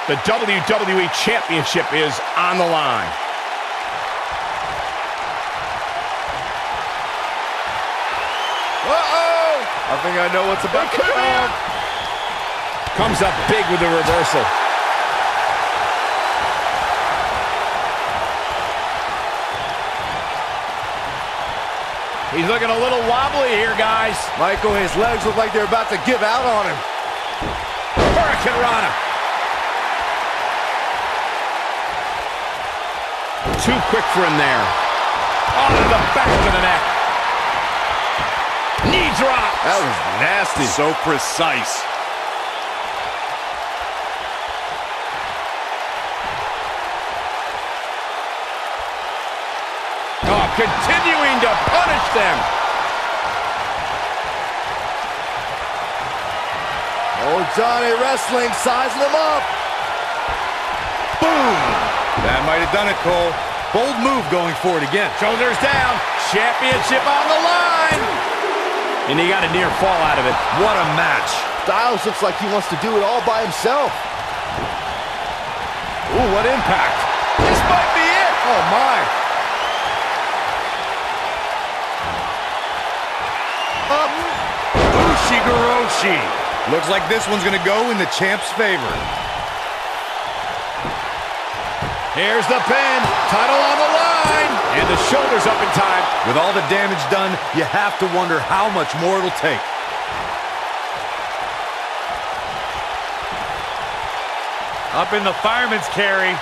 The WWE Championship is on the line. Uh-oh! I think I know what's about to come. Comes up big with the reversal. He's looking a little wobbly here, guys. Michael, his legs look like they're about to give out on him. Hurricane Rana. Too quick for him there. Onto the back of the neck. Knee drop. That was nasty. So precise. Oh, continuing to punish them. Oh, Johnny Wrestling sizing him up. Boom! That might have done it, Cole. Bold move going for it again. Shoulders down. Championship on the line. And he got a near fall out of it. What a match. Styles looks like he wants to do it all by himself. Ooh, what impact. This might be it. Oh, my. Up. Ushigoroshi. Looks like this one's going to go in the champ's favor. Here's the pin. Title on the line. And the shoulders up in time. With all the damage done, you have to wonder how much more it'll take. Up in the fireman's carry.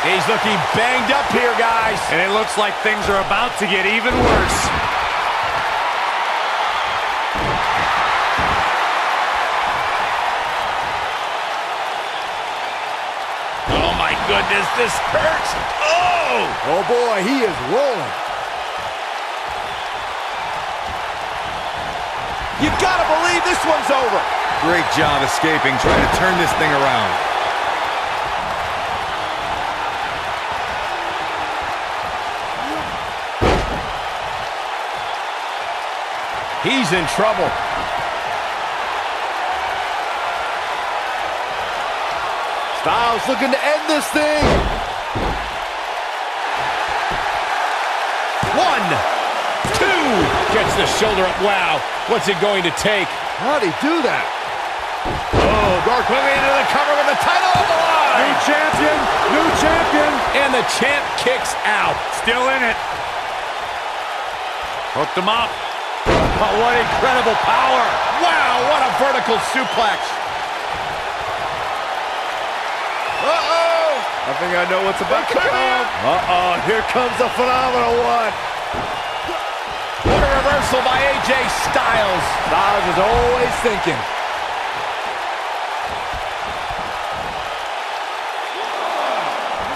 He's looking banged up here, guys. And it looks like things are about to get even worse. Oh, my goodness, this hurts. Oh! Oh, boy, he is rolling. You gotta believe this one's over. Great job escaping, trying to turn this thing around. He's in trouble. Styles looking to end this thing. 1, 2. Gets the shoulder up. Wow. What's it going to take? How'd he do that? Oh, Dark moving into the cover with the title on the line. New champion. New champion. And the champ kicks out. Still in it. Hooked him up. But what incredible power. Wow, what a vertical suplex. Uh-oh! I think I know what's about to come. Uh-oh, here comes the phenomenal one. What a reversal by AJ Styles. Styles is always thinking.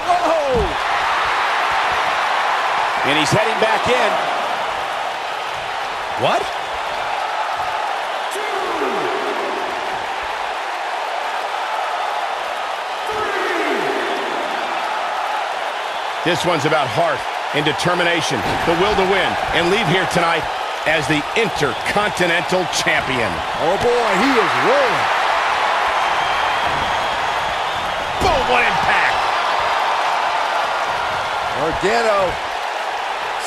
Whoa! And he's heading back in. What? This one's about heart and determination, the will to win, and leave here tonight as the Intercontinental Champion. Oh boy, he is rolling. Boom, what impact! Gargano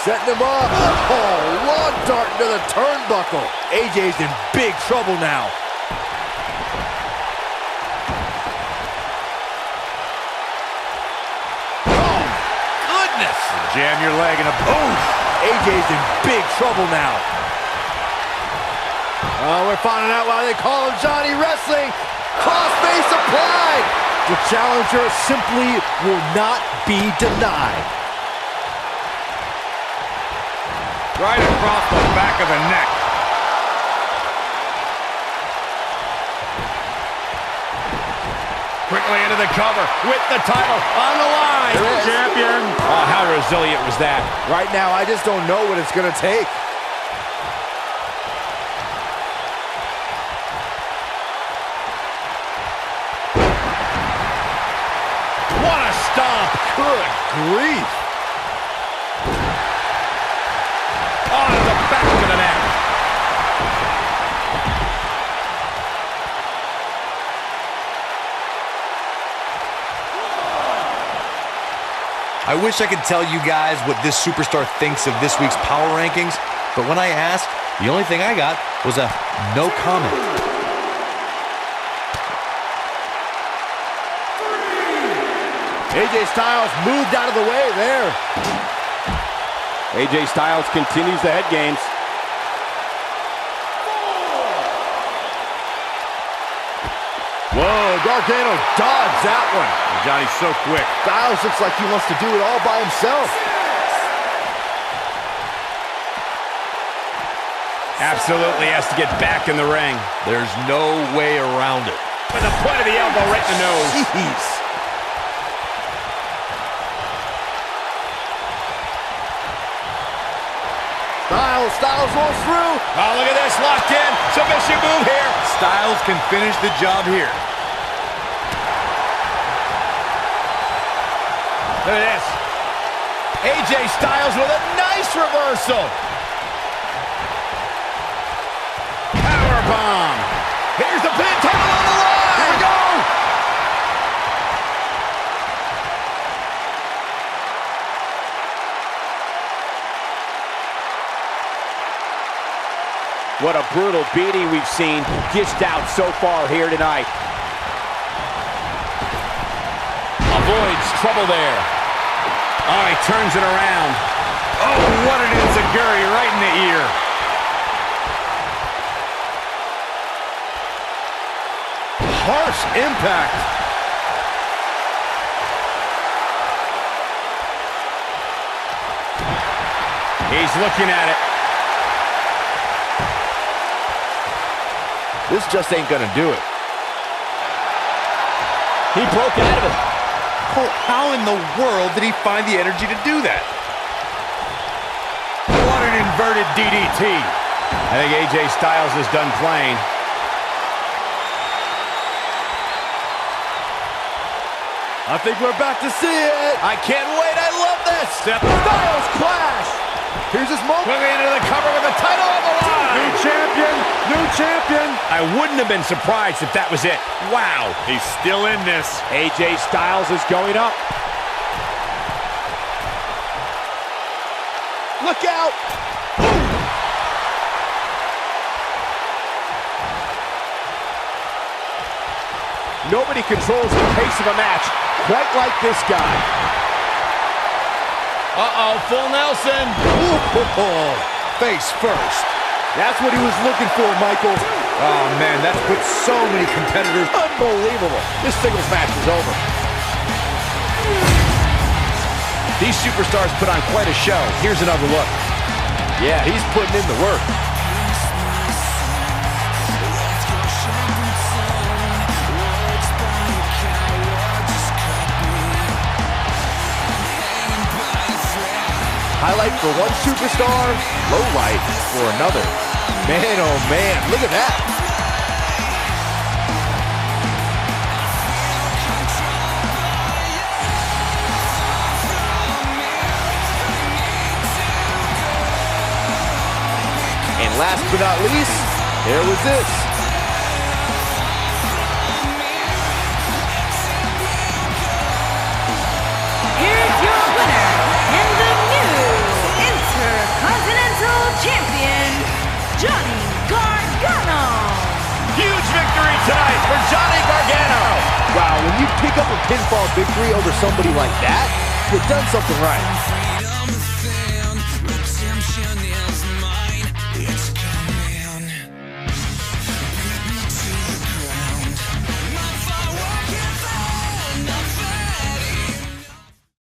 setting him up. Oh, long dart into the turnbuckle. AJ's in big trouble now. Jam your leg and a boom. AJ's in big trouble now. Oh, we're finding out why they call him Johnny Wrestling. Crossface applied. The challenger simply will not be denied. Right across the back of the neck. Quickly into the cover with the title on the line. Champion. Oh, how resilient was that? Right now, I just don't know what it's going to take. What a stomp. Good grief. On the back of the neck. I wish I could tell you guys what this superstar thinks of this week's power rankings, but when I asked, the only thing I got was a no comment. AJ Styles moved out of the way there. AJ Styles continues the head games. Whoa, Gargano dodged that one. Johnny's so quick. Styles looks like he wants to do it all by himself. Absolutely has to get back in the ring. There's no way around it. With the point of the elbow right in the nose. Jeez. Styles rolls through. Oh, look at this, locked in. Submission move here. Styles can finish the job here. Look at this. AJ Styles with a nice reversal. Powerbomb. Here's the pin, title on the line. Here we go. What a brutal beating we've seen dished out so far here tonight. Avoids trouble there. Oh, he turns it around. Oh, what an enziguri right in the ear. harsh impact. He's looking at it. This just ain't gonna do it. He broke out of it. Cole, how in the world did he find the energy to do that? What an inverted DDT. I think AJ Styles is done playing. I think we're about to see it. I can't wait. I love this. Styles clash. Here's his moment. Moving into the cover with the title on the line. New champion, new champion. I wouldn't have been surprised if that was it. Wow. He's still in this. AJ Styles is going up. Look out. Nobody controls the pace of a match quite like this guy. Uh-oh, full Nelson. Ooh, face first. That's what he was looking for, Michael. Oh, man, that's put so many competitors. Unbelievable. This singles match is over. These superstars put on quite a show. Here's another look. Yeah, he's putting in the work. Highlight for one superstar, low light for another. Man, oh man, look at that. And last but not least, there was this. Here's your winner and the new Intercontinental Champion, Johnny Gargano. Huge victory tonight for Johnny Gargano. Wow, when you pick up a pinfall victory over somebody like that, you've done something right.